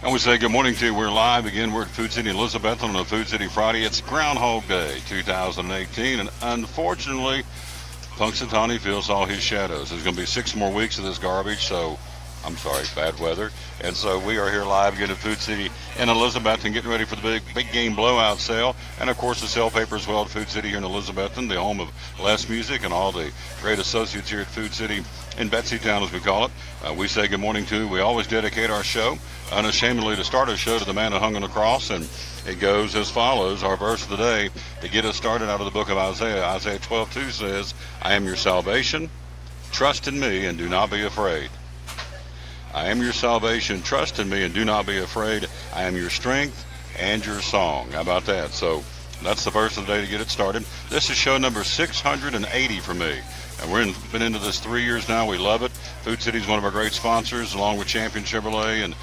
And we say good morning to you. We're live again. We're at Food City Elizabethton on a Food City Friday. It's Groundhog Day 2018, and unfortunately, Punxsutawney Phil saw his shadows. There's going to be 6 more weeks of this garbage, so I'm sorry, bad weather. And so we are here live again at Food City in Elizabethton, getting ready for the big game blowout sale. And of course, the sale paper as well at Food City here in Elizabethton, the home of Les Music and all the great associates here at Food City in Betsytown, as we call it. We say good morning to. We always dedicate our show unashamedly to start our show to the man who hung on the cross, and it goes as follows. Our verse of the day to get us started out of the book of Isaiah. Isaiah 12:2 says, "I am your salvation. Trust in me and do not be afraid. I am your salvation. Trust in me and do not be afraid. I am your strength and your song." How about that? So that's the verse of the day to get it started. This is show number 680 for me. And we've been into this 3 years now. We love it. Food City is one of our great sponsors, along with Champion Chevrolet. And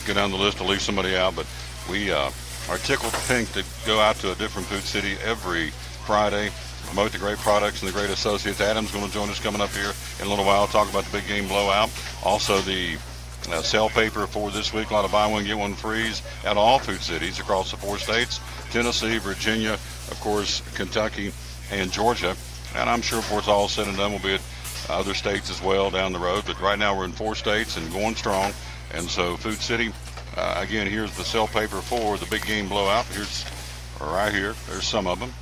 go down the list to leave somebody out. But we are tickled pink to go out to a different Food City every Friday, promote the great products and the great associates. Adam's going to join us coming up here in a little while, talk about the big game blowout. Also the sale paper for this week, a lot of buy one, get one frees at all Food Cities across the 4 states, Tennessee, Virginia, of course, Kentucky, and Georgia. And I'm sure before it's all said and done, we'll be at other states as well down the road. But right now we're in 4 states and going strong. And so Food City, again, here's the sale paper for the big game blowout. Here's right here. There's some of them.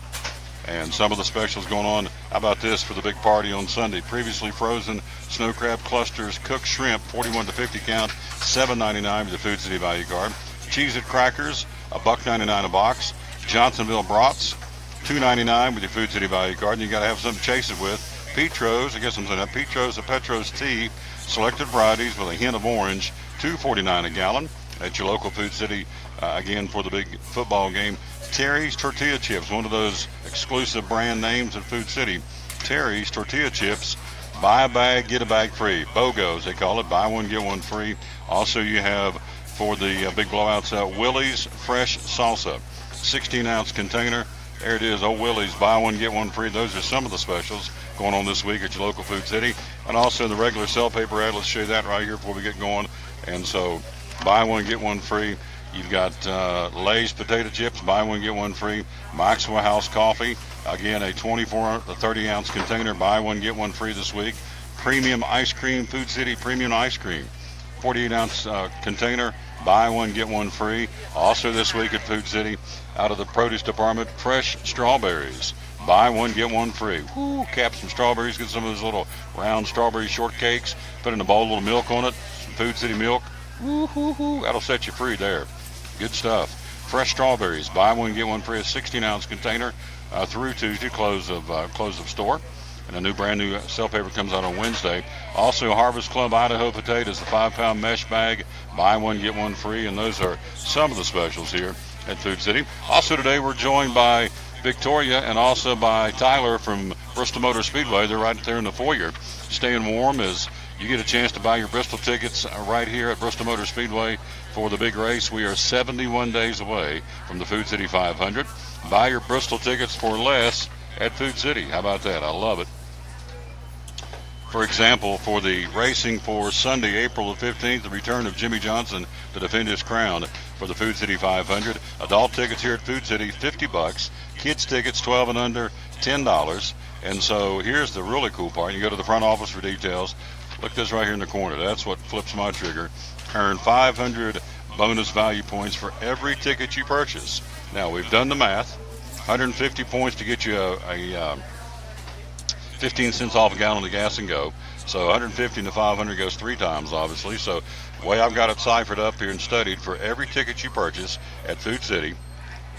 And some of the specials going on. How about this for the big party on Sunday? Previously frozen snow crab clusters, cooked shrimp, 41 to 50 count, $7.99 with the Food City value card. Cheez-It crackers, $1.99 a box. Johnsonville brats, $2.99 with your Food City value card. And you got to have something to chase it with. Petros, I guess I'm saying that. Petros, a Petros tea, selected varieties with a hint of orange, $2.49 a gallon at your local Food City. Again, for the big football game. Terry's Tortilla Chips, one of those exclusive brand names at Food City. Terry's Tortilla Chips, buy a bag, get a bag free. BOGOs, they call it, buy one, get one free. Also, you have for the big blowout sale, Willie's Fresh Salsa, 16-ounce container. There it is, oh Willie's, buy one, get one free. Those are some of the specials going on this week at your local Food City. And also the regular sale paper ad, let's show you that right here before we get going. And so, buy one, get one free. You've got Lay's potato chips, buy one, get one free. Maxwell House coffee, again, a 24 to 30-ounce container, buy one, get one free this week. Premium ice cream, Food City premium ice cream, 48-ounce container, buy one, get one free. Also this week at Food City, out of the produce department, fresh strawberries, buy one, get one free. Woo, cap some strawberries, get some of those little round strawberry shortcakes, put in a bowl, a little milk on it, some Food City milk. Woo, hoo, hoo. That'll set you free there. Good stuff. Fresh strawberries, buy one, get one free, a 16-ounce container through Tuesday, close of store. And a brand new sale paper comes out on Wednesday. Also, Harvest Club Idaho potatoes, the 5-pound mesh bag, buy one, get one free. And those are some of the specials here at Food City. Also today we're joined by Victoria and also by Tyler from Bristol Motor Speedway. They're right there in the foyer, staying warm as you get a chance to buy your Bristol tickets right here at Bristol Motor Speedway for the big race. We are 71 days away from the Food City 500. Buy your Bristol tickets for less at Food City. How about that? I love it. For example, for the racing for Sunday, April the 15th, the return of Jimmy Johnson to defend his crown for the Food City 500. Adult tickets here at Food City, $50. Kids tickets, 12 and under, $10. And so here's the really cool part. You go to the front office for details. Look at this right here in the corner. That's what flips my trigger. Earn 500 bonus value points for every ticket you purchase. Now, we've done the math. 150 points to get you a 15 cents off a gallon of gas and go. So 150 to 500 goes 3 times, obviously. So the way I've got it ciphered up here and studied, for every ticket you purchase at Food City,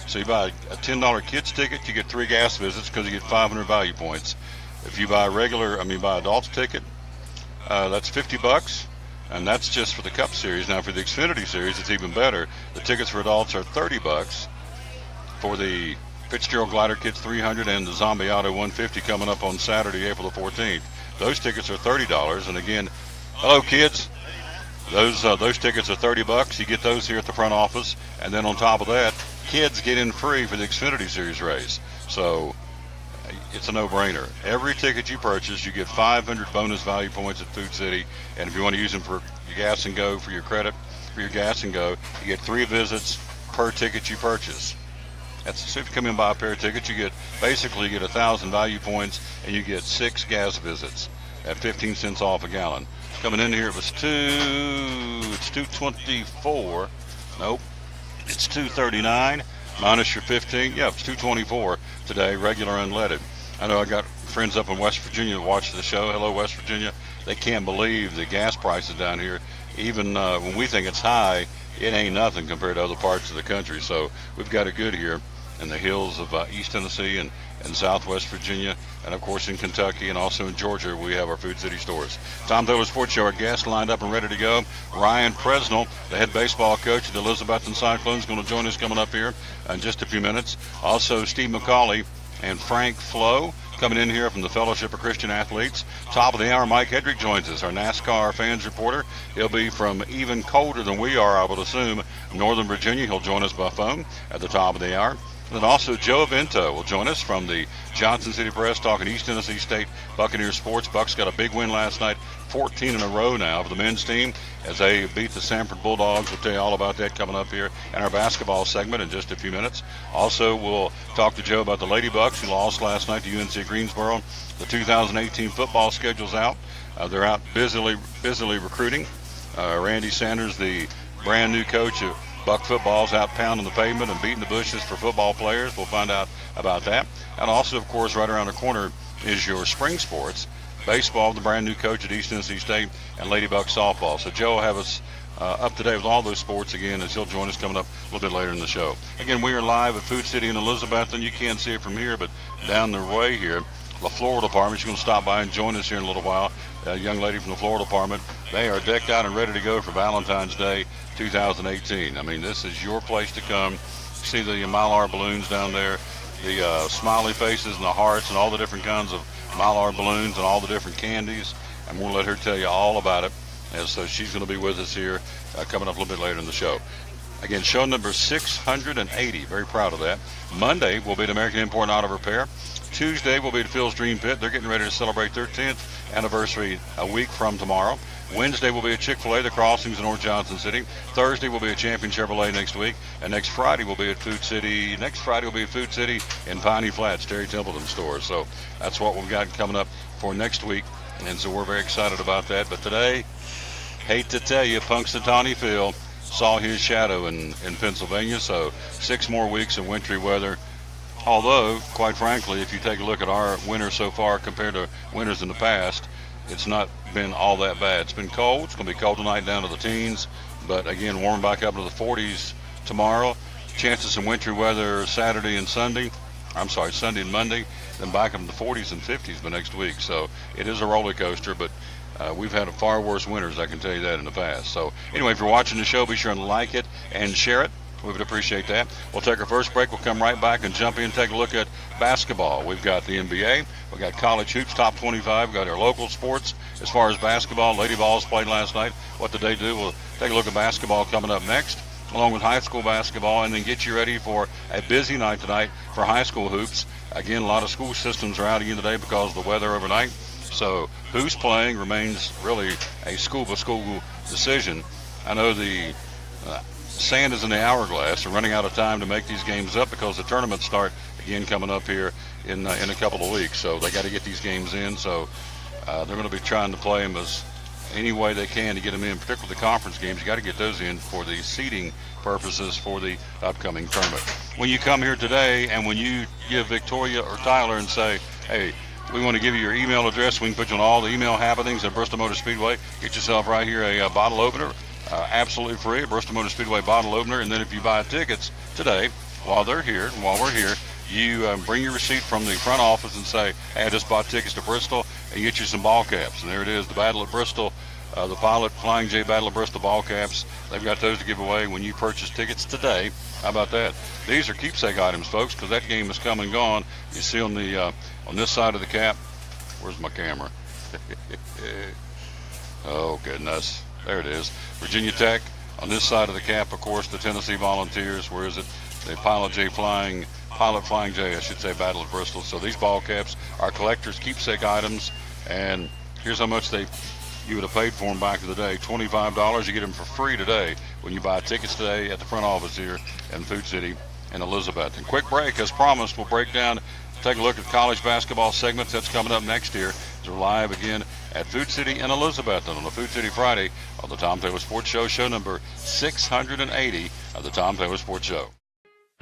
so you buy a $10 kids ticket, you get 3 gas visits because you get 500 value points. If you buy buy adults ticket, that's $50, and that's just for the Cup Series. Now for the Xfinity Series, it's even better. The tickets for adults are $30. For the Fitzgerald Glider Kids 300 and the Zombie Auto 150 coming up on Saturday, April the 14th, those tickets are $30. And again, hello kids, those tickets are $30. You get those here at the front office, and then on top of that, kids get in free for the Xfinity Series race. So it's a no-brainer. Every ticket you purchase, you get 500 bonus value points at Food City. And if you want to use them for your gas and go for your credit, for your gas and go. You get 3 visits per ticket you purchase. So if you come in and buy a pair of tickets, you get 1,000 value points, and you get 6 gas visits at 15 cents off a gallon. Coming in here, it's 224. Nope, it's 239 minus your 15. Yeah, it's 224 today, regular unleaded. I know I got friends up in West Virginia that watch the show. Hello, West Virginia. They can't believe the gas prices down here. Even when we think it's high, it ain't nothing compared to other parts of the country. So we've got it good here in the hills of East Tennessee and Southwest Virginia, and of course in Kentucky, and also in Georgia. We have our Food City stores. Tom Taylor Sports Show. Our guests lined up and ready to go. Ryan Presnell, the head baseball coach of the Elizabethton Cyclones, going to join us coming up here in just a few minutes. Also Steve McCauley and Frank Flo coming in here from the Fellowship of Christian Athletes. Top of the hour, Mike Hedrick joins us, our NASCAR fans reporter. He'll be from even colder than we are, I would assume, Northern Virginia. He'll join us by phone at the top of the hour. And then also Joe Avento will join us from the Johnson City Press, talking East Tennessee State Buccaneer sports. Bucks got a big win last night, 14 in a row now for the men's team as they beat the Sanford Bulldogs. We'll tell you all about that coming up here in our basketball segment in just a few minutes. Also, we'll talk to Joe about the Lady Bucks, who lost last night to UNC Greensboro. The 2018 football schedule's out. They're out busily recruiting. Randy Sanders, the brand new coach of Buck football's out pounding the pavement and beating the bushes for football players. We'll find out about that. And also, of course, right around the corner is your spring sports. Baseball, the brand new coach at East Tennessee State, and Lady Buck softball. So Joe will have us up to date with all those sports again as he'll join us coming up a little bit later in the show. Again, we are live at Food City in Elizabethton. You can't see it from here, but down the way here, the Florida Department, she's going to stop by and join us here in a little while. A young lady from the Florida Department. They are decked out and ready to go for Valentine's Day 2018. I mean, this is your place to come. See the Mylar balloons down there, the smiley faces and the hearts and all the different kinds of Mylar balloons and all the different candies. I'm going to let her tell you all about it. And so she's going to be with us here coming up a little bit later in the show. Again, show number 680. Very proud of that. Monday will be the American Import and Auto Repair. Tuesday will be the Phil's Dream Pit. They're getting ready to celebrate their 10th anniversary a week from tomorrow. Wednesday will be a Chick-fil-A, the Crossings in North Johnson City. Thursday will be a Champion Chevrolet next week. And next Friday will be at Food City. In Piney Flats, Terry Templeton store. So that's what we've got coming up for next week. And so we're very excited about that. But today, hate to tell you, Punxsutawney Phil saw his shadow in Pennsylvania. So 6 more weeks of wintry weather. Although, quite frankly, if you take a look at our winter so far compared to winters in the past, it's not been all that bad. It's been cold. It's going to be cold tonight down to the teens. But again, warm back up to the 40s tomorrow. Chances of some wintry weather Saturday and Sunday. Sunday and Monday. Then back up to the 40s and 50s the next week. So it is a roller coaster, but we've had far worse winters, I can tell you that, in the past. So anyway, if you're watching the show, be sure and like it and share it. We would appreciate that. We'll take our first break. We'll come right back and jump in and take a look at basketball. We've got the NBA. We've got college hoops, top 25. We've got our local sports as far as basketball. Lady Vols played last night. What did they do? We'll take a look at basketball coming up next, along with high school basketball, and then get you ready for a busy night tonight for high school hoops. Again, a lot of school systems are out again today because of the weather overnight. So who's playing remains really a school-by-school decision. I know the sand is in the hourglass. They're running out of time to make these games up because the tournaments start again coming up here in a couple of weeks. So they got to get these games in. So they're going to be trying to play them as any way they can to get them in, particularly the conference games. You got to get those in for the seeding purposes for the upcoming tournament. When you come here today and when you give Victoria or Tyler and say, hey, we want to give you your email address, we can put you on all the email happenings at Bristol Motor Speedway. Get yourself right here a bottle opener. Absolutely free, Bristol Motor Speedway bottle opener. And then if you buy tickets today, while we're here, you bring your receipt from the front office and say, hey, I just bought tickets to Bristol, and get you some ball caps. And there it is, the Battle of Bristol, the Pilot Flying J Battle of Bristol ball caps. They've got those to give away when you purchase tickets today. How about that? These are keepsake items, folks, because that game is come and gone. You see on the on this side of the cap, where's my camera? Oh, goodness. There it is. Virginia Tech. On this side of the cap, of course, the Tennessee Volunteers. Where is it? The Pilot Flying J, I should say, Battle of Bristol. So these ball caps are collector's keepsake items. And here's how much they you would have paid for them back in the day. $25, you get them for free today when you buy tickets today at the front office here in Food City in Elizabethton. Quick break, as promised. We'll break down, take a look at college basketball segments. That's coming up next year. We're live again at Food City in Elizabethton on the Food City Friday on the Tom Taylor Sports Show, show number 680 of the Tom Taylor Sports Show.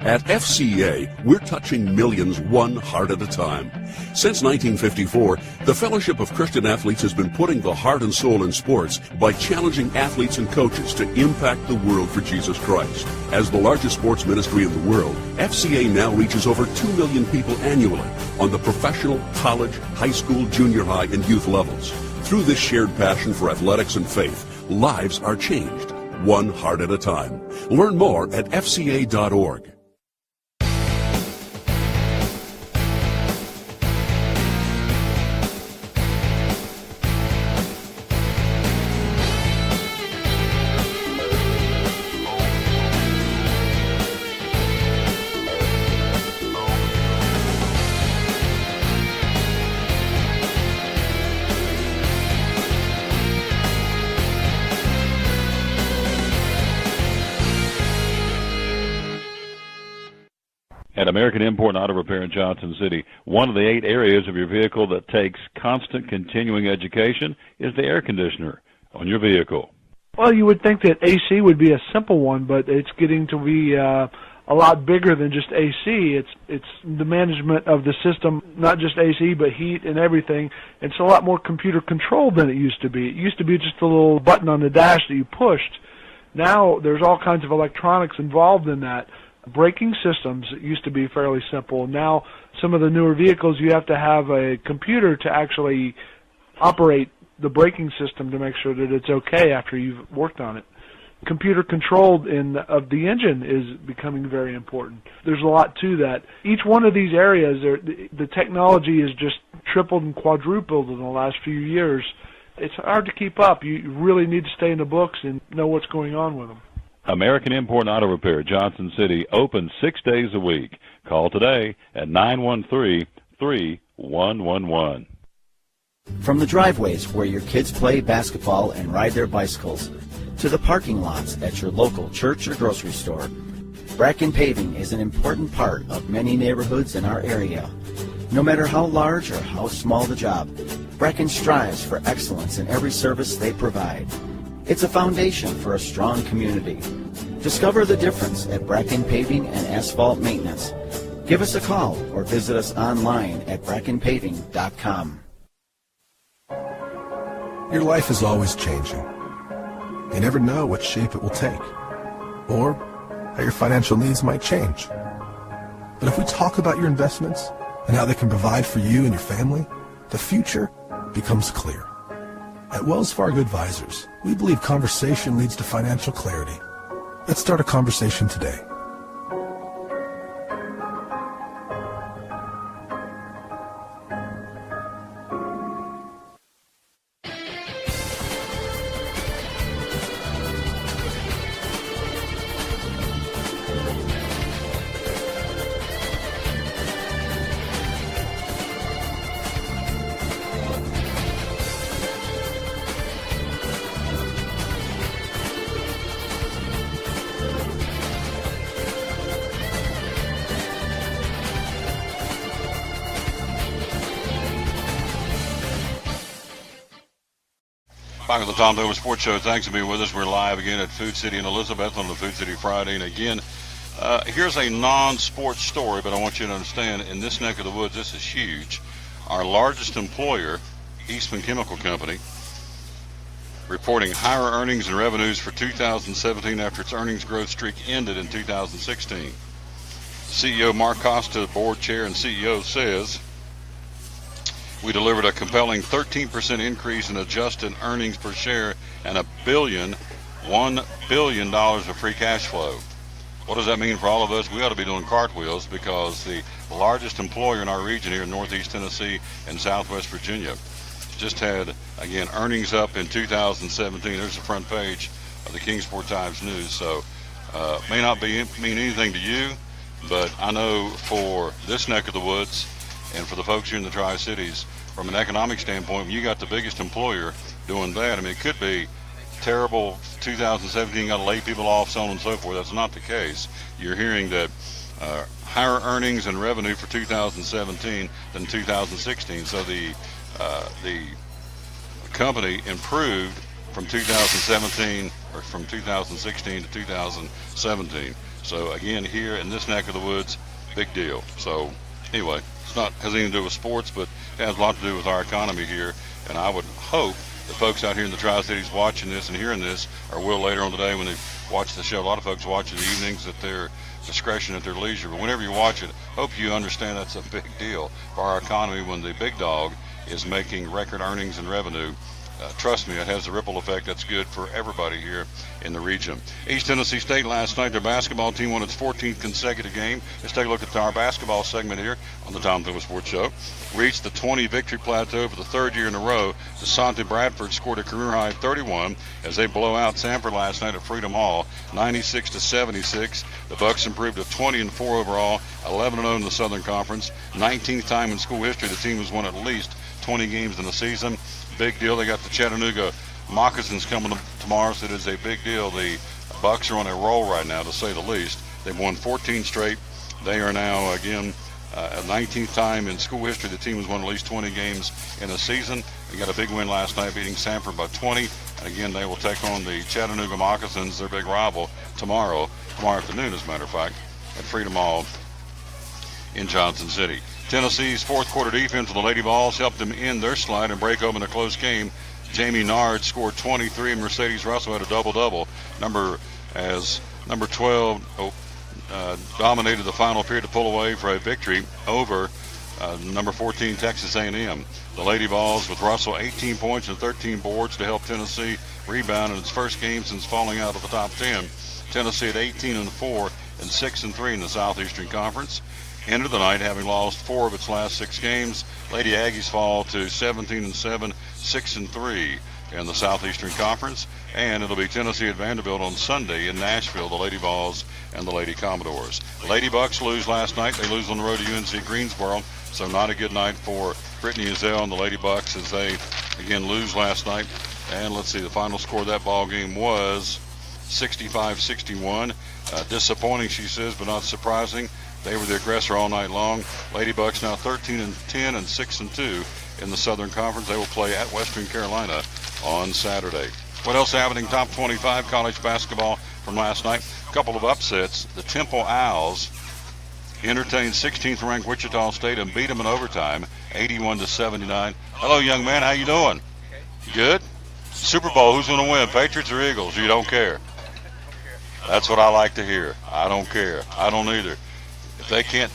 At FCA, we're touching millions one heart at a time. Since 1954, the Fellowship of Christian Athletes has been putting the heart and soul in sports by challenging athletes and coaches to impact the world for Jesus Christ. As the largest sports ministry in the world, FCA now reaches over 2 million people annually on the professional, college, high school, junior high, and youth levels. Through this shared passion for athletics and faith, lives are changed, one heart at a time. Learn more at fca.org. At American Import and Auto Repair in Johnson City, one of the 8 areas of your vehicle that takes constant continuing education is the air conditioner on your vehicle. Well, you would think that AC would be a simple one, but it's getting to be a lot bigger than just AC. It's the management of the system, not just AC, but heat and everything. It's a lot more computer controlled than it used to be. It used to be just a little button on the dash that you pushed. Now there's all kinds of electronics involved in that. Braking systems used to be fairly simple. Now, some of the newer vehicles, you have to have a computer to actually operate the braking system to make sure that it's okay after you've worked on it. Computer controlled of the engine is becoming very important. There's a lot to that. Each one of these areas, the technology is just tripled and quadrupled in the last few years. It's hard to keep up. You really need to stay in the books and know what's going on with them. American Import and Auto Repair, Johnson City, open 6 days a week. Call today at 913-3111. From the driveways where your kids play basketball and ride their bicycles, to the parking lots at your local church or grocery store, Bracken Paving is an important part of many neighborhoods in our area. No matter how large or how small the job, Bracken strives for excellence in every service they provide. It's a foundation for a strong community. Discover the difference at Bracken Paving and Asphalt Maintenance. Give us a call or visit us online at brackenpaving.com. Your life is always changing. You never know what shape it will take, or how your financial needs might change. But if we talk about your investments and how they can provide for you and your family, the future becomes clear. At Wells Fargo Advisors, we believe conversation leads to financial clarity. Let's start a conversation today. Back at the Tom Taylor Sports Show. Thanks for being with us. We're live again at Food City in Elizabeth on the Food City Friday. And again, here's a non-sports story, but I want you to understand, in this neck of the woods, this is huge. Our largest employer, Eastman Chemical Company, reporting higher earnings and revenues for 2017 after its earnings growth streak ended in 2016. CEO Mark Costa, board chair and CEO, says, we delivered a compelling 13% increase in adjusted earnings per share and $1 billion of free cash flow. What does that mean for all of us? We ought to be doing cartwheels because the largest employer in our region here in Northeast Tennessee and Southwest Virginia just had, again, earnings up in 2017. There's the front page of the Kingsport Times News. So may not mean anything to you, but I know for this neck of the woods and for the folks here in the Tri-Cities, from an economic standpoint, when you got the biggest employer doing that, I mean, it could be terrible 2017, got to lay people off, so on and so forth. That's not the case. You're hearing that higher earnings and revenue for 2017 than 2016. So the company improved from 2017 or from 2016 to 2017. So again, here in this neck of the woods, big deal. So anyway, it's not has anything to do with sports, but it has a lot to do with our economy here. And I would hope the folks out here in the Tri-Cities watching this and hearing this, or will later on today when they watch the show. A lot of folks watch in the evenings at their discretion, at their leisure. But whenever you watch it, hope you understand that's a big deal for our economy when the big dog is making record earnings and revenue. Trust me, it has a ripple effect that's good for everybody here in the region. East Tennessee State last night, their basketball team won its 14th consecutive game. Let's take a look at our basketball segment here on the Tom Thuma Sports Show. Reached the 20 victory plateau for the third year in a row. DeSante Bradford scored a career-high 31 as they blow out Sanford last night at Freedom Hall, 96-76. The Bucks improved to 20-4 overall, 11-0 in the Southern Conference. 19th time in school history the team has won at least 20 games in the season. Big deal. They got the Chattanooga Moccasins coming tomorrow, so it is a big deal. The Bucks are on a roll right now, to say the least. They've won 14 straight. They are now, again, 19th time in school history the team has won at least 20 games in a season. They got a big win last night, beating Sanford by 20. And again, they will take on the Chattanooga Moccasins, their big rival, tomorrow afternoon, as a matter of fact, at Freedom Hall in Johnson City. Tennessee's fourth quarter defense for the Lady Vols helped them end their slide and break open a close game. Jamie Nard scored 23 and Mercedes Russell had a double-double. Number 12 dominated the final period to pull away for a victory over number 14 Texas A&M. The Lady Vols with Russell 18 points and 13 boards to help Tennessee rebound in its first game since falling out of the top 10. Tennessee at 18-4 and 6-3 in the Southeastern Conference. Ended the night having lost 4 of its last 6 games. Lady Aggies fall to 17-7, 6-3 in the Southeastern Conference. And it'll be Tennessee at Vanderbilt on Sunday in Nashville, the Lady Vols and the Lady Commodores. The Lady Bucks lose last night. They lose on the road to UNC Greensboro. So not a good night for Brittany Ezell and the Lady Bucks as they, again, lose last night. And let's see, the final score of that ball game was 65-61. Disappointing, she says, but not surprising. They were the aggressor all night long. Lady Bucks now 13-10 and 6-2 in the Southern Conference. They will play at Western Carolina on Saturday. What else happening? Top 25 college basketball from last night. A couple of upsets. The Temple Owls entertained 16th ranked Wichita State and beat them in overtime, 81-79. Hello, young man. How you doing? Good. Super Bowl. Who's going to win? Patriots or Eagles? You don't care. That's what I like to hear. I don't care. I don't either. If they can't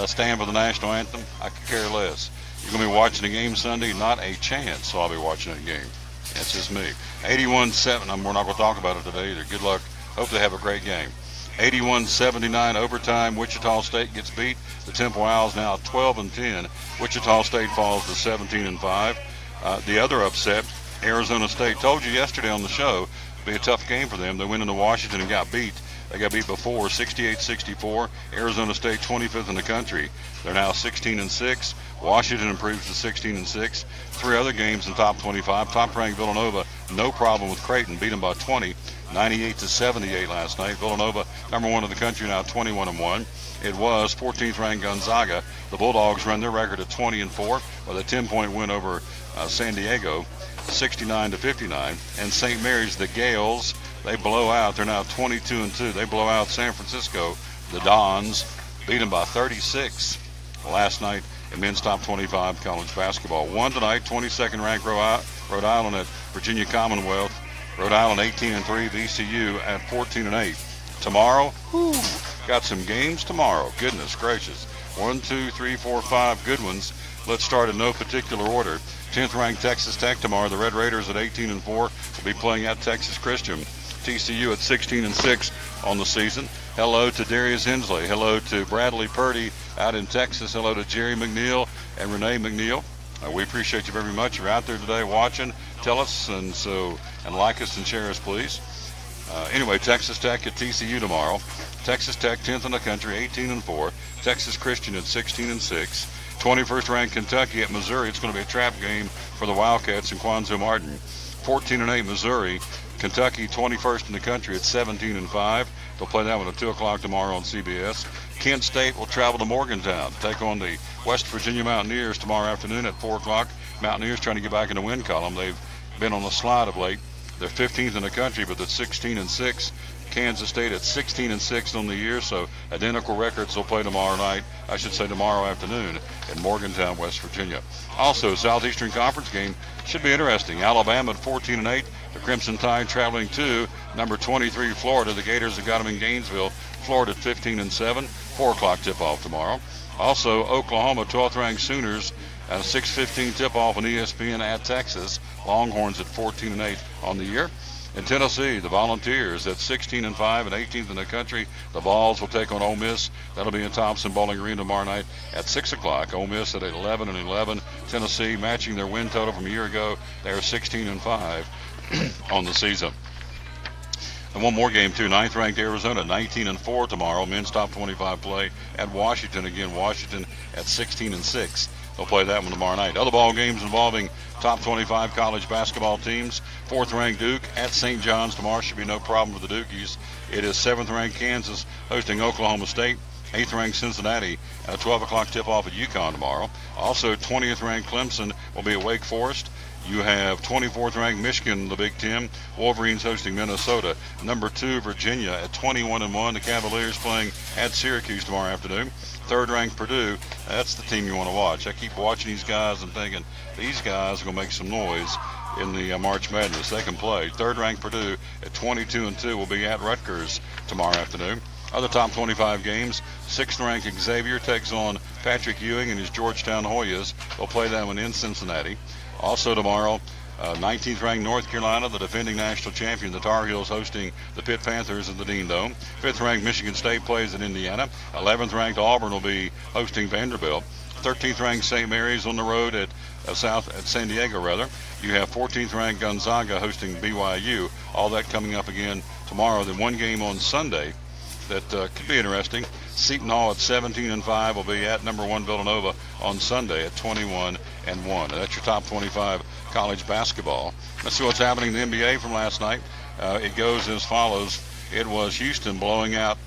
stand for the national anthem, I could care less. You're going to be watching the game Sunday? Not a chance, so I'll be watching the game. That's just me. 81-7. We're not going to talk about it today either. Good luck. Hope they have a great game. 81-79 overtime. Wichita State gets beat. The Temple Owls now 12-10. Wichita State falls to 17-5. The other upset, Arizona State. Told you yesterday on the show, it'd be a tough game for them. They went into Washington and got beat. They got beat before, 68-64. Arizona State 25th in the country. They're now 16-6. Washington improves to 16-6. 3 other games in top 25. Top-ranked Villanova, no problem with Creighton. Beat them by 20, 98-78 last night. Villanova, number 1 in the country, now 21-1. It was 14th-ranked Gonzaga. The Bulldogs run their record at 20-4 with a 10-point win over San Diego, 69-59. And St. Mary's, the Gales, they blow out. They're now 22-2. They blow out San Francisco. The Dons beat them by 36 last night in men's top 25 college basketball. Won tonight, 22nd ranked Rhode Island at Virginia Commonwealth. Rhode Island 18-3, VCU at 14-8. Tomorrow, got some games tomorrow. Goodness gracious. 1, 2, 3, 4, 5 good ones. Let's start in no particular order. 10th ranked Texas Tech tomorrow. The Red Raiders at 18-4 will be playing at Texas Christian. TCU at 16-6 on the season. Hello to Darius Hensley. Hello to Bradley Purdy out in Texas. Hello to Jerry McNeil and Renee McNeil. We appreciate you very much. You're out there today watching. Tell us and like us and share us, please. Anyway, Texas Tech at TCU tomorrow. Texas Tech 10th in the country, 18-4. Texas Christian at 16-6. 21st ranked Kentucky at Missouri. It's going to be a trap game for the Wildcats and Quanzo Martin. 14-8 Missouri. Kentucky 21st in the country at 17-5. They'll play that one at 2 o'clock tomorrow on CBS. Kent State will travel to Morgantown to take on the West Virginia Mountaineers tomorrow afternoon at 4 o'clock. Mountaineers trying to get back in the win column. They've been on the slide of late. They're 15th in the country, but they're 16-6. Kansas State at 16-6 on the year, so identical records. They'll play tomorrow night, I should say tomorrow afternoon, in Morgantown, West Virginia. Also, Southeastern Conference game should be interesting. Alabama at 14-8. The Crimson Tide traveling to number 23 Florida. The Gators have got them in Gainesville. Florida at 15-7. 4 o'clock tip-off tomorrow. Also, Oklahoma 12th ranked Sooners at a 6:15 tip-off on ESPN at Texas. Longhorns at 14-8 on the year. In Tennessee, the Volunteers at 16-5 and 18th in the country. The Vols will take on Ole Miss. That'll be in Thompson Bowling Green tomorrow night at 6 o'clock. Ole Miss at 11-11. Tennessee matching their win total from a year ago. They are 16-5 on the season. And one more game, too. 9th ranked Arizona, 19-4 tomorrow. Men's top 25 play at Washington. Again, Washington at 16-6. They'll play that one tomorrow night. Other ball games involving top 25 college basketball teams. 4th ranked Duke at St. John's tomorrow. Should be no problem for the Dukies. It is 7th ranked Kansas hosting Oklahoma State. 8th ranked Cincinnati at a 12 o'clock tip-off at UConn tomorrow. Also, 20th ranked Clemson will be at Wake Forest. You have 24th ranked Michigan in the Big Ten. Wolverines hosting Minnesota. Number 2, Virginia at 21-1. The Cavaliers playing at Syracuse tomorrow afternoon. 3rd ranked Purdue. That's the team you want to watch. I keep watching these guys and thinking these guys are going to make some noise in the March Madness. They can play. 3rd ranked Purdue at 22-2 will be at Rutgers tomorrow afternoon. Other top 25 games. 6th ranked Xavier takes on Patrick Ewing and his Georgetown Hoyas. They'll play that one in Cincinnati. Also tomorrow, 19th ranked North Carolina, the defending national champion, the Tar Heels hosting the Pitt Panthers in the Dean Dome. 5th ranked Michigan State plays in Indiana. 11th ranked Auburn will be hosting Vanderbilt. 13th ranked St. Mary's on the road at San Diego. You have 14th ranked Gonzaga hosting BYU. All that coming up again tomorrow. Then one game on Sunday that could be interesting. Seton Hall at 17-5 will be at number 1 Villanova on Sunday at 21-1. That's your top 25 college basketball. Let's see what's happening in the NBA from last night. It goes as follows. It was Houston blowing out.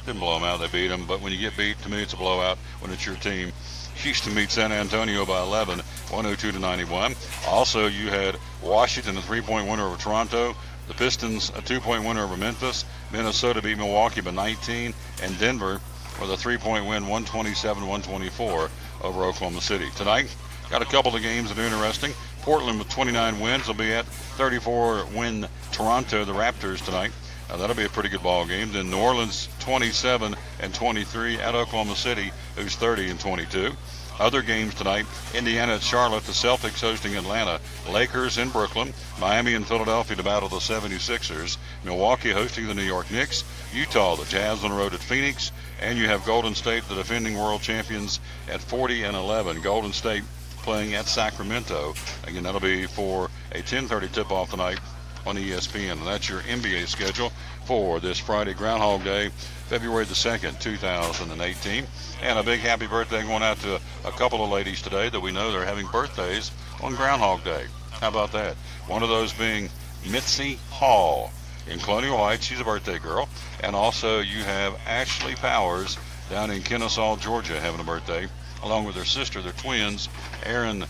Didn't blow them out, they beat them. But when you get beat, to me, it's a blowout when it's your team. Houston beat San Antonio by 11, 102-91. Also, you had Washington, a 3-point winner over Toronto. The Pistons, a 2-point winner over Memphis. Minnesota beat Milwaukee by 19. And Denver with a 3-point win, 127-124 over Oklahoma City. Tonight, got a couple of games that are interesting. Portland with 29 wins will be at 34-win Toronto, the Raptors, tonight. That'll be a pretty good ball game. Then New Orleans 27-23 at Oklahoma City, who's 30-22. Other games tonight, Indiana at Charlotte, the Celtics hosting Atlanta, Lakers in Brooklyn, Miami and Philadelphia to battle the 76ers, Milwaukee hosting the New York Knicks, Utah, the Jazz on the road at Phoenix, and you have Golden State, the defending world champions, at 40-11. Golden State playing at Sacramento. Again, that'll be for a 10:30 tip-off tonight on ESPN. And that's your NBA schedule for this Friday, Groundhog Day, February the 2nd, 2018. And a big happy birthday going out to a couple of ladies today that we know they're having birthdays on Groundhog Day. How about that? One of those being Mitzi Hall in Colonial Heights. She's a birthday girl. And also you have Ashley Powers down in Kennesaw, Georgia, having a birthday, along with her sister. They're twins, Erin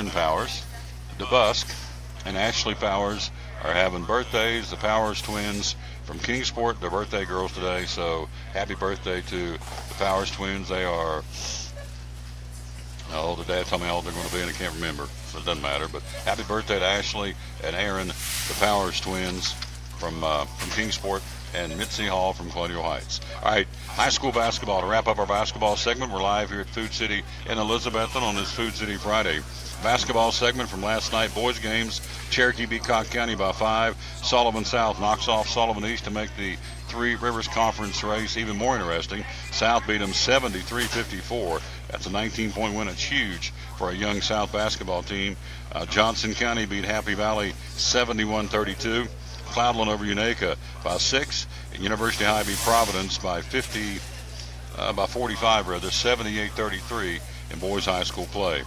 Powers, DeBusk, and Ashley Powers are having birthdays. The Powers twins from Kingsport, their birthday girls today. So happy birthday to the Powers twins. They are, the dad told me how old they're going to be, and I can't remember, so it doesn't matter. But happy birthday to Ashley and Aaron, the Powers twins from Kingsport, and Mitzi Hall from Colonial Heights. All right, high school basketball. To wrap up our basketball segment, we're live here at Food City in Elizabethton on this Food City Friday. Basketball segment from last night, boys games. Cherokee beat Cobb County by 5. Sullivan South knocks off Sullivan East to make the Three Rivers Conference race even more interesting. South beat them 73-54. That's a 19-point win. It's huge for a young South basketball team. Johnson County beat Happy Valley 71-32. Cloudland over Unaka by 6. And University High beat Providence by 45, 78-33 in boys high school play.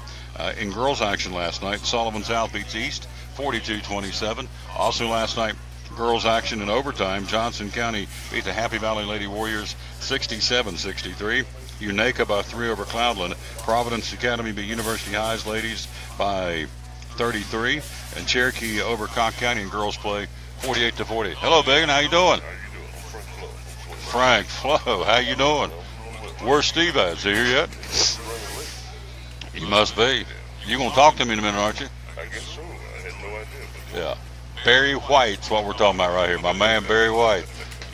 In girls action last night, Sullivan South beats East 42-27. Also last night, girls action in overtime, Johnson County beat the Happy Valley Lady Warriors 67-63. Unaka by 3 over Cloudland. Providence Academy beat University High's ladies by 33. And Cherokee over Cock County in girls play 48-40. Hello, Biggin. How you doing? Frank Flo. How you doing? Where's Steve at? Is he here yet? He must be. You gonna talk to me in a minute, aren't you? I guess so. I had no idea. Yeah. Barry White's what we're talking about right here. My man Barry White.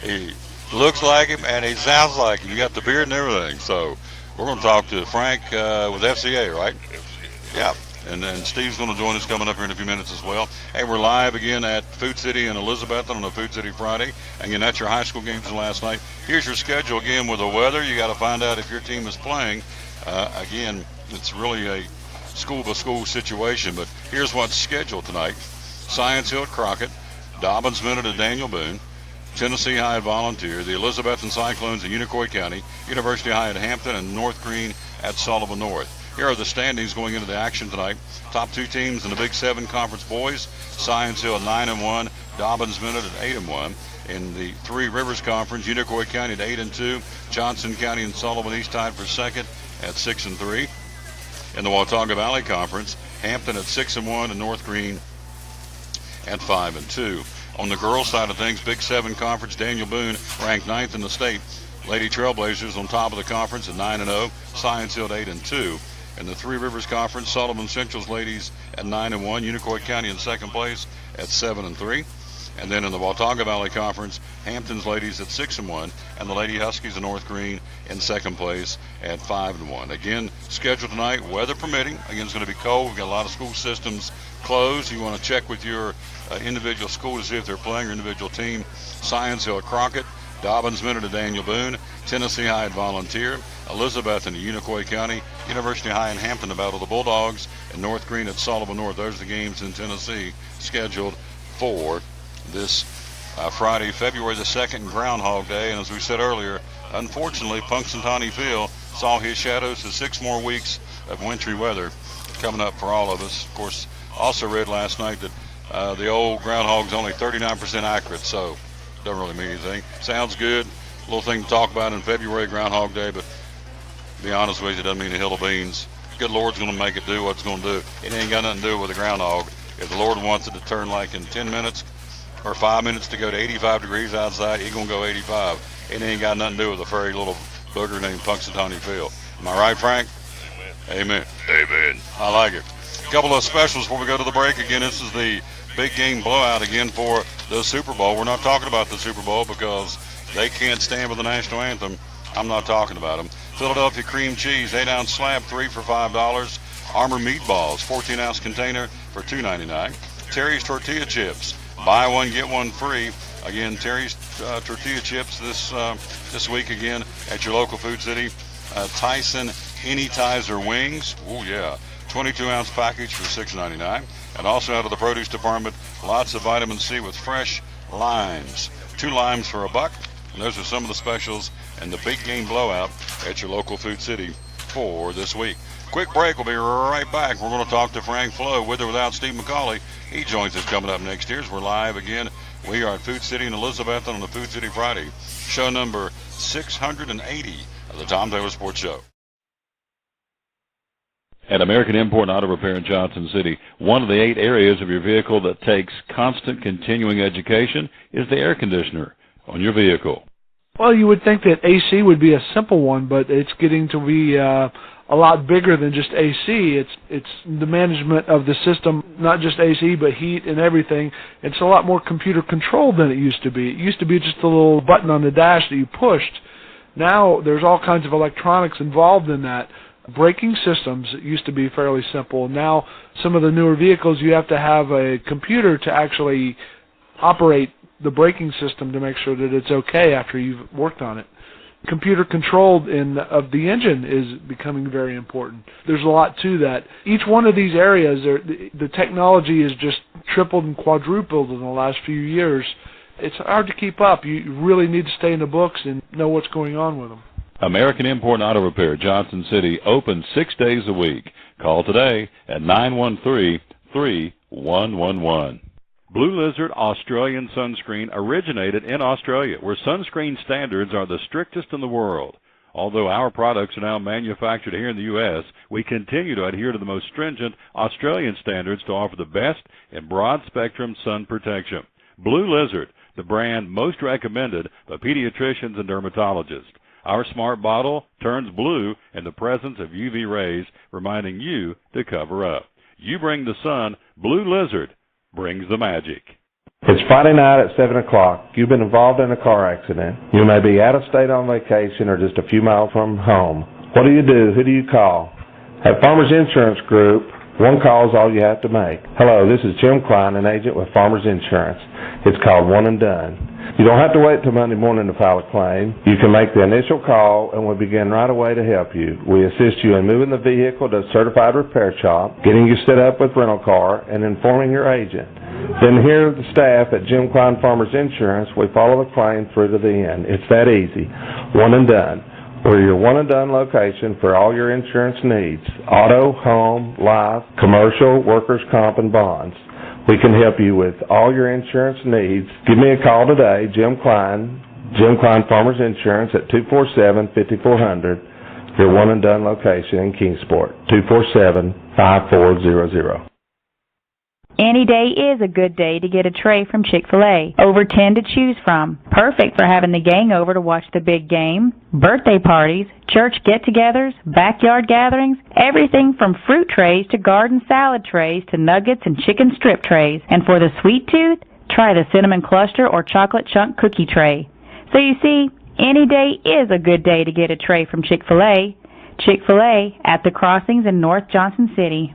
He looks like him and he sounds like him. You got the beard and everything. So we're going to talk to Frank with FCA, right? FCA. Yeah. And then Steve's going to join us coming up here in a few minutes as well. Hey, we're live again at Food City in Elizabethton on a Food City Friday. Again, that's your high school games from last night. Here's your schedule again with the weather. You got to find out if your team is playing. Again, it's really a school-by-school situation, but here's what's scheduled tonight. Science Hill at Crockett, Dobbins Minute at Daniel Boone, Tennessee High at Volunteer, the Elizabethton Cyclones at Unicoi County, University High at Hampton, and North Green at Sullivan North. Here are the standings going into the action tonight. Top 2 teams in the Big 7 Conference boys, Science Hill at 9-1, Dobbins Minute at 8-1. In the Three Rivers Conference, Unicoi County at 8-2, Johnson County and Sullivan East tied for second at 6-3. In the Watauga Valley Conference, Hampton at 6-1 and North Green at 5-2. On the girls' side of things, Big 7 Conference, Daniel Boone ranked 9th in the state. Lady Trailblazers on top of the conference at 9-0, Science Hill at 8-2. In the Three Rivers Conference, Sullivan Central's ladies at 9-1, Unicoi County in second place at 7-3. And then in the Watauga Valley Conference, Hampton's ladies at 6-1, and the Lady Huskies of North Green in second place at 5-1. Again, scheduled tonight, weather permitting. Again, it's going to be cold. We've got a lot of school systems closed. You want to check with your individual school to see if they're playing your individual team. Science Hill at Crockett, Dobbins Minute at Daniel Boone, Tennessee High at Volunteer, Elizabethton at Unicoi County, University High in Hampton to battle the Bulldogs, and North Green at Sullivan North. Those are the games in Tennessee scheduled for this Friday, February the 2nd, Groundhog Day. And as we said earlier, unfortunately, Punxsutawney Phil saw his shadows to 6 more weeks of wintry weather coming up for all of us. Of course, also read last night that the old groundhog's only 39% accurate, so doesn't really mean anything. Sounds good, a little thing to talk about in February, Groundhog Day, but to be honest with you, it doesn't mean a hill of beans. Good Lord's going to make it do what it's going to do. It ain't got nothing to do with the groundhog. If the Lord wants it to turn like in 10 minutes or 5 minutes to go to 85 degrees outside, he's going to go 85. It ain't got nothing to do with a furry little booger named Punxsutawney Phil. Am I right, Frank? Amen. Amen. I like it. A couple of specials before we go to the break. Again, this is the big game blowout again for the Super Bowl. We're not talking about the Super Bowl because they can't stand with the national anthem. I'm not talking about them. Philadelphia cream cheese, 8-ounce slab, 3 for $5. Armor meatballs, 14-ounce container for $2.99. Terry's tortilla chips, buy one get one free. Again, Terry's tortilla chips this week again at your local Food City. Tyson Anytizer wings, oh yeah, 22-ounce package for $6.99. And also out of the produce department, lots of vitamin C with fresh limes. 2 limes for $1. And those are some of the specials and the big game blowout at your local Food City for this week. Quick break. We'll be right back. We're going to talk to Frank Flo, with or without Steve McCauley. He joins us coming up next year. We're live again. We are at Food City in Elizabethton on the Food City Friday. Show number 680 of the Tom Taylor Sports Show. At American Import and Auto Repair in Johnson City, one of the 8 areas of your vehicle that takes constant continuing education is the air conditioner on your vehicle. Well, you would think that AC would be a simple one, but it's getting to be a lot bigger than just AC. It's the management of the system, not just AC, but heat and everything. It's a lot more computer controlled than it used to be. It used to be just a little button on the dash that you pushed. Now there's all kinds of electronics involved in that. Braking systems used to be fairly simple. Now some of the newer vehicles, you have to have a computer to actually operate the braking system to make sure that it's okay after you've worked on it. Computer controlled of the engine is becoming very important. There's a lot to that. Each one of these areas, the technology is just tripled and quadrupled in the last few years. It's hard to keep up. You really need to stay in the books and know what's going on with them. American Import Auto Repair, Johnson City, open 6 days a week. Call today at 913-3111. Blue Lizard Australian Sunscreen originated in Australia, where sunscreen standards are the strictest in the world. Although our products are now manufactured here in the U.S., we continue to adhere to the most stringent Australian standards to offer the best in broad-spectrum sun protection. Blue Lizard, the brand most recommended by pediatricians and dermatologists. Our smart bottle turns blue in the presence of UV rays, reminding you to cover up. You bring the sun, Blue Lizard brings the magic. It's Friday night at 7 o'clock. You've been involved in a car accident. You may be out of state on vacation or just a few miles from home. What do? Who do you call? At Farmers Insurance Group, one call is all you have to make. Hello, this is Jim Klein, an agent with Farmers Insurance. It's called One and Done. You don't have to wait till Monday morning to file a claim. You can make the initial call and we'll begin right away to help you. We assist you in moving the vehicle to a certified repair shop, getting you set up with rental car, and informing your agent. Then here are the staff at Jim Klein Farmers Insurance. We follow the claim through to the end. It's that easy. One and Done. We're your one and done location for all your insurance needs. Auto, home, life, commercial, workers' comp, and bonds. We can help you with all your insurance needs. Give me a call today, Jim Klein Farmers Insurance at 247-5400, your one and done location in Kingsport, 247-5400. Any day is a good day to get a tray from Chick-fil-A. Over 10 to choose from. Perfect for having the gang over to watch the big game, birthday parties, church get-togethers, backyard gatherings, everything from fruit trays to garden salad trays to nuggets and chicken strip trays. And for the sweet tooth, try the cinnamon cluster or chocolate chunk cookie tray. So you see, any day is a good day to get a tray from Chick-fil-A. Chick-fil-A at the Crossings in North Johnson City.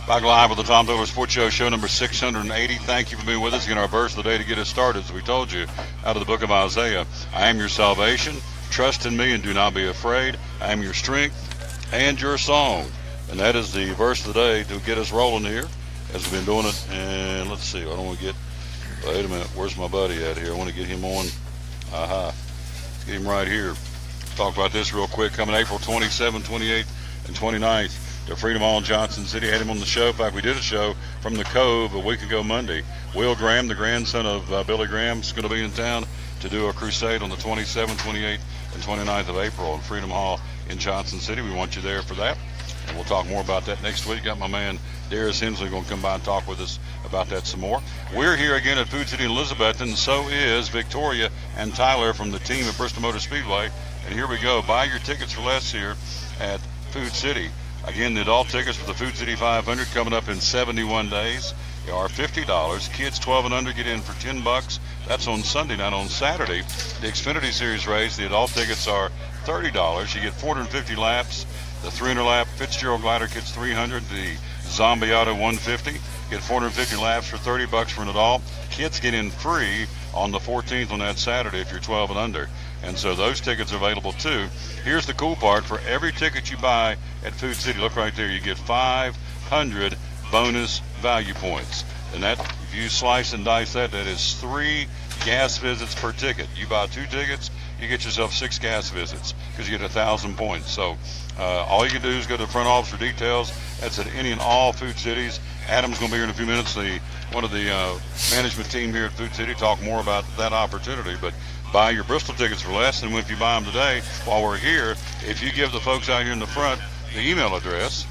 Back live with the Tom Dillard Sports Show number 680. Thank you for being with us. Again, our verse of the day to get us started, as we told you, out of the book of Isaiah. I am your salvation. Trust in me and do not be afraid. I am your strength and your song. And that is the verse of the day to get us rolling here, as we've been doing it. And let's see, I don't want to get, wait a minute, where's my buddy at here? I want to get him on. Let's get him right here. Talk about this real quick. Coming April 27, 28, and 29th. To Freedom Hall in Johnson City. Had him on the show. In fact, we did a show from the Cove a week ago Monday. Will Graham, the grandson of Billy Graham, is going to be in town to do a crusade on the 27th, 28th, and 29th of April in Freedom Hall in Johnson City. We want you there for that. And we'll talk more about that next week. Got my man Darius Hensley going to come by and talk with us about that some more. We're here again at Food City in Elizabethton, and so is Victoria and Tyler from the team at Bristol Motor Speedway. And here we go. Buy your tickets for less here at Food City. Again, the adult tickets for the Food City 500 coming up in 71 days. They are $50. Kids 12 and under get in for $10. That's on Sunday night. On Saturday, the Xfinity Series race, the adult tickets are $30. You get 450 laps. The 300 lap Fitzgerald glider gets 300. The Zombie Auto 150 get 450 laps for $30 for an adult. Kids get in free on the 14th on that Saturday if you're 12 and under. And so those tickets are available too. Here's the cool part. For every ticket you buy at Food City, look right there, you get 500 bonus value points. And that, if you slice and dice that, that is 3 gas visits per ticket. You buy 2 tickets, you get yourself 6 gas visits because you get 1,000 points. So all you can do is go to the front office for details. That's at any and all Food Cities. Adam's going to be here in a few minutes, one of the management team here at Food City, talk more about that opportunity. But buy your Bristol tickets for less, and if you buy them today while we're here, if you give the folks out here in the front the email address,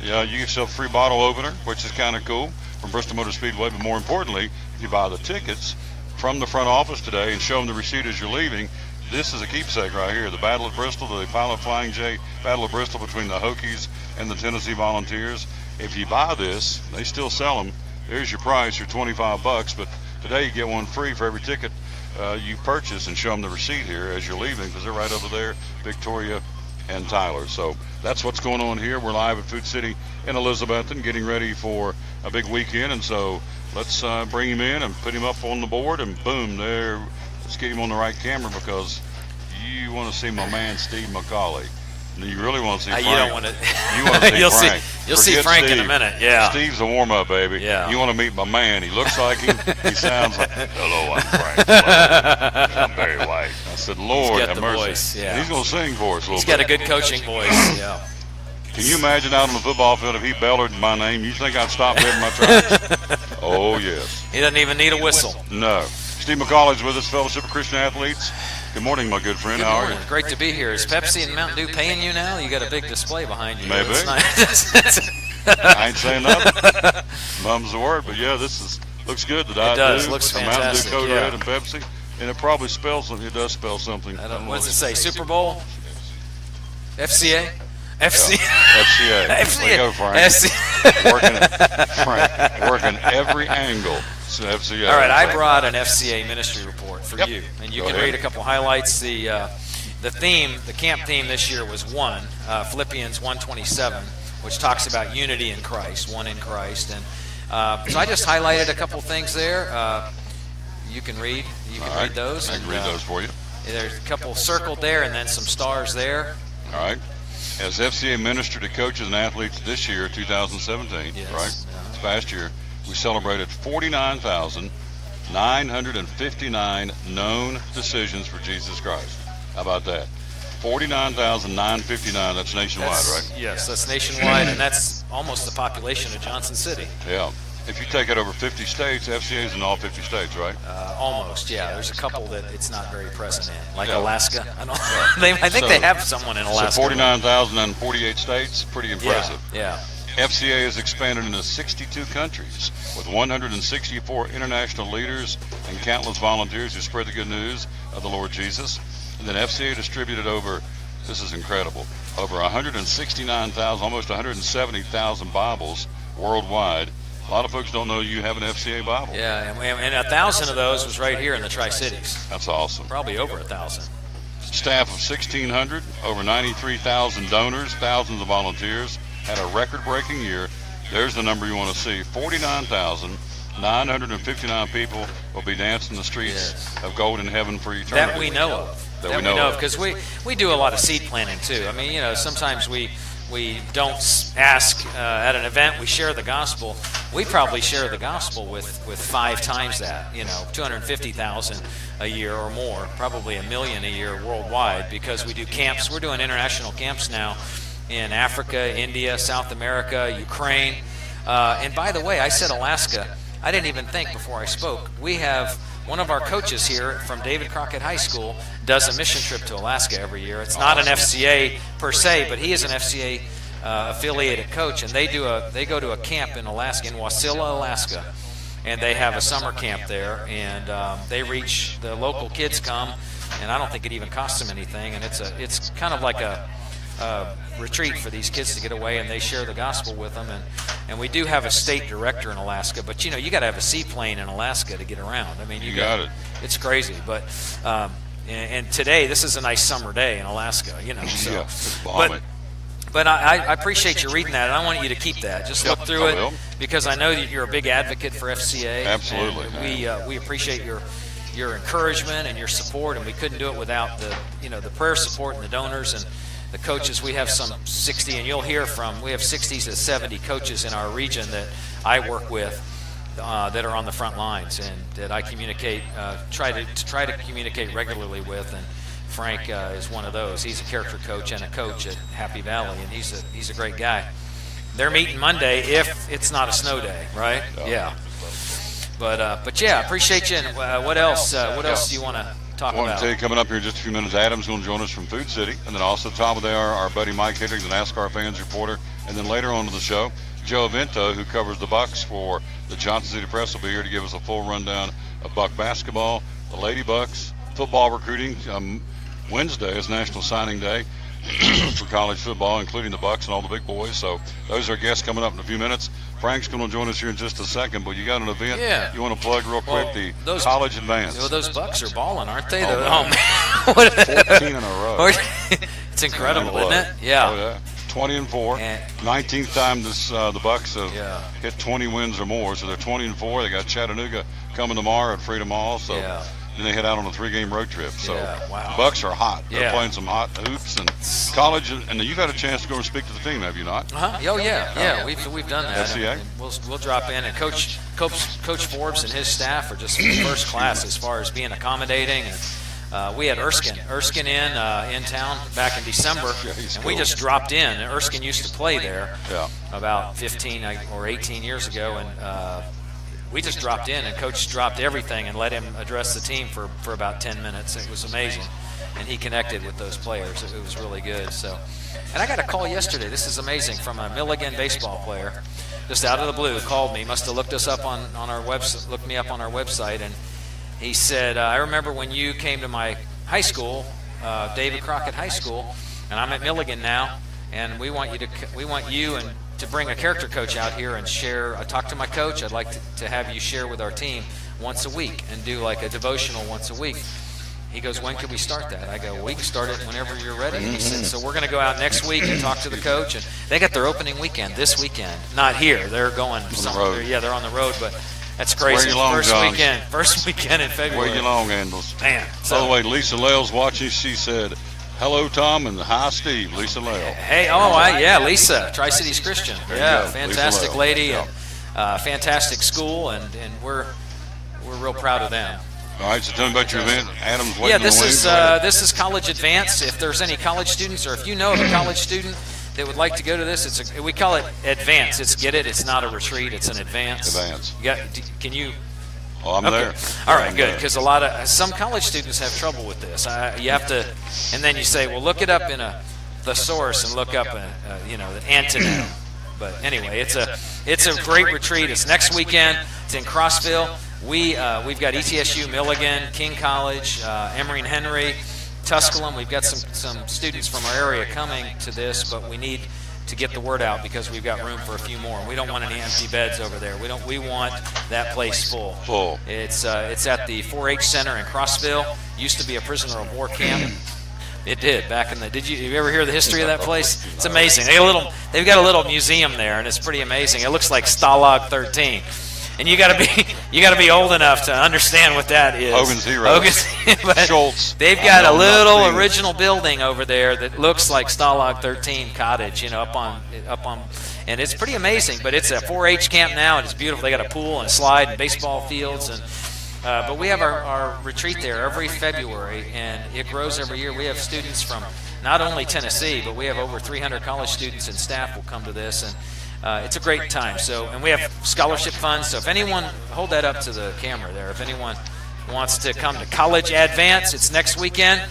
you get yourself a free bottle opener, which is kind of cool, from Bristol Motor Speedway. But more importantly, if you buy the tickets, from the front office today and show them the receipt as you're leaving. This is a keepsake right here. The Battle at Bristol, the Pilot Flying J Battle at Bristol between the Hokies and the Tennessee Volunteers. If you buy this, they still sell them. There's your price, your $25. But today you get one free for every ticket you purchase, and show them the receipt here as you're leaving, because they're right over there, Victoria and Tyler. So that's what's going on here. We're live at Food City in Elizabethton, getting ready for a big weekend. And so let's bring him in and put him up on the board, and boom, there. Let's get him on the right camera, because you want to see my man Steve McCauley. You really want to see Frank. You don't want to. You want to see Frank. You'll see Frank Steve. in a minute. Yeah. Steve's a warm-up, baby. Yeah. You want to meet my man. He looks like him. He sounds like, hello, I'm Frank. Hello. I'm Barry White. I said, Lord have mercy. Voice, yeah. And he's going to sing for us a little bit. He's got a good coaching voice. Yeah. Can you imagine out on the football field if he bellered my name? You think I'd stop dead in my tracks? Oh, yes. He doesn't even need a whistle. No. Steve McCauley's with us, Fellowship of Christian Athletes. Good morning, my good friend. How are you? Great to be here. Is Pepsi and Mountain Dew paying you now? You got a big display behind you. Maybe. I ain't saying nothing. Mum's the word, but yeah, looks good. The Diet does. Dew, Looks the fantastic. Mountain Dew, Code Yeah. Red, and Pepsi, and it probably spells something. It does spell something. What does it say? Super Bowl? FCA? FCA. FCA. There you go, Frank. Working every angle. It's an FCA. All right, I brought an FCA ministry report for you, and you Go can ahead. read a couple highlights. The theme, the camp theme this year was Philippians 1:27, which talks about unity in Christ, one in Christ, and so I just highlighted a couple things there. You can read. You can read those. I can read those for you. There's a couple circled there, and then some stars there. All right. As FCA minister to coaches and athletes this year, 2017, Yes. right? This past year, we celebrated 49,959 known decisions for Jesus Christ. How about that? 49,959. That's nationwide, right? Yes, that's nationwide, and that's almost the population of Johnson City. Yeah. If you take it over 50 states, FCA is in all 50 states, right? Almost, yeah. There's a couple that it's not very present in, like Yeah. Alaska. I think they have someone in Alaska. So 49,048 states, pretty impressive. Yeah. FCA has expanded into 62 countries with 164 international leaders and countless volunteers who spread the good news of the Lord Jesus. And then FCA distributed this is incredible, over 169,000, almost 170,000 Bibles worldwide. A lot of folks don't know you have an FCA Bible. Yeah, and 1,000 of those was right here in the Tri-Cities. That's awesome. Probably over 1,000. Staff of 1,600, over 93,000 donors, thousands of volunteers, had a record-breaking year. There's the number you want to see. 49,959 people will be dancing the streets of golden heaven for eternity. That we know of. That we know of, because we do a lot of seed planting too. I mean, sometimes we don't ask at an event, we share the gospel. We probably share the gospel with 5 times that, 250,000 a year or more, probably 1 million a year worldwide, because we do camps. We're doing international camps now in Africa, India, South America, Ukraine. And by the way, I said Alaska. I didn't even think before I spoke. We have one of our coaches here from David Crockett High School does a mission trip to Alaska every year. It's not an FCA per se, but he is an FCA affiliated coach, and they go to a camp in Alaska, in Wasilla, Alaska, and they have a summer camp there, and the local kids come, and I don't think it even costs them anything, and it's kind of like a retreat for these kids to get away, and they share the gospel with them, and we do have a state director in Alaska, but you got to have a seaplane in Alaska to get around. I mean, you got it. It's crazy, but and today this is a nice summer day in Alaska, So, yeah, it's balmy. But I appreciate you reading that, and I want you to keep that. Just look through it, because I know that you're a big advocate for FCA. Absolutely. We appreciate your encouragement and your support, and we couldn't do it without the prayer support and the donors and the coaches. We have some 60, and you'll hear we have 60 to 70 coaches in our region that I work with that are on the front lines, and that I communicate, try to communicate regularly with. And Frank is one of those. He's a character coach and a coach at Happy Valley, and he's a great guy. They're meeting Monday if it's not a snow day, right? Yeah. But yeah, appreciate you. And what else? What else do you want to talk about? I want to tell you, coming up here in just a few minutes, Adam's going to join us from Food City, and then also top of the hour, our buddy Mike Higgins, the NASCAR fans reporter, and then later on in the show, Joe Avento, who covers the Bucs for the Johnson City Press, will be here to give us a full rundown Buck basketball, the Lady Bucks, football recruiting. Wednesday is National Signing Day for college football, including the Bucks and all the big boys. So those are guests coming up in a few minutes. Frank's going to join us here in just a second, but you got an event you want to plug real quick, the College Advance. Well, those Bucks are balling, aren't they? Man. 14 in a row. It's incredible, isn't it? Yeah. Oh, yeah. 20-4. 19th time the Bucks have hit 20 wins or more, so they're 20-4. They got Chattanooga coming tomorrow at Freedom Hall, so then they head out on a 3-game road trip. So Bucks are hot. They're playing some hot hoops and college, and you've had a chance to go and speak to the team, have you not? Oh yeah. We've done that. FCA? We'll drop in, and Coach Forbes and his staff are just first class as far as being accommodating. And we had Erskine in town back in December, and we just dropped in. And Erskine used to play there about 15 or 18 years ago, and we just dropped in, and Coach dropped everything and let him address the team for about 10 minutes. It was amazing, and he connected with those players. It was really good. So, and I got a call yesterday. This is amazing, from a Milligan baseball player, just out of the blue, called me. Must have looked us up on our website, looked me up on our website, and he said, I remember when you came to my high school, David Crockett High School, and I'm at Milligan now, and we want you to bring a character coach out here and share. I talked to my coach. I'd like to have you share with our team once a week and do like a devotional once a week. He goes, when can we start that? I go, well, we can start it whenever you're ready. And he said, so we're going to go out next week and talk to the coach. And they got their opening weekend this weekend. Not here. They're going somewhere. Yeah, they're on the road, but that's crazy. First weekend in February. Wear your long handles. Man. By the way, Lisa Lale's watching. She said, hello, Tom, and hi, Steve. Lisa Lale. Hey, Lisa, Tri-Cities Christian. Fantastic lady, and fantastic school, and we're real proud of them. All right, so tell me about your event. Adam's waiting. This is College Advance. If there's any college students, or if you know of a college student that would like to go to this, we call it Advance. It's not a retreat. It's an advance. Can you? Oh, I'm there. All right, good. Because some college students have trouble with this. You have to, and then you say, well, look it up in a thesaurus and look up the antonym. But anyway, it's a great retreat. It's next weekend. It's in Crossville. We've got ETSU, Milligan, King College, Emory and Henry, Tusculum. We've got some students from our area coming to this, but we need to get the word out because we've got room for a few more. We don't want any empty beds over there. We want that place full. It's at the 4-H Center in Crossville. Used to be a prisoner of war camp. It did back in the. Did you ever hear the history of that place? It's amazing. They've got a little museum there, and it's pretty amazing. It looks like Stalag 13. And you got to be old enough to understand what that is. Hogan's Heroes. Schultz. They've got a little original building over there that looks like Stalag 13 Cottage, up on, and it's pretty amazing. But it's a 4-H camp now, and it's beautiful. They got a pool and a slide and baseball fields, and but we have our retreat there every February, and it grows every year. We have students from not only Tennessee, but we have over 300 college students and staff will come to this, and it's a great time. So, and we have scholarship funds. So if anyone, hold that up to the camera there. If anyone wants to come to College Advance, it's next weekend.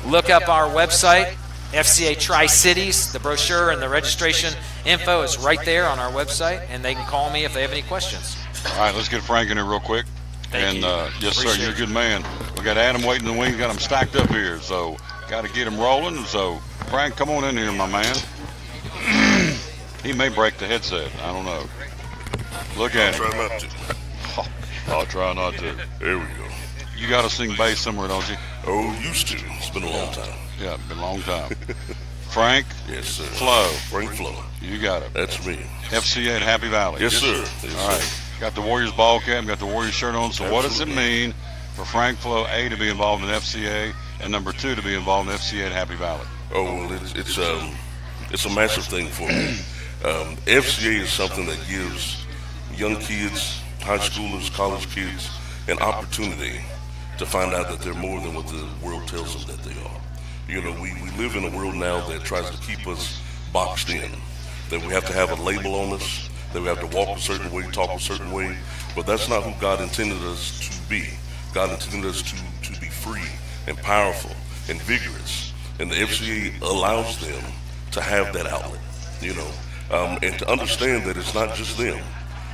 Look up our website, FCA Tri-Cities. The brochure and the registration info is right there on our website, and they can call me if they have any questions. All right, let's get Frank in here real quick. Thank you. Yes, sir, you're a good man. We got Adam waiting in the wings, got him stacked up here, so got to get him rolling. So, Frank, come on in here, my man. He may break the headset. I don't know. Look at him. Try not to. I'll try not to. There we go. You got to sing bass somewhere, don't you? Oh, used to. It's been a long time. Yeah, it's been a long time. Frank? Yes, sir. Flo. Frank Flo. You got it. That's me. FCA at Happy Valley. Yes, sir. Yes, all right. Sir. Got the Warriors ball cap, got the Warriors shirt on. So what does it mean for Frank Flo, A, to be involved in FCA, and number 2, to be involved in FCA at Happy Valley? Oh, well, it's a massive thing for me. FCA is something that gives young kids, high schoolers, college kids, an opportunity to find out that they're more than what the world tells them that they are. We live in a world now that tries to keep us boxed in, that we have to have a label on us, that we have to walk a certain way, talk a certain way, but that's not who God intended us to be. God intended us to be free and powerful and vigorous, and the FCA allows them to have that outlet, and to understand that it's not just them,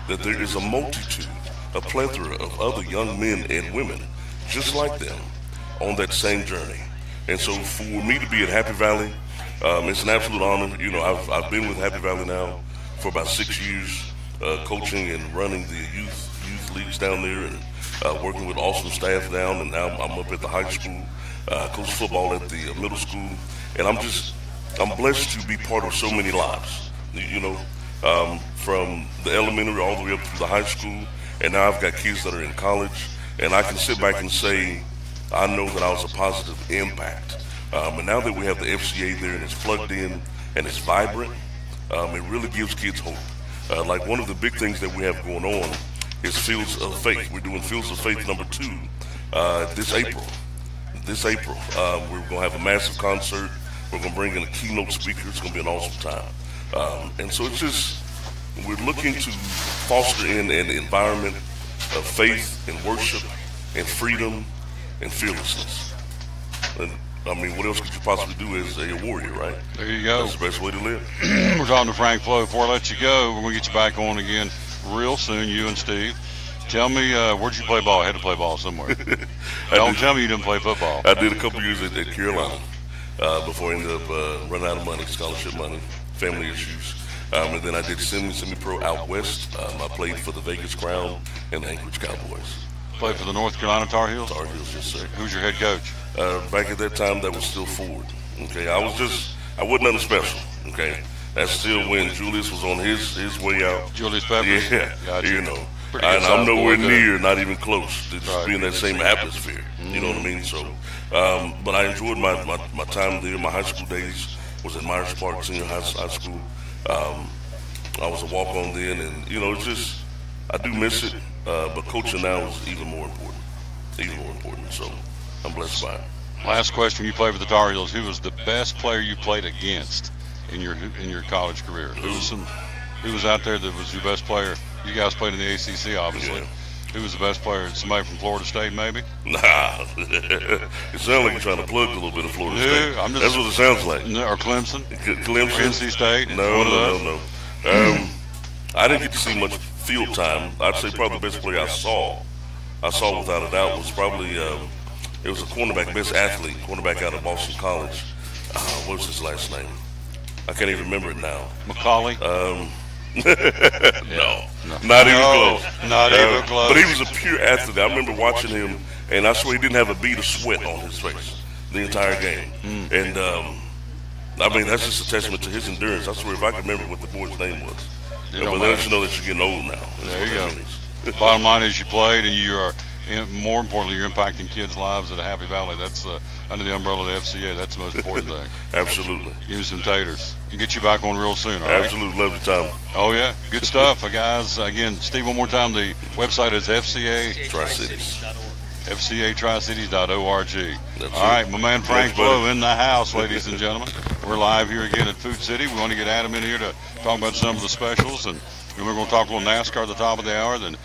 that there is a multitude a plethora of other young men and women just like them on that same journey. And so for me to be at Happy Valley, it's an absolute honor. You know, I've been with Happy Valley now for about 6 years, coaching and running the youth leagues down there, and working with awesome staff down. And now I'm up at the high school, coach football at the middle school, and I'm blessed to be part of so many lives. You know, from the elementary all the way up to the high school, and now I've got kids that are in college, and I can sit back and say, I know that I was a positive impact. And now that we have the FCA there and it's plugged in and it's vibrant, it really gives kids hope. Like one of the big things that we have going on is Fields of Faith. We're doing Fields of Faith number 2 this April. We're going to have a massive concert. We're going to bring in a keynote speaker. It's going to be an awesome time. And so it's just, we're looking to foster in an environment of faith and worship and freedom and fearlessness. And I mean, what else could you possibly do as a warrior, right? There you go. That's the best way to live. We're talking to Frank Flo. Before I let you go, we're going to get you back on again real soon, you and Steve. Tell me, where'd you play ball? I had to play ball somewhere. Don't tell me you didn't play football. I did a couple years at Carolina before I ended up running out of money, scholarship money, family issues. And then I did semi-pro out west. I played for the Vegas Crown and the Anchorage Cowboys. Played for the North Carolina Tar Heels? Tar Heels, yes, sir. Who's your head coach? Back at that time, that was still Ford. Okay, I wasn't nothing special. Okay, that's still when Julius was on his way out. Julius Peppers? Yeah, gotcha. You know. And I'm nowhere near, not even close to just be in that same atmosphere. You know what I mean? So, but I enjoyed my time there. My high school days was at Myers Park Senior High School. I was a walk-on then, and you know, it's just, I do miss it. But coaching now is even more important. So I'm blessed by it. Last question: you played for the Tar Heels. Who was the best player you played against in your college career? Who was out there that was your best player? You guys played in the ACC, obviously. Yeah. Who was the best player? Somebody from Florida State, maybe? Nah, it sounds like you're trying to plug a little bit of Florida State. That's what it sounds like. Or Clemson? Clemson? NC State? No. I didn't get to see much field time. I'd say probably the best player I saw without a doubt was probably it was a best athlete, cornerback out of Boston College. What was his last name? I can't even remember it now. McCauley? No, not even close. Not even close. But he was a pure athlete. I remember watching him, and I swear he didn't have a bead of sweat on his face the entire game. And I mean, that's just a testament to his endurance. I swear, if I could remember what the boy's name was. But then you know that you're getting old now. There you go. Bottom line is you played, and you are, more importantly, you're impacting kids' lives at a Happy Valley. That's under the umbrella of the FCA. That's the most important thing. Absolutely. Give me some taters. And get you back on real soon, all right? Absolutely. Love your time. Oh, yeah. Good stuff, guys. Again, Steve, one more time. The website is FCA Tri-Cities. FCATriCities.org. All right, my man Frank Flo in the house, ladies and gentlemen. We're live here again at Food City. We want to get Adam in here to talk about some of the specials, and we're going to talk a little NASCAR at the top of the hour. Then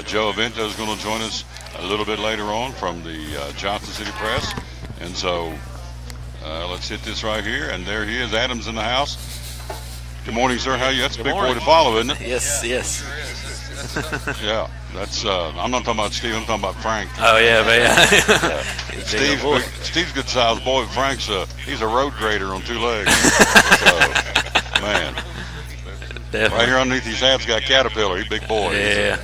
Joe Avento is going to join us a little bit later on from the Johnson City Press. And so let's hit this right here. And there he is. Adam's in the house. Good morning, sir. How are you? That's a big boy to follow, isn't it? Yes. Yeah, that's. I'm not talking about Steve. I'm talking about Frank. Oh yeah, man. Steve's good sized boy. Frank's he's a road grader on 2 legs. So, man, Definitely. right here underneath his hat's got Caterpillar. He's a big boy. Yeah.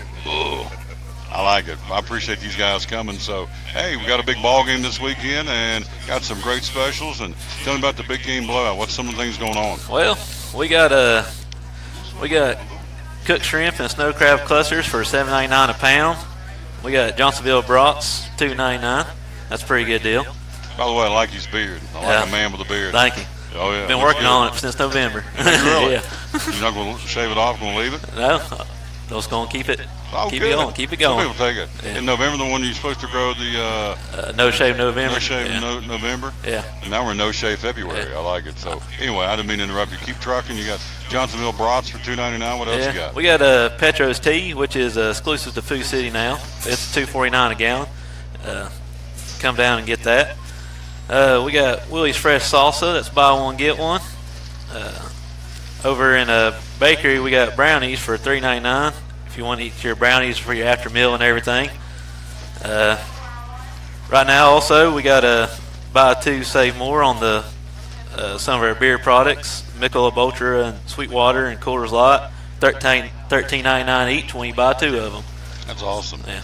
I like it. I appreciate these guys coming. So, hey, we got a big ball game this weekend and got some great specials. And tell me about the big game blowout. What's some of the things going on? Well, we got cooked shrimp and snow crab clusters for $7.99 a pound. We got Johnsonville brats, $2.99. That's a pretty good deal. By the way, I like his beard. I like a man with a beard. Thank you. Oh yeah. Been working on it since November. Really? Yeah. You're not going to shave it off? Going to leave it? No. Just going to keep it. Keep it going. Some people take it. Yeah. In November, the one you're supposed to grow the No Shave November. No Shave November. Yeah. And now we're in No Shave February. Yeah. I like it. So anyway, I didn't mean to interrupt you. Keep trucking. You got Johnsonville brats for $2.99. What else you got? We got Petro's Tea, which is exclusive to Food City now. It's $2.49 a gallon. Come down and get that. We got Willie's Fresh Salsa. That's buy one get one. Over in a bakery, we got brownies for $3.99 if you want to eat your brownies for your after meal and everything. Right now, also, we got a buy two, save more on the some of our beer products, Michelob Ultra and Sweetwater and Coors Light, $13.99 each when you buy two of them. That's awesome. Yeah.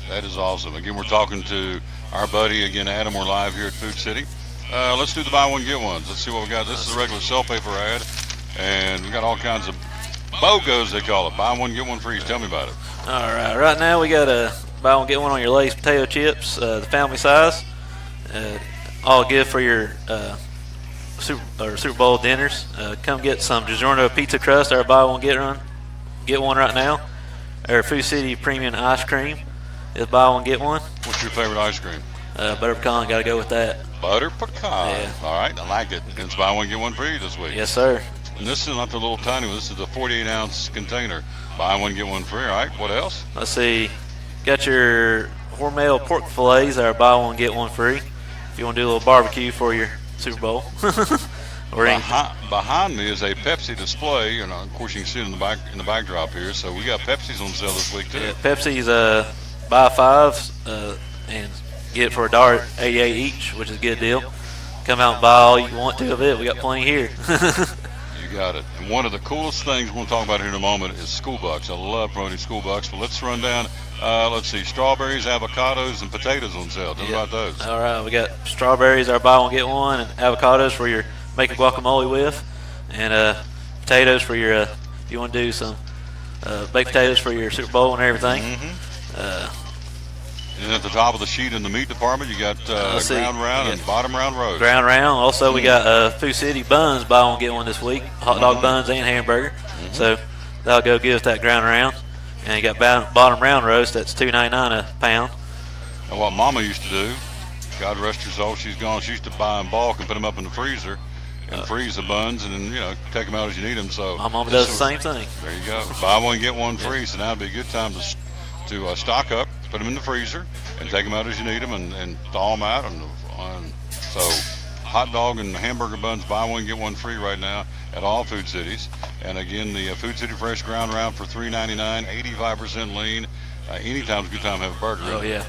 That is awesome. Again, we're talking to our buddy, again, Adam. We're live here at Food City. Let's do the buy one, get ones. Let's see what we got. This is a regular sell paper ad, and we got all kinds of BOGOs, they call it. Buy one, get one free. Tell me about it. All right. Right now, we got a buy one, get one on your Lay's potato chips, the family size. All good for your Super Bowl dinners. Come get some DiGiorno pizza crust. Our buy one, get one right now. Our Food City Premium Ice Cream is buy one, get one. What's your favorite ice cream? Butter pecan, got to go with that. Butter pecan. Yeah. All right, I like it. It's buy one, get one free this week. Yes, sir. And this is not the little tiny one. This is the 48-ounce container. Buy one, get one free. All right, what else? Let's see. Got your Hormel pork fillets that are buy one, get one free. If you want to do a little barbecue for your Super Bowl. Behind me is a Pepsi display, and of course you can see it in the backdrop here. So we got Pepsi's on sale this week too. Yeah, Pepsi's buy fives and get it for $1.88 each, which is a good deal. Come out and buy all you want to of it. We got plenty here. You got it. And one of the coolest things we're going to talk about here in a moment is school bucks. I love promoting school bucks, but let's run down. Let's see, strawberries, avocados, and potatoes on sale. Tell me about those. All right, we got strawberries, our buy one, get one, and avocados for your making guacamole with, and potatoes for your, if you want to do some baked potatoes for your Super Bowl and everything. And at the top of the sheet in the meat department, you got ground round and bottom round roast. Ground round. Also, we got Food City buns, buy one, get one this week. Hot dog buns and hamburger. So that'll go give us that ground round. And you got bottom round roast, that's $2.99 a pound. And what Mama used to do, God rest her soul, she's gone, she used to buy in bulk and put them up in the freezer and freeze the buns and then, take them out as you need them. So my mama does the same thing. There you go. Buy one, get one free. So now would be a good time to stock up, put them in the freezer, and take them out as you need them and thaw them out. So hot dog and hamburger buns, buy one, get one free right now at all Food Cities. And again, the Food City Fresh Ground Round for $3.99, 85% lean. Anytime's a good time to have a burger. Oh, yeah.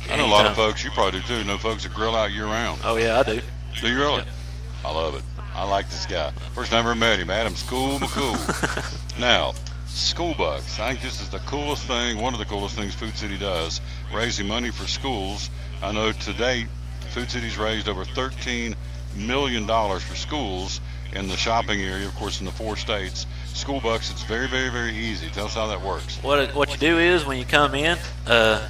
I know a lot of folks, you probably do too, know folks that grill out year round. Oh, yeah, I do. Do you really? Yeah. I love it. I like this guy. First time I ever met him. Adam's cool. Now, school bucks. I think this is the coolest thing, one of the coolest things Food City does, raising money for schools. I know to date, Food City's raised over $13 million for schools in the shopping area, of course, in the 4 states. School bucks, it's very, very, very easy. Tell us how that works. What you do is when you come in, as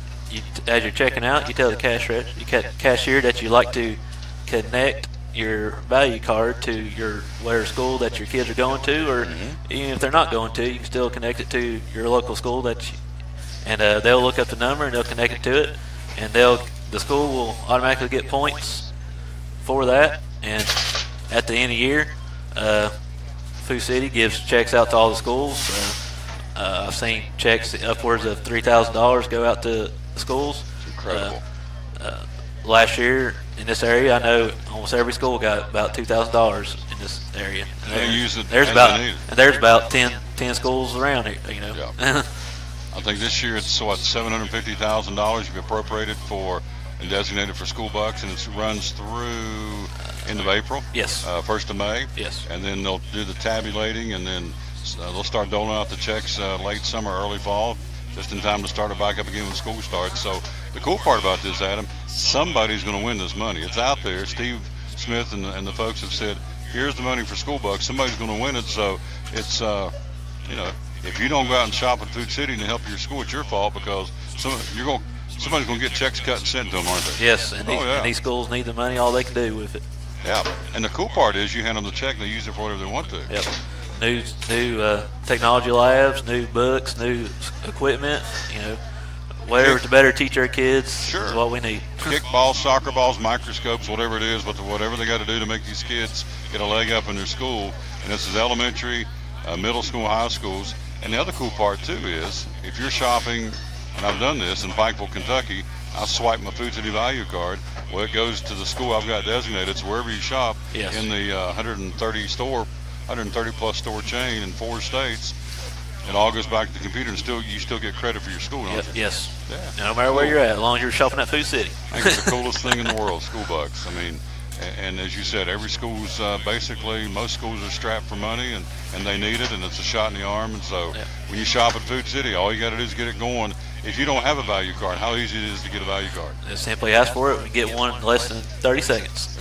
you're checking out, you tell the cashier that you like to connect your value card to your whatever school that your kids are going to, or even if they're not going to, you can still connect it to your local school and they'll look up the number and they'll connect it to it, and the school will automatically get points for that. And at the end of the year, Food City gives checks out to all the schools. I've seen checks upwards of $3,000 go out to schools. It's incredible. Last year in this area, I know almost every school got about $2,000 in this area. There's about 10 schools around here. Yeah. I think this year it's $750,000 you've appropriated for and designated for school bucks, and it runs through end of April. Yes. 1st of May. Yes. And then they'll do the tabulating, and then they'll start doling out the checks late summer, early fall, just in time to start it back up again when school starts. So the cool part about this, Adam, somebody's going to win this money. It's out there. Steve Smith and the folks have said, here's the money for school bucks. Somebody's going to win it. So it's, if you don't go out and shop at Food City and help your school, it's your fault, because somebody's going to get checks cut and sent to them, aren't they? Yes, and these schools need the money, all they can do with it. Yeah, and the cool part is you hand them the check and they use it for whatever they want to. Yep. New technology labs, new books, new equipment, whatever to better teach our kids is what we need. Kickballs, soccer balls, microscopes, whatever it is, whatever they got to do to make these kids get a leg up in their school. And this is elementary, middle school, high schools. And the other cool part too is if you're shopping, and I've done this in Pikeville, Kentucky, I swipe my Food City value card. Well, it goes to the school I've got designated. So wherever you shop in the 130 plus store chain in 4 states, it all goes back to the computer, and you still get credit for your school, don't you? Yes. Yeah. No matter where you're at, as long as you're shopping at Food City. I think it's the coolest thing in the world, school bucks. I mean, and as you said, every school's basically, most schools are strapped for money, and they need it, and it's a shot in the arm. And so when you shop at Food City, all you got to do is get it going. If you don't have a value card, how easy it is to get a value card? Just simply ask for it and get one in less than 30 seconds.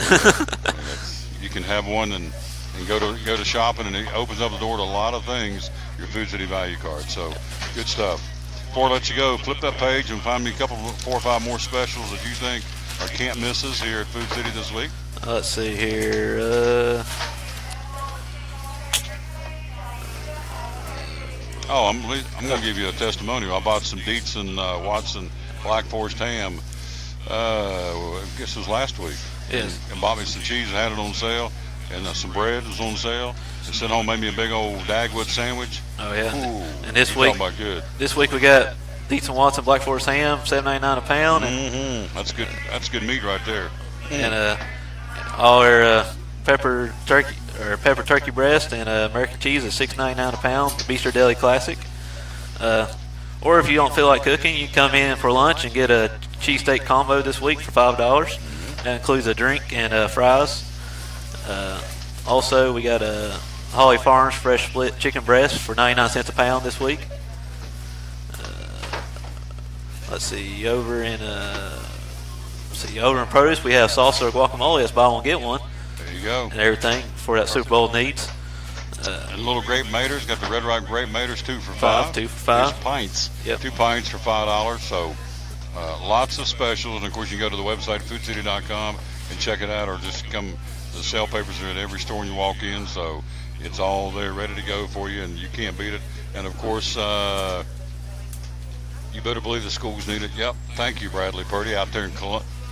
You can have one and go to shopping, and it opens up the door to a lot of things, your Food City value card. So good stuff. Before I let you go, flip that page and find me a couple, 4 or 5 more specials that you think are can't misses here at Food City this week. Let's see here. I'm going to give you a testimonial. I bought some Dietz and Watson Black Forest ham. I guess it was last week. Yes. And bought me some cheese and had it on sale, and some bread was on sale. And sent home, made me a big old Dagwood sandwich. Oh yeah. Ooh, and this week, about good. This week we got Dietz and Watson Black Forest ham, $7.99 a pound. And That's good. That's good meat right there. And all our pepper turkey breast and American cheese is $6.99 a pound. The Bistro Deli Classic. Or if you don't feel like cooking, you can come in for lunch and get a cheesesteak combo this week for $5. That includes a drink and fries. Also, we got a Holly Farms fresh split chicken breast for 99 cents a pound this week. Let's see, over in produce we have salsa or guacamole. That's buy one get one. There you go. And everything for that Super Bowl needs. And little grape maters, got the Red Rock grape maters, 2 for $5. 2 for $5. There's pints. Yep. 2 pints for $5. So lots of specials. And of course, you can go to the website foodcity.com and check it out, or just come. The sale papers are at every store when you walk in, so it's all there ready to go for you, and you can't beat it. And of course, you better believe the schools need it. Yep. Thank you, Bradley Purdy, out there in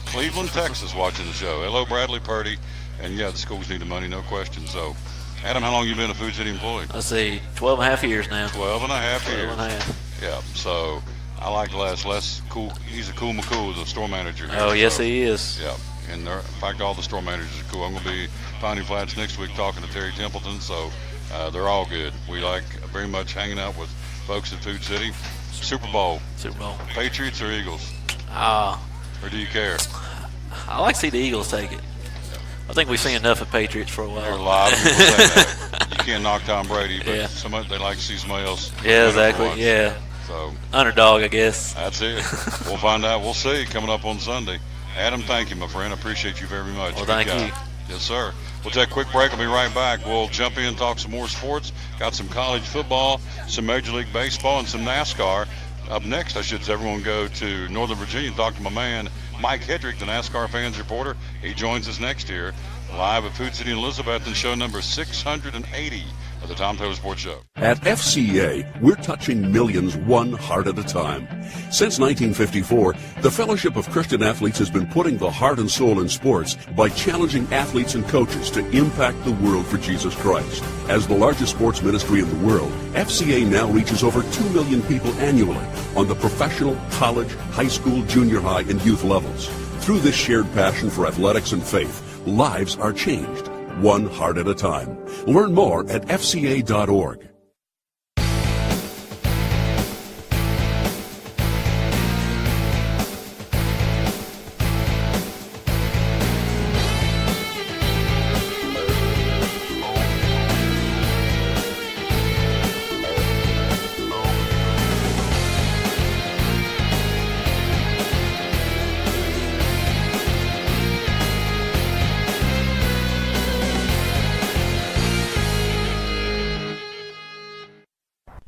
Cleveland, Texas, watching the show. Hello, Bradley Purdy. And yeah, the schools need the money, no question. So, Adam, how long you been a Food City employee? Let's see, 12 and a half years now. 12 and a half 12 years. and a half. Yeah. So I like Les cool. He's a cool McCool, the store manager here. Oh, yes, he is. Yeah. And in fact, all the store managers are cool. I'm going to be Piney Flats next week talking to Terry Templeton, so they're all good. We like very much hanging out with folks at Food City. Super Bowl. Patriots or Eagles? Or do you care? I like to see the Eagles take it. I think we've seen enough of Patriots for a while. There are a lot of people saying that. You can't knock Tom Brady, but they like to see somebody else. Yeah, exactly. Yeah. So underdog, I guess. That's it. We'll find out. We'll see coming up on Sunday. Adam, thank you, my friend. I appreciate you very much. Well, thank you. Yes, sir. We'll take a quick break. I'll be right back. We'll jump in and talk some more sports. Got some college football, some Major League Baseball, and some NASCAR. Up next, I should everyone go to Northern Virginia and talk to my man, Mike Hedrick, the NASCAR fans reporter. He joins us next year, live at Food City in Elizabethton, show number 680 of the Tom Taylor Sports Show. At FCA, we're touching millions one heart at a time. Since 1954, the Fellowship of Christian Athletes has been putting the heart and soul in sports by challenging athletes and coaches to impact the world for Jesus Christ. As the largest sports ministry in the world, FCA now reaches over 2 million people annually on the professional, college, high school, junior high, and youth levels. Through this shared passion for athletics and faith, lives are changed, one heart at a time. Learn more at fca.org.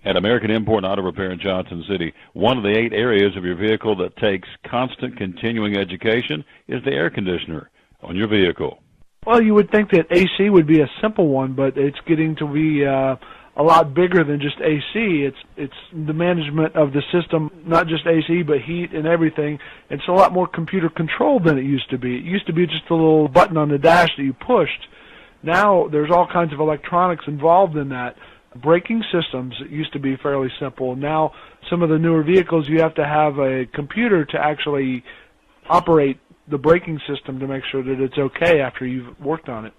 At American Import and Auto Repair in Johnson City, one of the 8 areas of your vehicle that takes constant continuing education is the air conditioner on your vehicle. Well, you would think that AC would be a simple one, but it's getting to be a lot bigger than just AC. It's the management of the system, not just AC, but heat and everything. It's a lot more computer controlled than it used to be. It used to be just a little button on the dash that you pushed. Now there's all kinds of electronics involved in that. Braking systems used to be fairly simple. Now some of the newer vehicles, you have to have a computer to actually operate the braking system to make sure that it's okay after you've worked on it.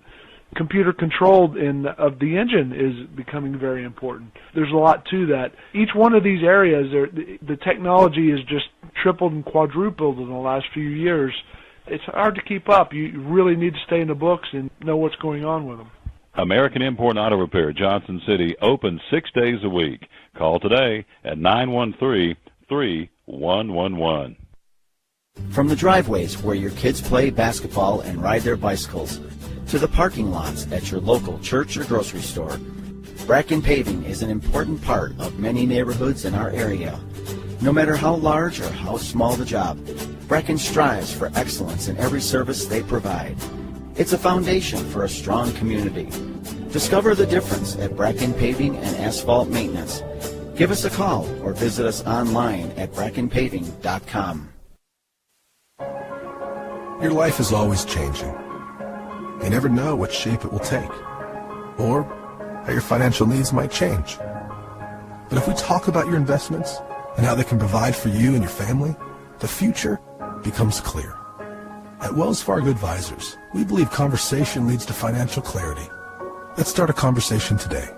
computer controlled of the engine is becoming very important. There's a lot to that. Each one of these areas, the technology has just tripled and quadrupled in the last few years. It's hard to keep up. You really need to stay in the books and know what's going on with them. American Import Auto Repair, Johnson City, open 6 days a week. Call today at 913-3111. From the driveways where your kids play basketball and ride their bicycles, to the parking lots at your local church or grocery store, Bracken Paving is an important part of many neighborhoods in our area. No matter how large or how small the job, Bracken strives for excellence in every service they provide. It's a foundation for a strong community. Discover the difference at Bracken Paving and Asphalt Maintenance. Give us a call or visit us online at brackenpaving.com. Your life is always changing. You never know what shape it will take, or how your financial needs might change. But if we talk about your investments and how they can provide for you and your family, the future becomes clear. At Wells Fargo Advisors, we believe conversation leads to financial clarity. Let's start a conversation today.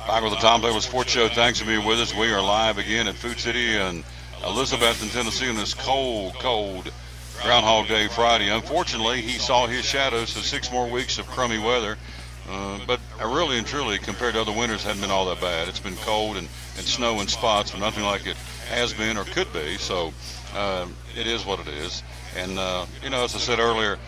Back with the Tom Taylor Sports Show. Thanks for being with us. We are live again at Food City and Elizabethton, Tennessee on this cold Groundhog Day Friday. Unfortunately, he saw his shadows for 6 more weeks of crummy weather. But really and truly, compared to other winters, hasn't been all that bad. It's been cold and snow in spots, but nothing like it has been or could be. So it is what it is. And, as I said earlier,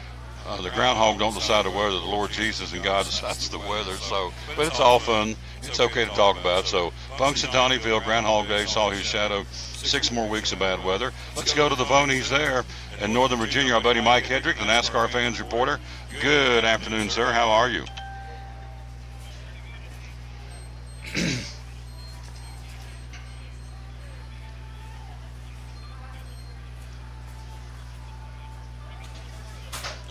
the groundhog don't decide the weather. The Lord Jesus and God decides the weather. So, but it's all fun. It's okay to talk about. So, Punxsutawney Phil, Groundhog Day, saw his shadow. 6 more weeks of bad weather. Let's go to the phone. He's there in Northern Virginia. Our buddy Mike Hedrick, the NASCAR fans reporter. Good afternoon, sir. How are you?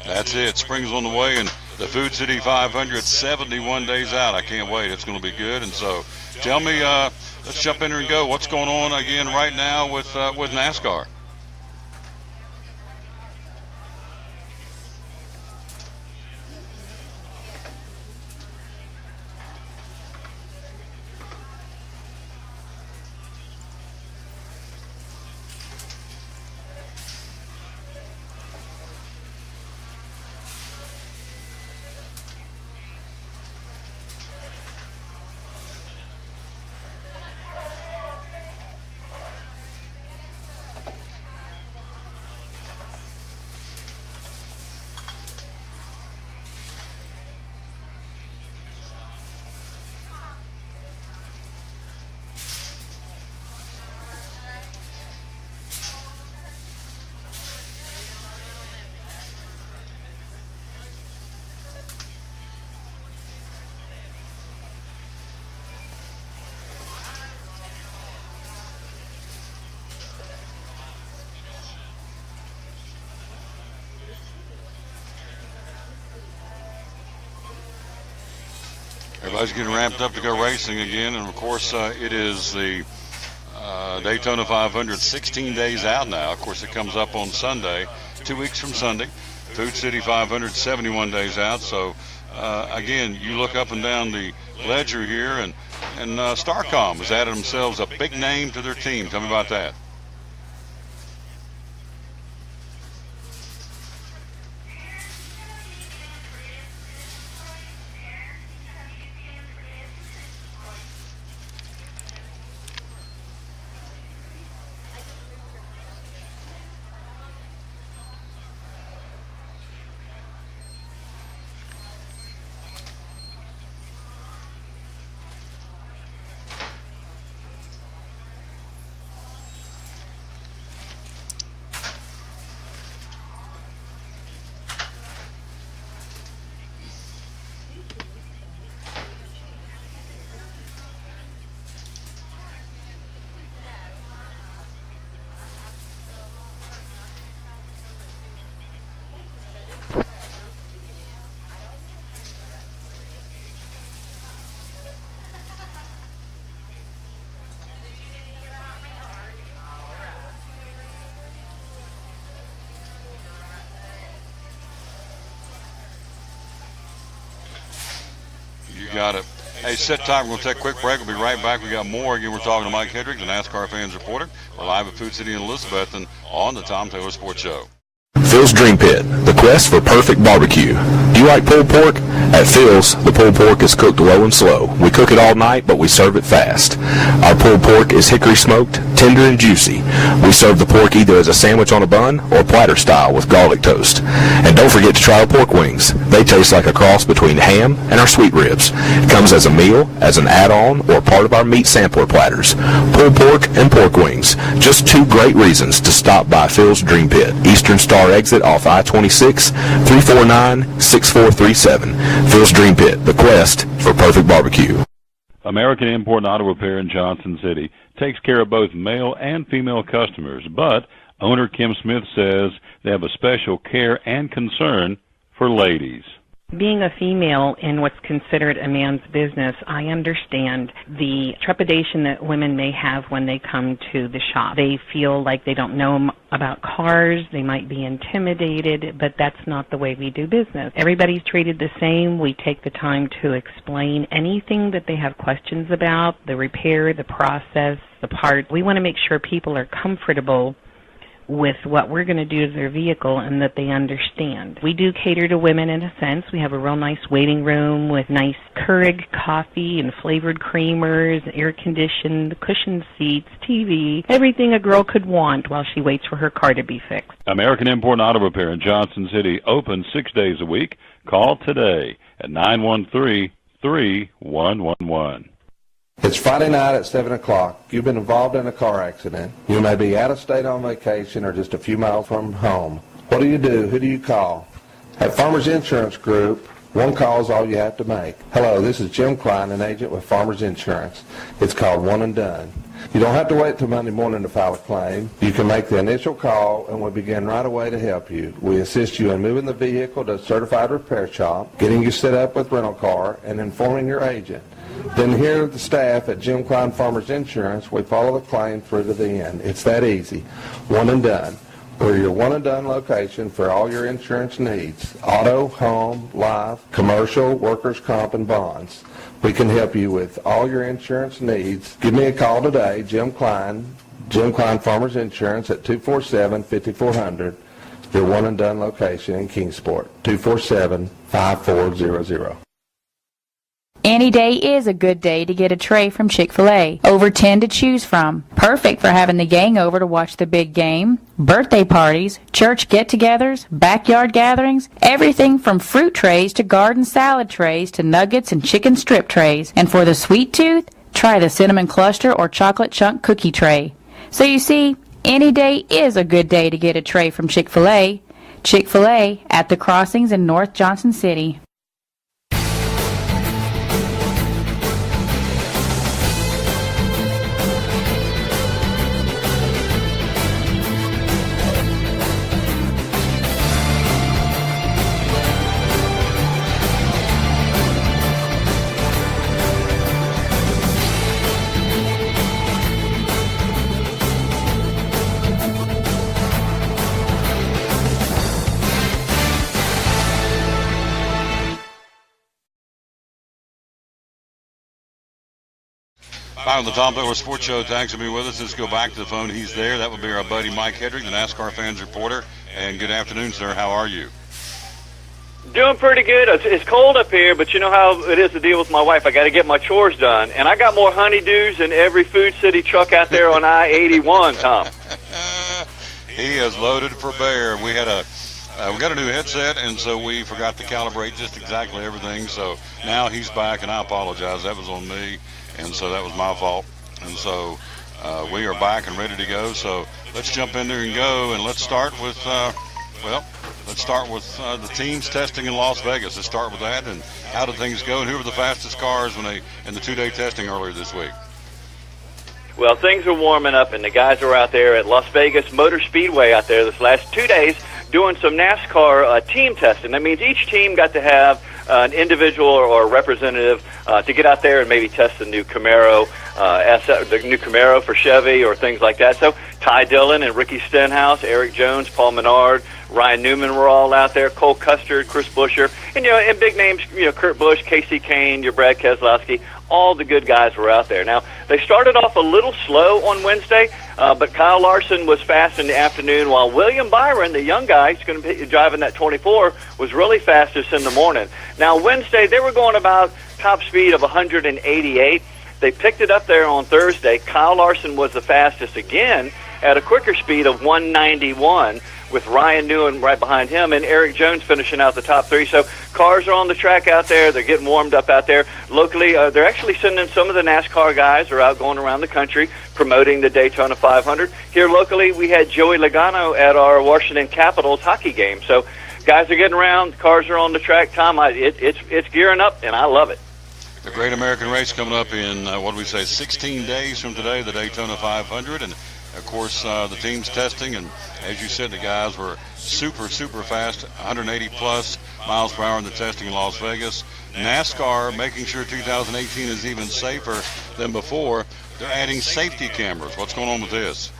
That's it. Spring's on the way, and the Food City 500, 71 days out. I can't wait. It's going to be good. And so, tell me, let's jump in here and go. What's going on again right now with NASCAR? Everybody's getting ramped up to go racing again, and of course it is the Daytona 500, 16 days out now. Of course, it comes up on Sunday, 2 weeks from Sunday. Food City 500, 71 days out. So again, you look up and down the ledger here, and Starcom has added themselves a big name to their team. Tell me about that. got it. Hey, sit tight. We're going to take a quick break. We'll be right back. We got more. Again, we're talking to Mike Hedrick, the NASCAR fans reporter. We're live at Food City in Elizabethton on the Tom Taylor Sports Show. Phil's Dream Pit, the quest for perfect barbecue. Do you like pulled pork? At Phil's, the pulled pork is cooked low and slow. We cook it all night, but we serve it fast. Our pulled pork is hickory smoked, tender and juicy. We serve the pork either as a sandwich on a bun or platter style with garlic toast. And don't forget to try our pork wings. They taste like a cross between ham and our sweet ribs. It comes as a meal, as an add-on, or part of our meat sampler platters. Pulled pork and pork wings. Just two great reasons to stop by Phil's Dream Pit. Eastern Star exit off I-26, 349-6437. Phil's Dream Pit, the quest for perfect barbecue. American Import and Auto Repair in Johnson City takes care of both male and female customers, but owner Kim Smith says they have a special care and concern for ladies. Being a female in what's considered a man's business, I understand the trepidation that women may have when they come to the shop. They feel like they don't know about cars, they might be intimidated, but that's not the way we do business. Everybody's treated the same. We take the time to explain anything that they have questions about, the repair, the process, the part. We want to make sure people are comfortable with what we're going to do to their vehicle and that they understand. We do cater to women in a sense. We have a real nice waiting room with nice Keurig coffee and flavored creamers, air-conditioned, cushioned seats, TV, everything a girl could want while she waits for her car to be fixed. American Import and Auto Repair in Johnson City, open 6 days a week. Call today at 913-3111. It's Friday night at 7 o'clock. You've been involved in a car accident. You may be out of state on vacation or just a few miles from home. What do you do? Who do you call? At Farmers Insurance Group, one call is all you have to make. Hello, this is Jim Klein, an agent with Farmers Insurance. It's called One and Done. You don't have to wait till Monday morning to file a claim. You can make the initial call and we'll begin right away to help you. We assist you in moving the vehicle to a certified repair shop, getting you set up with rental car, and informing your agent. Then here at the staff at Jim Klein Farmers Insurance, we follow the claim through to the end. It's that easy. One and Done. We're your one and done location for all your insurance needs. Auto, home, life, commercial, workers' comp, and bonds. We can help you with all your insurance needs. Give me a call today, Jim Klein Farmers Insurance at 247-5400. Your one and done location in Kingsport, 247-5400. Any day is a good day to get a tray from Chick-fil-A. Over 10 to choose from. Perfect for having the gang over to watch the big game, birthday parties, church get-togethers, backyard gatherings, everything from fruit trays to garden salad trays to nuggets and chicken strip trays. And for the sweet tooth, try the cinnamon cluster or chocolate chunk cookie tray. So you see, any day is a good day to get a tray from Chick-fil-A. Chick-fil-A at the Crossings in North Johnson City. Back on the Tom Taylor Sports Show. Thanks for being with us. Let's go back to the phone. He's there. That would be our buddy Mike Hedrick, the NASCAR fans reporter. And good afternoon, sir. How are you? Doing pretty good. It's cold up here, but you know how it is to deal with my wife. I got to get my chores done. And I got more honeydews than every Food City truck out there on I-81, Tom. He is loaded for bear. We had we got a new headset, and so we forgot to calibrate just exactly everything. So now he's back, and I apologize. That was on me. And so that was my fault. And so we are back and ready to go. So let's jump in there and go. And let's start with, the teams testing in Las Vegas. Let's start with that. And how did things go? And who were the fastest cars in the 2-day testing earlier this week? Well, things are warming up, and the guys are out there at Las Vegas Motor Speedway out there this last 2 days doing some NASCAR team testing. That means each team got to have an individual or a representative to get out there and maybe test the new Camaro, the new Camaro for Chevy or things like that. So Ty Dillon and Ricky Stenhouse, Eric Jones, Paul Menard, Ryan Newman were all out there, Cole Custard, Chris Buescher, and big names, Kurt Busch, Casey Kane, your Brad Keselowski, all the good guys were out there. Now, they started off a little slow on Wednesday, but Kyle Larson was fast in the afternoon, while William Byron, the young guy who's going to be driving that 24, was really fastest in the morning. Now, Wednesday, they were going about top speed of 188. They picked it up there on Thursday. Kyle Larson was the fastest again at a quicker speed of 191, with Ryan Newman right behind him and Eric Jones finishing out the top three. So cars are on the track out there. They're getting warmed up out there. Locally, they're actually sending some of the NASCAR guys are out going around the country promoting the Daytona 500. Here locally, we had Joey Logano at our Washington Capitals hockey game. So guys are getting around. Cars are on the track. Tom, it's gearing up, and I love it. The Great American Race coming up in, 16 days from today, the Daytona 500. And, of course, the team's testing, and as you said, the guys were super, super fast, 180-plus miles per hour in the testing in Las Vegas. NASCAR making sure 2018 is even safer than before. They're adding safety cameras. What's going on with this?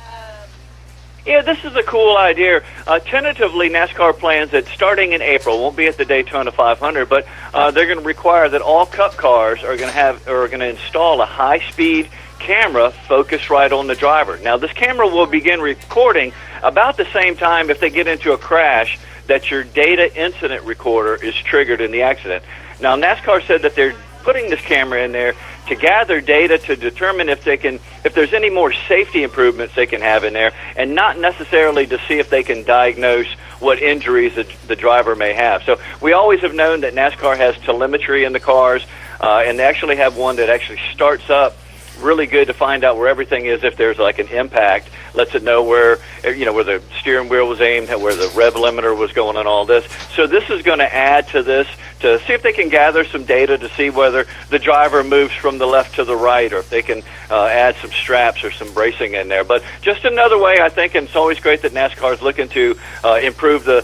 Yeah, this is a cool idea. Tentatively, NASCAR plans that starting in April, won't be at the Daytona 500, but they're going to require that all Cup cars are going to install a high-speed camera focused right on the driver. Now, this camera will begin recording about the same time if they get into a crash that your data incident recorder is triggered in the accident. Now, NASCAR said that they're putting this camera in there to gather data to determine if there's any more safety improvements they can have in there, and not necessarily to see if they can diagnose what injuries the driver may have. So we always have known that NASCAR has telemetry in the cars, and they actually have one that actually starts up really good to find out where everything is. If there's like an impact, lets it know where the steering wheel was aimed, where the rev limiter was going, and all this. So this is going to add to this to see if they can gather some data to see whether the driver moves from the left to the right, or if they can add some straps or some bracing in there. But just another way, I think, and it's always great that NASCAR is looking to improve the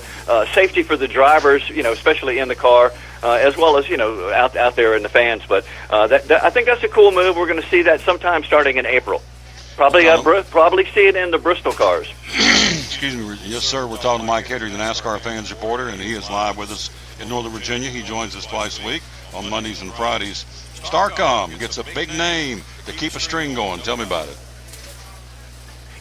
safety for the drivers, especially in the car, as well as out there in the fans. But I think that's a cool move. We're going to see that sometime starting in April. Probably see it in the Bristol cars. Excuse me. Yes, sir. We're talking to Mike Hedry, the NASCAR fans reporter, and he is live with us in Northern Virginia. He joins us twice a week on Mondays and Fridays. Starcom gets a big name to keep a string going. Tell me about it.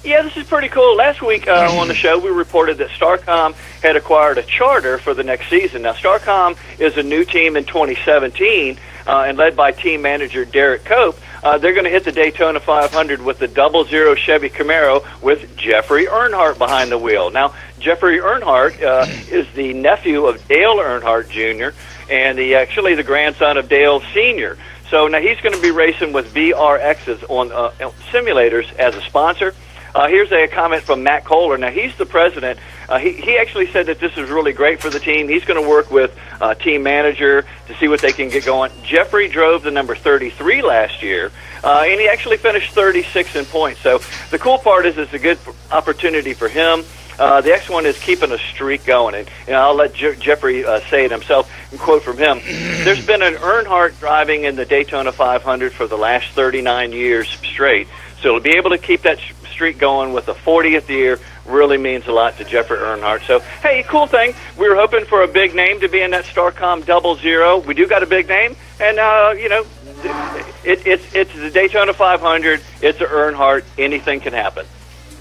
Yeah, this is pretty cool. Last week on the show, we reported that Starcom had acquired a charter for the next season. Now, Starcom is a new team in 2017, and led by team manager Derek Cope. They're going to hit the Daytona 500 with the 00 Chevy Camaro with Jeffrey Earnhardt behind the wheel. Now, Jeffrey Earnhardt is the nephew of Dale Earnhardt Jr. and actually the grandson of Dale Sr. So now he's going to be racing with VRXs on simulators as a sponsor. Here's a comment from Matt Kohler. Now, he's the president. He actually said that this is really great for the team. He's going to work with team manager to see what they can get going. Jeffrey drove the number 33 last year, and he actually finished 36 in points. So the cool part is it's a good opportunity for him. The next one is keeping a streak going, and I'll let Jeffrey say it himself and quote from him. There's been an Earnhardt driving in the Daytona 500 for the last 39 years straight, so to be able to keep that streak going with the 40th year really means a lot to Jeffrey Earnhardt. So, hey, cool thing. We were hoping for a big name to be in that Starcom 00. We do got a big name, and, it's the Daytona 500. It's an Earnhardt. Anything can happen.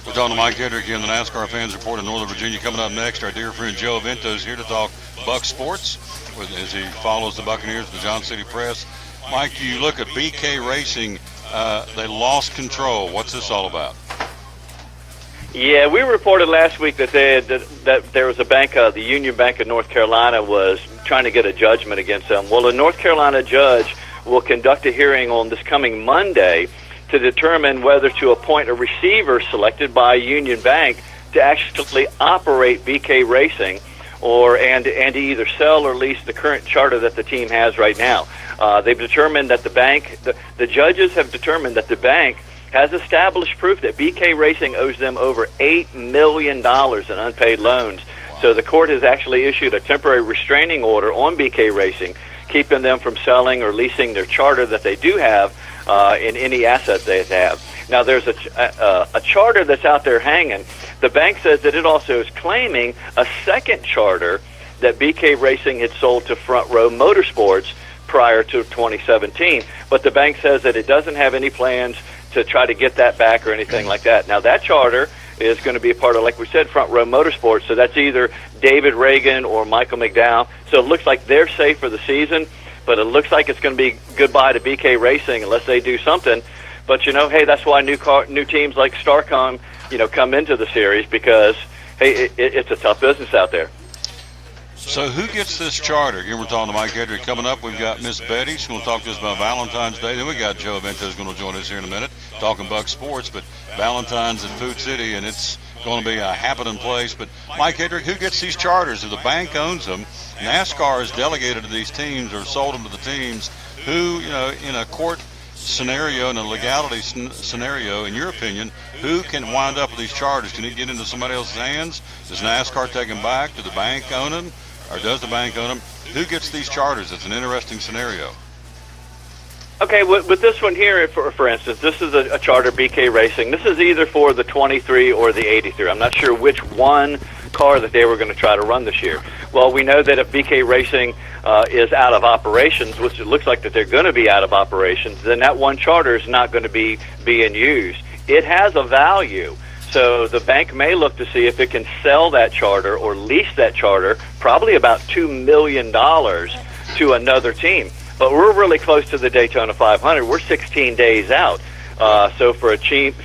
We're talking to Mike Hedrick in the NASCAR Fans Report in Northern Virginia. Coming up next, our dear friend Joe Vento is here to talk Buck Sports as he follows the Buccaneers, the John City Press. Mike, you look at BK Racing. They lost control. What's this all about? Yeah, we reported last week that that there was a bank, the Union Bank of North Carolina, was trying to get a judgment against them. Well, a North Carolina judge will conduct a hearing on this coming Monday to determine whether to appoint a receiver selected by Union Bank to actually operate BK Racing, and to either sell or lease the current charter that the team has right now. They've determined that the judges have determined that the bank has established proof that BK Racing owes them over $8 million in unpaid loans. So the court has actually issued a temporary restraining order on BK Racing, keeping them from selling or leasing their charter that they do have in any asset they have. Now, there's a charter that's out there hanging The bank says that it also is claiming a second charter that BK Racing had sold to Front Row Motorsports prior to 2017. But the bank says that it doesn't have any plans to try to get that back or anything like that. Now, that charter is going to be a part of, like we said, Front Row Motorsports. So that's either David Reagan or Michael McDowell. So it looks like they're safe for the season, but it looks like it's going to be goodbye to BK Racing unless they do something. But, hey, that's why new teams like Starcom, come into the series because, hey, it's a tough business out there. So who gets this charter? Again, we're talking to Mike Hedrick. Coming up, we've got Miss Betty. She's going to talk to us about Valentine's Day. Then we got Joe Avento going to join us here in a minute, talking Buck Sports. But Valentine's in Food City, and it's going to be a happening place. But Mike Hedrick, who gets these charters? If the bank owns them, NASCAR has delegated to these teams or sold them to the teams. Who, in a court scenario, in a legality scenario, in your opinion, who can wind up with these charters? Can it get into somebody else's hands? Does NASCAR take them back? Do the bank own them? Or does the bank own them? Who gets these charters? It's an interesting scenario. Okay, with this one here, for instance, this is a charter BK Racing. This is either for the 23 or the 83. I'm not sure which one car that they were going to try to run this year. Well, we know that if BK Racing is out of operations, which it looks like that they're going to be out of operations, then that one charter is not going to be being used. It has a value. So the bank may look to see if it can sell that charter or lease that charter, probably about $2 million to another team. But we're really close to the Daytona 500. We're 16 days out. So for a team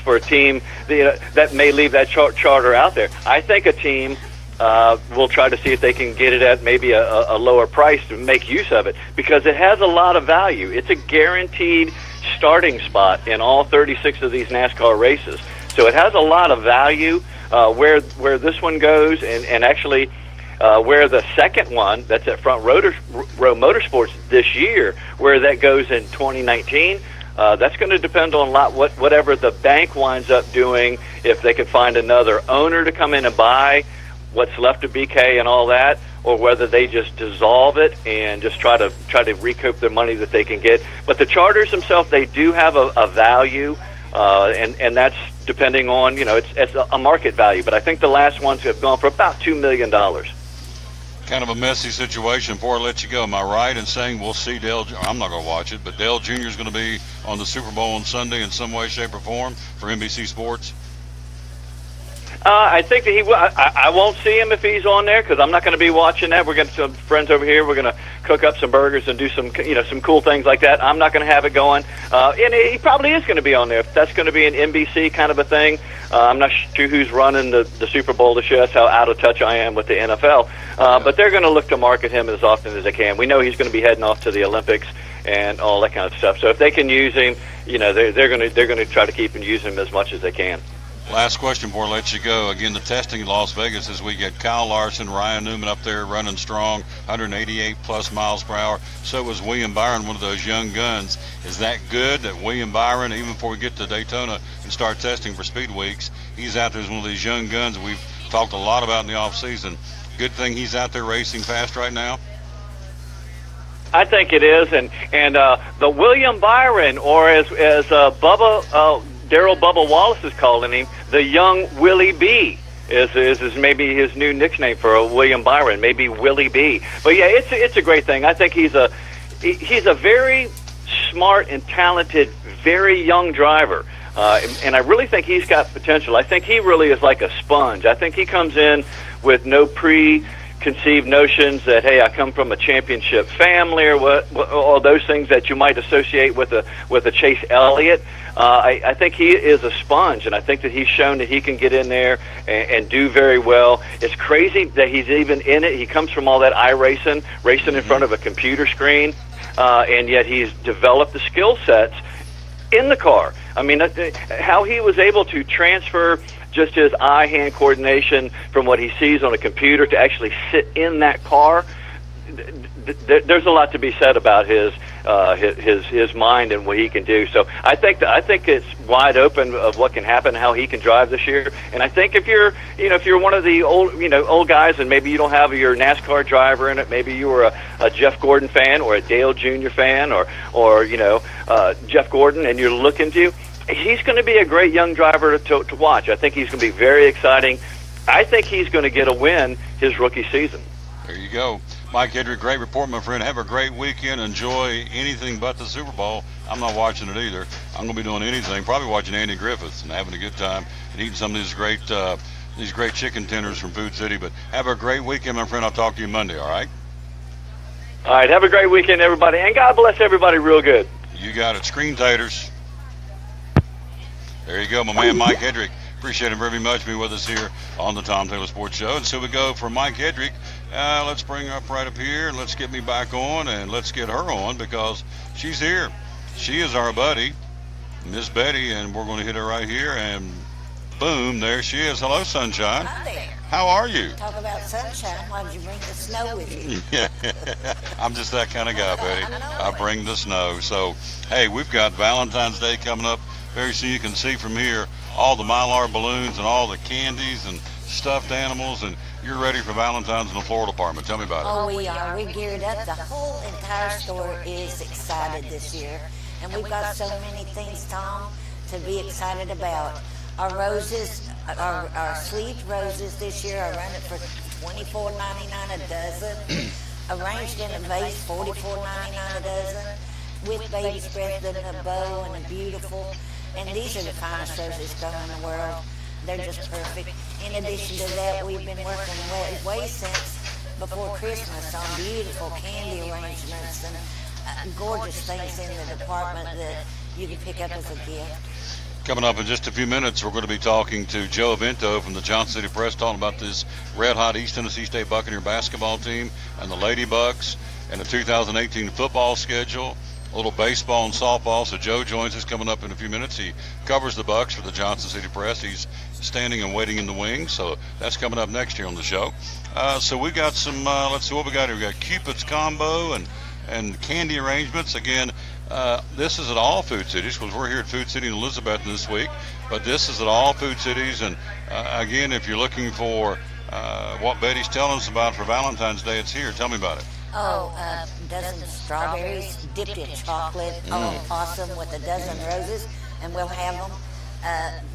that may leave that charter out there, I think a team will try to see if they can get it at maybe a lower price to make use of it, because it has a lot of value. It's a guaranteed starting spot in all 36 of these NASCAR races. So it has a lot of value where this one goes, and actually where the second one that's at Front Row Motorsports this year, where that goes in 2019. That's going to depend on whatever the bank winds up doing, if they can find another owner to come in and buy what's left of BK and all that, or whether they just dissolve it and just try to recoup their money that they can get. But the charters themselves, they do have a value, and that's depending on, it's a market value. But I think the last ones have gone for about $2 million. Kind of a messy situation. Before I let you go, am I right in saying we'll see Dale? I'm not going to watch it, but Dale Jr. is going to be on the Super Bowl on Sunday in some way, shape, or form for NBC Sports? I think that he will. I won't see him if he's on there, because I'm not going to be watching that. We're going to some friends over here. We're going to cook up some burgers and do some cool things like that. I'm not going to have it going, and he probably is going to be on there. If that's going to be an NBC kind of a thing, I'm not sure who's running the Super Bowl to show us how out of touch I am with the NFL. But they're going to look to market him as often as they can. We know he's going to be heading off to the Olympics and all that kind of stuff. So if they can use him, they're going to try to keep and use him as much as they can. Last question before I let you go. Again, the testing in Las Vegas this week had Kyle Larson, Ryan Newman up there running strong, 188-plus miles per hour. So was William Byron, one of those young guns. Is that good that William Byron, even before we get to Daytona and start testing for speed weeks, he's out there as one of these young guns we've talked a lot about in the offseason? Good thing he's out there racing fast right now? I think it is. And the William Byron, or as Daryl Bubba Wallace is calling him, the young Willie B, is maybe his new nickname for William Byron, maybe Willie B. But yeah, it's a great thing. I think he's a very smart and talented, very young driver, and I really think he's got potential. I think he really is like a sponge. I think he comes in with no preconceived notions that, hey, I come from a championship family or all those things that you might associate with a Chase Elliott. I think he is a sponge, and I think that he's shown that he can get in there and do very well. It's crazy that he's even in it. He comes from all that racing in front of a computer screen, and yet he's developed the skill sets in the car. I mean, how he was able to transfer just his eye-hand coordination from what he sees on a computer to actually sit in that car. There's a lot to be said about his mind and what he can do. So I think it's wide open of what can happen, how he can drive this year. And I think if you're one of the old guys, and maybe you don't have your NASCAR driver in it, maybe you were a Jeff Gordon fan or a Dale Jr. fan or Jeff Gordon, and you're looking to, he's going to be a great young driver to watch. I think he's going to be very exciting. I think he's going to get a win his rookie season. There you go. Mike Hedrick, great report, my friend. Have a great weekend. Enjoy anything but the Super Bowl. I'm not watching it either. I'm going to be doing anything, probably watching Andy Griffith and having a good time and eating some of these great chicken tenders from Food City. But have a great weekend, my friend. I'll talk to you Monday, all right? All right, have a great weekend, everybody. And God bless everybody real good. You got it. Screen taters. There you go, my man Mike Hedrick. Appreciate him very much being with us here on the Tom Taylor Sports Show. And so we go for Mike Hedrick. Let's bring her up right up here. Let's get me back on, and let's get her on because she's here. She is our buddy, Miss Betty, and we're going to hit her right here. And boom, there she is. Hello, Sunshine. Hi there. How are you? Talk about sunshine. Why did you bring the snow with you? Yeah, I'm just that kind of guy, Betty. I bring the snow. So, hey, we've got Valentine's Day coming up very soon. You can see from here all the Mylar balloons and all the candies and stuffed animals, and you're ready for Valentine's in the floral department. Tell me about it. Oh, we are. We're geared up. The whole entire store is excited this year. And we've got so many things, Tom, to be excited about. Our roses, our sleeved roses this year are running for $24.99 a dozen. Arranged in a vase, $44.99 a dozen. With baby's breath in a bow and a beautiful. And these are the finest roses grown in the world. They're just perfect. In addition to that, we've been working way since before Christmas on beautiful candy arrangements and gorgeous things in the department that you can pick up as a gift. Coming up in just a few minutes, we're going to be talking to Joe Avento from the Johnson City Press, talking about this red-hot East Tennessee State Buccaneer basketball team and the Ladybucks and the 2018 football schedule. A little baseball and softball. So Joe joins us coming up in a few minutes. He covers the Bucks for the Johnson City Press. He's standing and waiting in the wings. So that's coming up next year on the show. So we got some, let's see what we got here. We got Cupid's Combo and candy arrangements. Again, this is at all Food Cities because we're here at Food City in Elizabethton this week. But this is at all Food Cities. And again, if you're looking for what Betty's telling us about for Valentine's Day, it's here. Tell me about it. Oh, dozen strawberries dipped in chocolate. Oh, awesome, with a dozen roses. And we'll have them.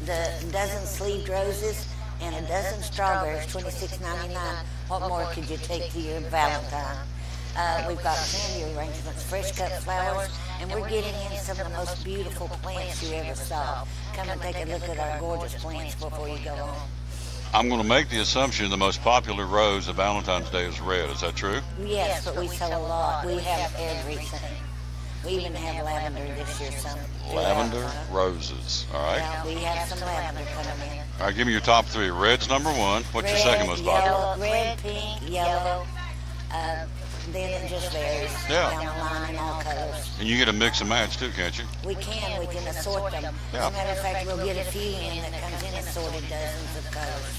The dozen sleeved roses and a dozen strawberries, $26.99. What more could you take to your Valentine? We've got candy arrangements, fresh cut flowers, and we're getting in some of the most beautiful plants you ever saw. Come and take a look at our gorgeous plants before you go home. I'm going to make the assumption the most popular rose of Valentine's Day is red. Is that true? Yes, but we sell a lot. We have everything. We even have lavender this year. Some lavender roses. All right. Yeah, we have some lavender coming in. All right, give me your top three. Red's number one. What's your second most popular? Red, pink, yellow. Then it just varies down the line in all colors. And you get a mix and match too, can't you? We can. We can assort them. Yeah. As a matter of fact, we'll get a few in that comes in assorted dozens of colors.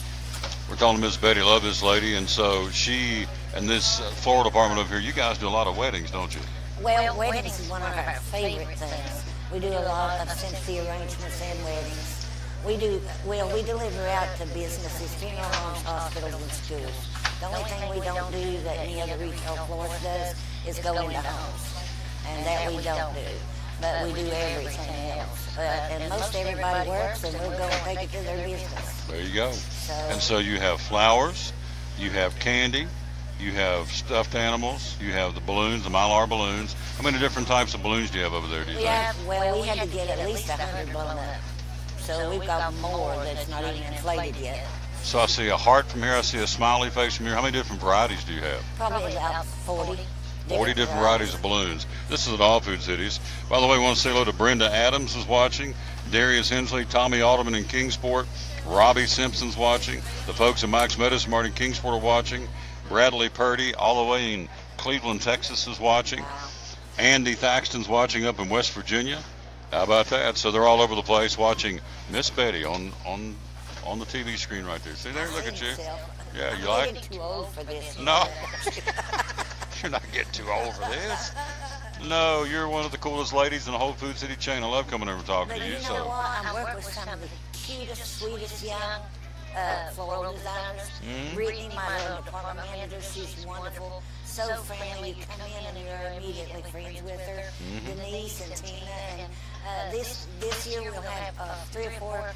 We're calling Miss Betty. Love this lady. And so she and this floral department over here, you guys do a lot of weddings, don't you? Well, weddings is one of our favorite things. We do a lot of sympathy arrangements and weddings. We deliver out to businesses, funeral homes, hospitals, and schools. The only thing we don't do that any other retail florist does is go into homes. And that we don't do. But we do everything else. And most everybody works, and we'll go and take it to their business. There you go. And so you have flowers, you have candy, you have stuffed animals, you have the balloons, the Mylar balloons. How many different types of balloons do you have over there, do you think? Well, we had to get at least 100 blown up. So we've got more that's not even inflated yet. So I see a heart from here, I see a smiley face from here. How many different varieties do you have? Probably about 40. 40 different varieties of balloons. This is at all Food Cities. By the way, I want to say hello to Brenda Adams is watching, Darius Hensley, Tommy Alderman in Kingsport, Robbie Simpson's watching, the folks in Mike's Medicine Mart in Kingsport are watching, Bradley Purdy all the way in Cleveland, Texas is watching, Andy Thaxton's watching up in West Virginia. How about that? So they're all over the place watching Miss Betty on the TV screen right there. See there? Look at you. Yeah, you like it? I'm getting too old for this. No. You're not getting too old for this. No, you're one of the coolest ladies in the whole Food City chain. I love coming over and talking to you. But you know what? I work with some of the cutest, sweetest young floral designers. Brittany, my little department manager, she's wonderful. So friendly. You come in and you're immediately friends with her. Denise and Tina and This year we'll have 3 or 4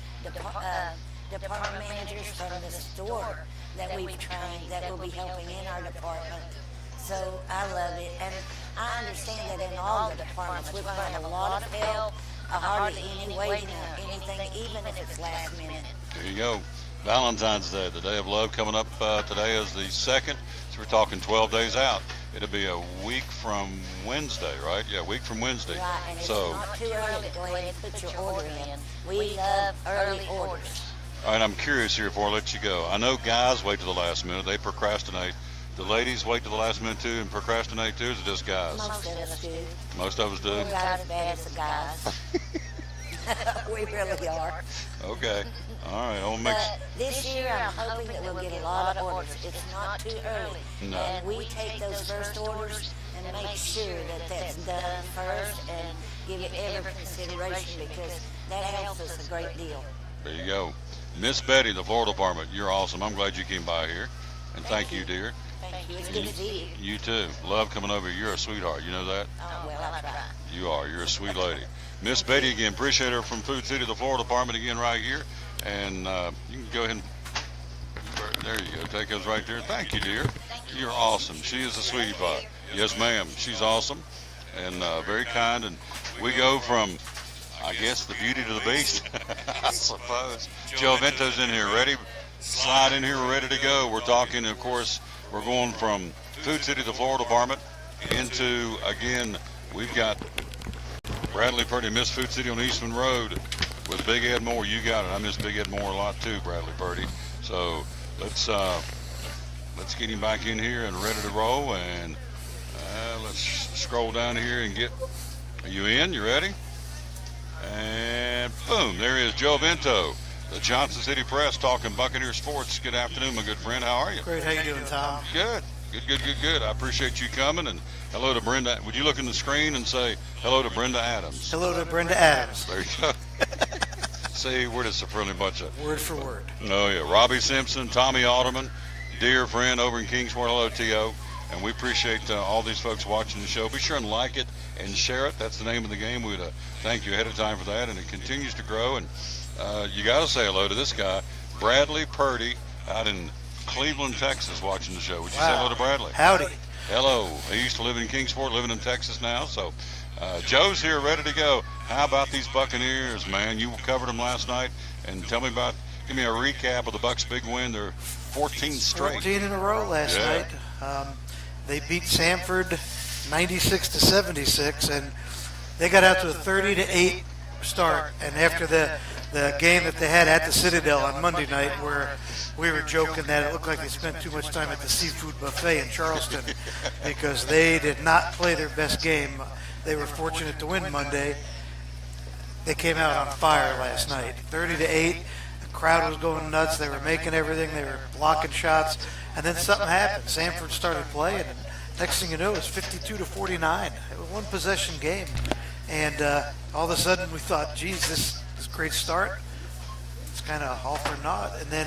department managers from the store that we've trained that will be helping in our department. So I love it, and I understand that in all the departments we're going to have a lot of help, hardly any waiting or anything, even if it's last minute. There you go. Valentine's Day, the day of love, coming up today is the 2nd, so we're talking 12 days out. It'll be a week from Wednesday, right? Yeah, a week from Wednesday. Right, and it's so, not too early to go ahead and put your order in. We love early orders. All right, I'm curious here before I let you go. I know guys wait to the last minute. They procrastinate. The ladies wait to the last minute too and procrastinate too, or is it just guys? Most of us do. Most of us do? We're not as bad as the guys. We really are. Okay. All right. I'll make But this year I'm hoping that we'll get a lot of orders. It's not too early. No. And we take those first orders and make sure that that's done first and give it every consideration because that helps us a great deal. There you go. Miss Betty, the Florida Department, you're awesome. I'm glad you came by here. And thank you, dear. Thank you. It's good to see you. You too. Love coming over here. You're a sweetheart. You know that? Oh, well, I try. You are. You're a sweet lady. Miss Betty again. Appreciate her from Food City, the Florida Department again right here. And you can go ahead and, there you go. Take those right there. Thank you, dear. You're awesome. She is a sweetie pie. Yes, ma'am. She's awesome and very kind. And we go from, I guess, the beauty to the beast, I suppose. Joe Vento's in here. Ready? Slide in here. We're ready to go. We're talking, of course, we're going from Food City, the Florida Department, into, again, we've got Bradley Purdy, Miss Food City on Eastman Road with Big Ed Moore. You got it. I miss Big Ed Moore a lot too, Bradley Purdy. So let's get him back in here and ready to roll. And let's scroll down here and get. Are you in? You ready? And boom, there is Joe Vento, the Johnson City Press, talking Buccaneer sports. Good afternoon, my good friend. How are you? Great. How you doing, Tom? Good. Good. I appreciate you coming, and hello to Brenda. Would you look in the screen and say hello to Brenda Adams? Hello to Brenda Adams. There you go. See, we're just a friendly bunch of. Word for word. Oh, yeah. Robbie Simpson, Tommy Alderman, dear friend over in Kingsport. Hello, T.O. And we appreciate all these folks watching the show. Be sure and like it and share it. That's the name of the game. We'd thank you ahead of time for that, and it continues to grow. And you got to say hello to this guy, Bradley Purdy, out in Cleveland, Texas, watching the show. Would you say hello to Bradley? Howdy. Hello. He used to live in Kingsport, living in Texas now. So Joe's here, ready to go. How about these Buccaneers, man? You covered them last night, and give me a recap of the Bucs' big win. They're 14 straight. 14 in a row last night. They beat Samford 96-76, and they got out to a 30-8 start. And after the game that they had at the Citadel on Monday night, where we were joking that it looked like they spent too much time at the seafood buffet in Charleston because they did not play their best game. They were fortunate to win Monday. They came out on fire last night, 30-8. The crowd was going nuts. They were making everything. They were blocking shots, and then something happened. Samford started playing, and next thing you know, it was 52-49. It was a one-possession game, and all of a sudden we thought, geez, this is a great start. It's kind of all for naught. And then,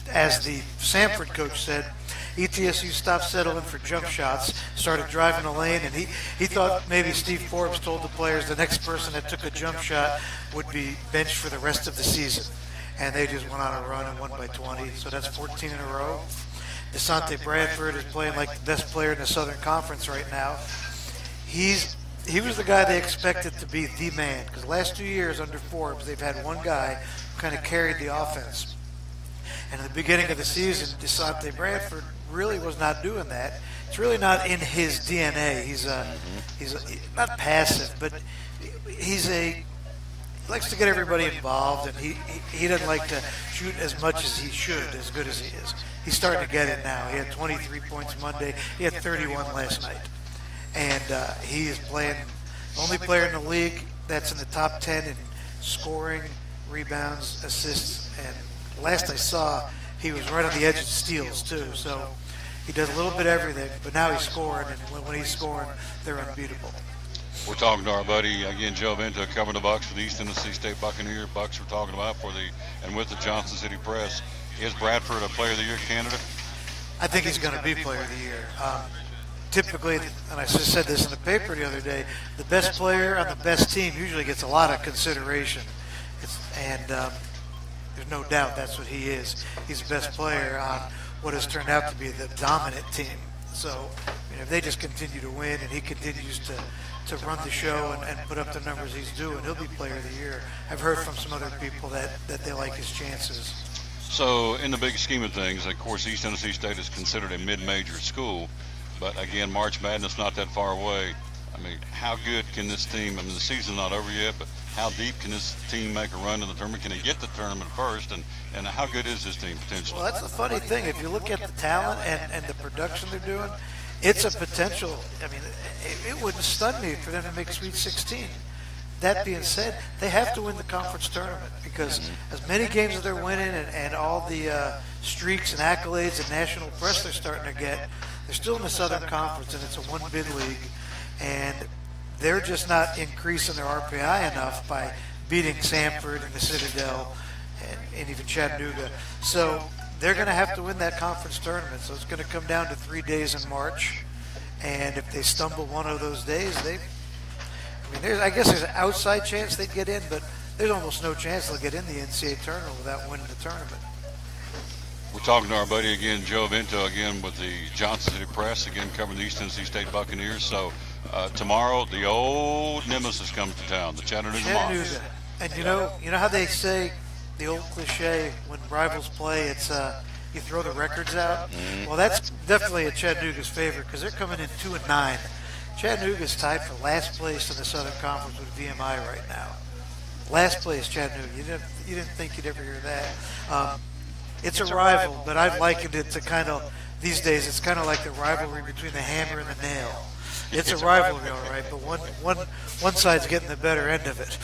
as the Samford coach said, ETSU stopped settling for jump shots, started driving the lane, and he thought maybe Steve Forbes told the players the next person that took a jump shot would be benched for the rest of the season. And they just went on a run and won by 20, so that's 14 in a row. DeSante Bradford is playing like the best player in the Southern Conference right now. He was the guy they expected to be the man, because the last 2 years under Forbes, they've had one guy who kind of carried the offense. And in the beginning of the season, DeSante Bradford really was not doing that. It's really not in his DNA. He's not passive, but he likes to get everybody involved, and he doesn't like to shoot as much as he should, as good as he is. He's starting to get it now. He had 23 points Monday. He had 31 last night. And he is playing, only player in the league that's in the top 10 in scoring, rebounds, assists, and last I saw, he was right on the edge of steals too. So he does a little bit of everything, but now he's scoring, and when he's scoring, they're unbeatable. We're talking to our buddy again, Joe Vento, covering the Bucs for the East Tennessee State Buccaneers. Bucs we're talking about and with the Johnson City Press. Is Bradford a Player of the Year candidate? I think he's going to be Player of the Year. typically, and I just said this in the paper the other day, the best player on the best team usually gets a lot of consideration. There's no doubt that's what he is. He's the best player on what has turned out to be the dominant team. So, if they just continue to win and he continues to run the show and put up the numbers he's doing, he'll be player of the year. I've heard from some other people that they like his chances. So, in the big scheme of things, of course, East Tennessee State is considered a mid-major school. But, again, March Madness not that far away. I mean, how good can this team, the season's not over yet, but how deep can this team make a run in the tournament? Can they get the tournament first? And how good is this team potentially? Well, that's the funny thing. If you look at the talent and the production they're doing, it's a potential. I mean, it wouldn't stun me for them to make Sweet 16. That being said, they have to win the conference tournament because as many games as they're winning and all the streaks and accolades and national press they're starting to get, they're still in the Southern Conference, and it's a one-bid league. And they're just not increasing their RPI enough by beating Samford and the Citadel and even Chattanooga. So they're going to have to win that conference tournament. So it's going to come down to 3 days in March. And if they stumble one of those days, I guess there's an outside chance they'd get in, but there's almost no chance they'll get in the NCAA tournament without winning the tournament. We're talking to our buddy again, Joe Vento, again with the Johnson City Press, again covering the East Tennessee State Buccaneers. So tomorrow, the old nemesis comes to town, the Chattanooga Mocs. And you know how they say the old cliche when rivals play, it's you throw the records out. Well, that's definitely in Chattanooga's favor because they're coming in 2-9. Chattanooga's tied for last place in the Southern Conference with VMI right now. Last place, Chattanooga. You didn't think you'd ever hear that. It's a rival, but I've likened it to kind of, these days, it's kind of like the rivalry between the hammer and the nail. It's a rivalry, all right, but one side's getting the better end of it.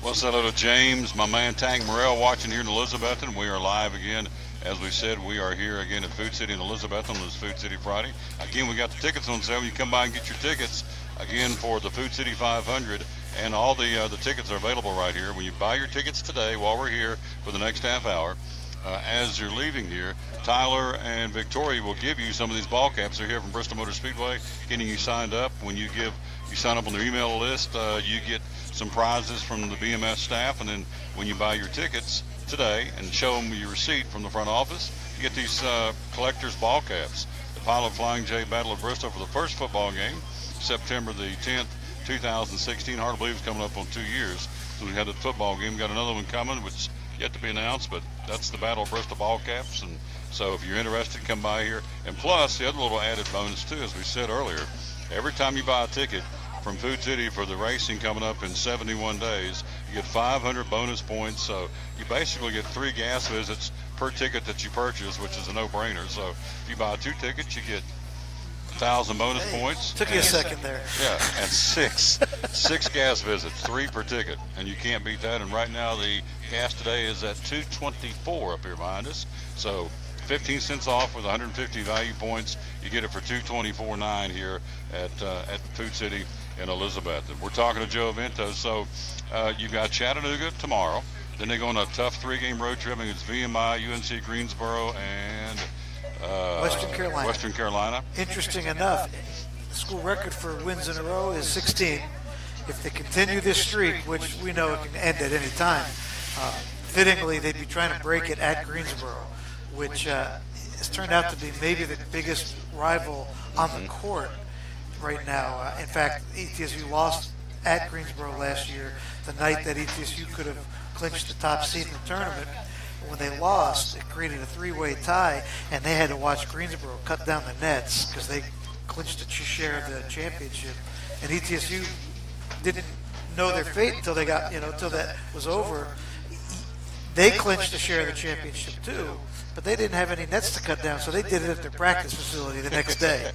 Well, say hello to James, my man Tank Morrell, watching here in Elizabethton. We are live again. As we said, we are here again at Food City in Elizabethton on this Food City Friday. Again, we got the tickets on sale. You come by and get your tickets, again, for the Food City 500. And all the tickets are available right here. When you buy your tickets today while we're here for the next half hour, as you're leaving here, Tyler and Victoria will give you some of these ball caps. They're here from Bristol Motor Speedway, getting you signed up. When you sign up on their email list, you get some prizes from the BMS staff. And then when you buy your tickets today and show them your receipt from the front office, you get these collector's ball caps. The Pilot Flying J Battle of Bristol for the first football game, September the 10th. 2016, hard to believe it's coming up on 2 years. So we had a football game. We got another one coming, which is yet to be announced, but that's the Battle of Bristol ball caps. And so if you're interested, come by here. And plus, the other little added bonus too, as we said earlier, every time you buy a ticket from Food City for the racing coming up in 71 days, you get 500 bonus points. So you basically get 3 gas visits per ticket that you purchase, which is a no-brainer. So if you buy 2 tickets, you get 1,000 bonus points. Took you a second there. Yeah, and six gas visits, 3 per ticket, and you can't beat that. And right now the gas today is at $2.24 up here behind us. So 15 cents off with 150 value points. You get it for $2.24.9 here at Food City in Elizabethton. We're talking to Joe Vento. So you've got Chattanooga tomorrow. Then they go on a tough 3-game road trip against VMI, UNC Greensboro, and Western Carolina. Interesting enough, the school record for wins in a row is 16. If they continue this streak, which we know it can end at any time, fittingly they'd be trying to break it at Greensboro, which has turned out to be maybe the biggest rival on the court right now. In fact, ETSU lost at Greensboro last year, the night that ETSU could have clinched the top seed in the tournament. When they lost, it created a 3-way tie, and they had to watch Greensboro cut down the nets because they clinched a share of the championship. And ETSU didn't know their fate until they got, until that was over. They clinched a share of the championship too, but they didn't have any nets to cut down, so they did it at their practice facility the next day.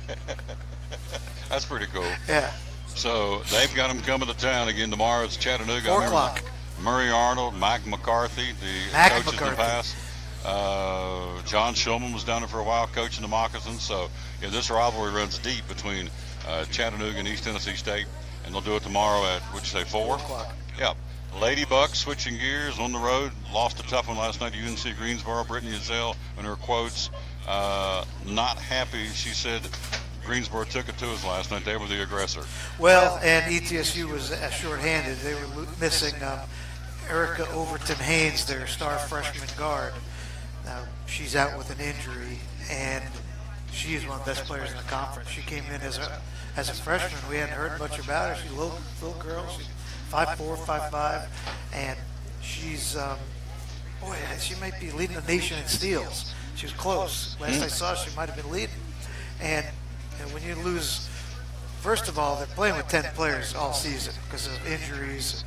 That's pretty cool. Yeah. So they've got them coming to town again tomorrow. It's Chattanooga. 4 o'clock. Murray Arnold, Mike McCarthy, the coaches in the past. John Shulman was down there for a while coaching the Moccasins. So this rivalry runs deep between Chattanooga and East Tennessee State. And they'll do it tomorrow at, what'd you say, 4? 4 o'clock. Yep. Lady Bucks switching gears on the road. Lost a tough one last night to UNC Greensboro. Brittany Azell, in her quotes, not happy. She said Greensboro took it to us last night. They were the aggressor. Well, and ETSU was shorthanded. They were missing Erica Overton Haynes, their star freshman guard. Now, she's out with an injury, and she is one of the best players in the conference. She came in as a freshman. We hadn't heard much about her. She's a little girl. She's 5'4", 5'5", and she's she might be leading the nation in steals. She was close. Last I saw, she might have been leading. And when you lose, first of all, they're playing with 10 players all season because of injuries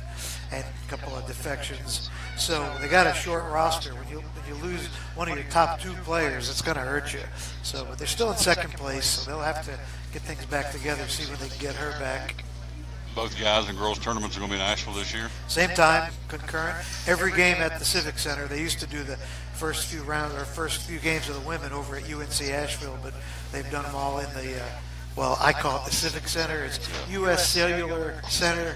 and a couple of defections. So they got a short roster. When you lose one of your top 2 players, it's going to hurt you. So, but they're still in second place, so they'll have to get things back together, see when they can get her back. Both guys and girls tournaments are going to be in Asheville this year? Same time, concurrent. Every game at the Civic Center. They used to do the first few games of the women over at UNC Asheville, but they've done them all in the, I call it the Civic Center. It's U.S. Cellular Center.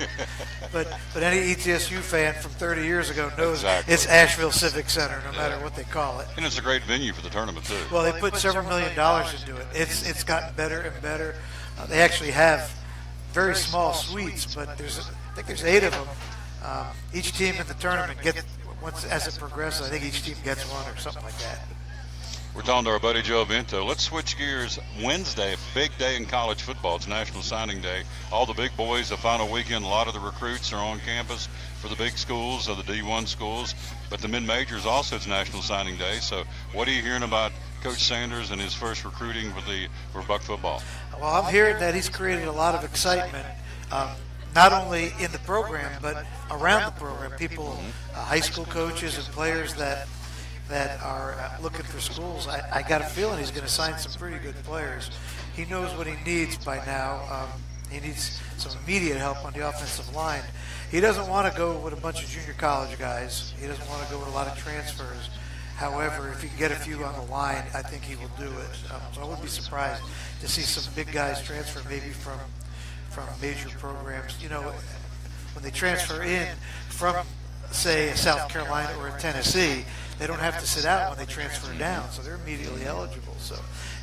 But any ETSU fan from 30 years ago knows it's Asheville Civic Center, no matter what they call it. And it's a great venue for the tournament, too. Well, they put several $1 million into it. It's gotten better and better. They actually have very small suites, but I think there's 8 of them. Each team in the tournament as it progresses, I think each team gets one or something like that. We're talking to our buddy Joe Vento. Let's switch gears. Wednesday, big day in college football. It's National Signing Day. All the big boys, the final weekend, a lot of the recruits are on campus for the big schools, or the D1 schools. But the mid-majors also, it's National Signing Day. So what are you hearing about Coach Sanders and his first recruiting for Buck football? Well, I'm hearing that he's created a lot of excitement, not only in the program, but around the program. People, high school coaches and players that are looking for schools. I got a feeling he's going to sign some pretty good players. He knows what he needs by now. He needs some immediate help on the offensive line. He doesn't want to go with a bunch of junior college guys. He doesn't want to go with a lot of transfers. However, if he can get a few on the line, I think he will do it. So I wouldn't be surprised to see some big guys transfer maybe from major programs. You know, when they transfer in from, say, a South Carolina or a Tennessee, they don't have to sit out when they transfer down, so they're immediately eligible. So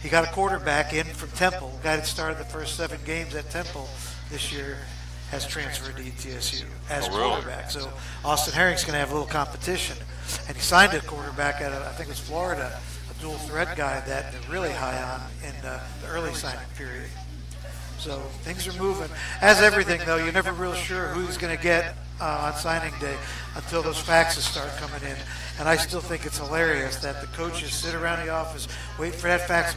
he got a quarterback in from Temple, a guy that started the first 7 games at Temple this year, has transferred to ETSU as quarterback. So Austin Herring's going to have a little competition. And he signed a quarterback at, I think it was Florida, a dual threat guy that they're really high on in the early signing period. So things are moving. As everything, though, you're never real sure who he's going to get on signing day until those faxes start coming in. And I still think it's hilarious that the coaches sit around the office, wait for that fax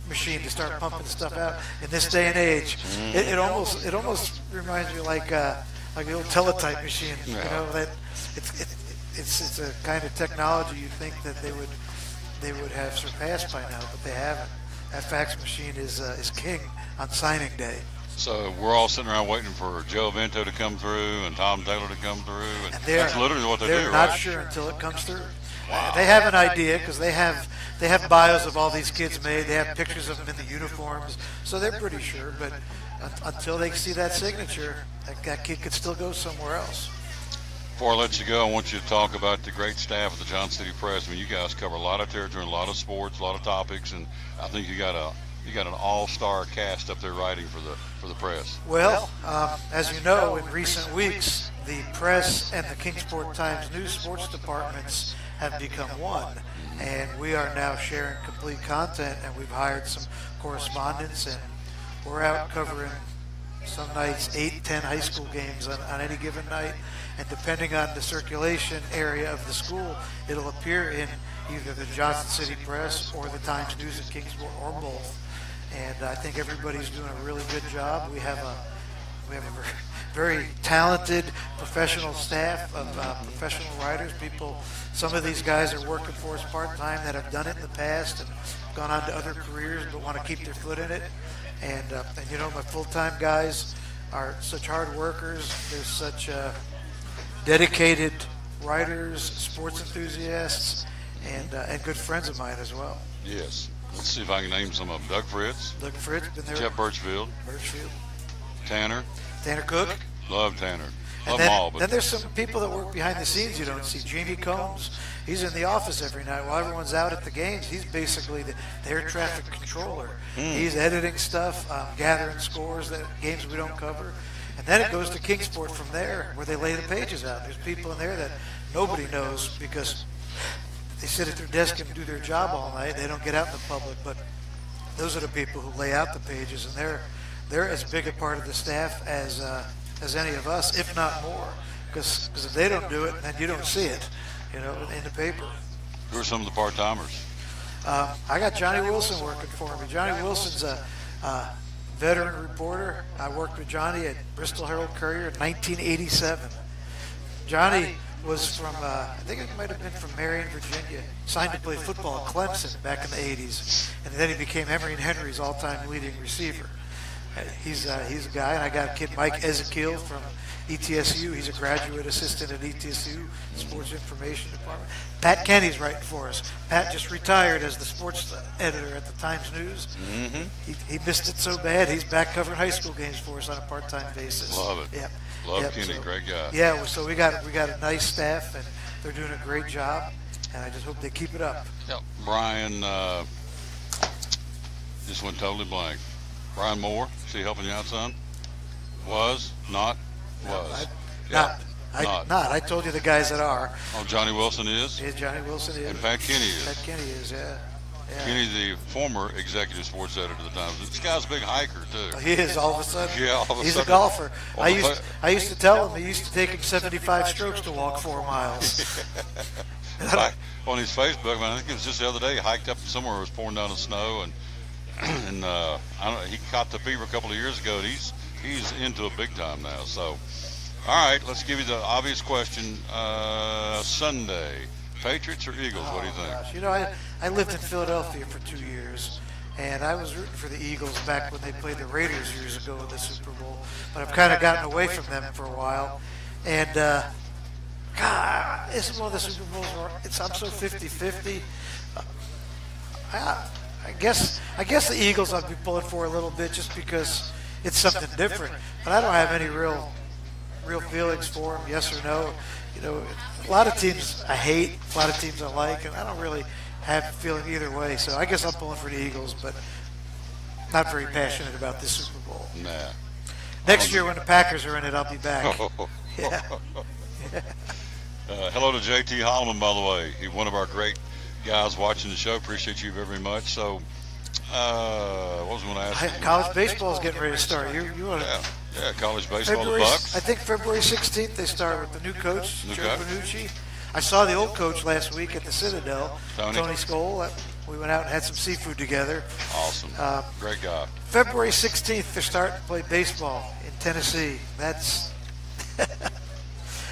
machine to start pumping stuff out in this day and age. It almost reminds me like the old teletype machine. You know, that it's a kind of technology you think that they would have surpassed by now, but they haven't. That fax machine is king on signing day. So we're all sitting around waiting for Joe Vento to come through and Tom Taylor to come through. And that's literally what they do, right? They're not sure until it comes through. Wow. They have an idea because they have bios of all these kids made. They have pictures of them in the uniforms, so they're pretty sure. But until they see that signature, that kid could still go somewhere else. Before I let you go, I want you to talk about the great staff at the Johnson City Press. I mean, you guys cover a lot of territory, a lot of sports, a lot of topics, and I think you got an all-star cast up there writing for the press. Well, as you know, in recent weeks, the press and the Kingsport Times News sports departments have become one, and we are now sharing complete content, and we've hired some correspondents, and we're out covering some nights 8-10 high school games on any given night, and depending on the circulation area of the school, it'll appear in either the Johnson City Press or the Times News in Kingsport, or both. And I think everybody's doing a really good job. We have a very talented professional staff of professional writers. Some of these guys are working for us part-time that have done it in the past and gone on to other careers but want to keep their foot in it. And you know, my full-time guys are such hard workers. They're such dedicated writers, sports enthusiasts, and good friends of mine as well. Yes. Let's see if I can name some of them. Doug Fritz. Been there. Jeff Birchfield. Tanner Cook. Love Tanner. Love them all, but then there's some people that work behind the scenes you don't see. Jamie Combs, he's in the office every night while everyone's out at the games. He's basically the air traffic controller. He's editing stuff, gathering scores, that games we don't cover. And then it goes to Kingsport from there, where they lay the pages out. There's people in there that nobody knows because they sit at their desk and do their job all night. They don't get out in the public, but those are the people who lay out the pages, and they're as big a part of the staff as any of us, if not more. Because if they don't do it, then you don't see it, in the paper. Who are some of the part-timers? I got Johnny Wilson working for me. Johnny Wilson's a veteran reporter. I worked with Johnny at Bristol Herald-Courier in 1987. Johnny was from, I think it might have been from Marion, Virginia. Signed to play football at Clemson back in the 80s. And then he became Emory and Henry's all-time leading receiver. He's a guy, and I got a kid, Mike Ezekiel from ETSU. He's a graduate assistant at ETSU, Sports Information Department. Pat Kenny's writing for us. Pat just retired as the sports editor at the Times News. He missed it so bad, he's back covering high school games for us on a part-time basis. Love it. Yep. Love Kenny, great guy. Yeah, so we got a nice staff, and they're doing a great job, and I just hope they keep it up. Yep. Brian just went totally blank. Brian Moore, is he helping you out, son? Was, not, was. Not. I told you the guys that are. Oh, Johnny Wilson is? Yeah, Johnny Wilson is. And Pat Kenny is. Pat Kenny is, yeah. Kenny, the former executive sports editor of the Times. This guy's a big hiker, too. He is, all of a sudden. Yeah, all of a sudden. He's a golfer. I used to tell him he used to take him 75 strokes to walk 4 miles. On his Facebook, man, I think it was just the other day, he hiked up somewhere, it was pouring down the snow, and he caught the fever a couple of years ago, and he's into it big time now. So, all right, let's give you the obvious question. Sunday, Patriots or Eagles? What do you think? Gosh. I lived in Philadelphia for 2 years, and I was rooting for the Eagles back when they played the Raiders years ago in the Super Bowl. But I've kind of gotten away from them for a while. And, God, this is one of the Super Bowls where I'm so 50-50. I guess the Eagles I'd be pulling for a little bit just because it's something different. But I don't have any real feelings for them, yes or no. A lot of teams I hate, a lot of teams I like, and I don't really have a feeling either way. So I guess I'm pulling for the Eagles, but not very passionate about this Super Bowl. Nah. Next year when the Packers are in it, I'll be back. Yeah. Hello to JT Holloman, by the way. He's one of our great guys watching the show. Appreciate you very much. So, what was I going to ask you? College baseball is getting ready to start. You want to? Yeah, college baseball, the Bucks. I think February 16th they start with the new coach, Joe Benucci. I saw the old coach last week at the Citadel, Tony Skoll. We went out and had some seafood together. Awesome. Great guy. February 16th they're starting to play baseball in Tennessee. That's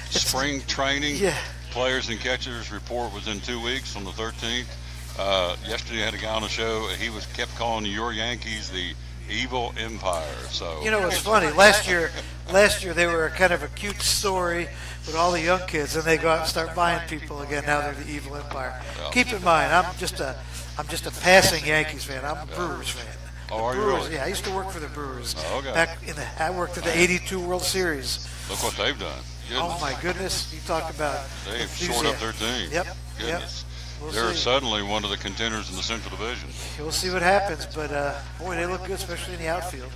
spring training. Yeah. Players and catchers report was in 2 weeks on the 13th. Yesterday I had a guy on the show. He kept calling your Yankees the evil empire. So it's funny. Last year they were kind of a cute story with all the young kids, and they go out and start buying people again. Now they're the evil empire. Yeah. Keep in mind, I'm just a passing Yankees fan. I'm a Brewers fan. Oh, are you Brewers, really? Yeah, I used to work for the Brewers. Oh, okay. I worked at the '82 World Series. Look what they've done. Goodness. Oh my goodness! You talk about they've shored up their team. Yep. Goodness. Yep. We'll They're see. suddenly one of the contenders in the Central Division. We'll see what happens, but boy, they look good, especially in the outfield.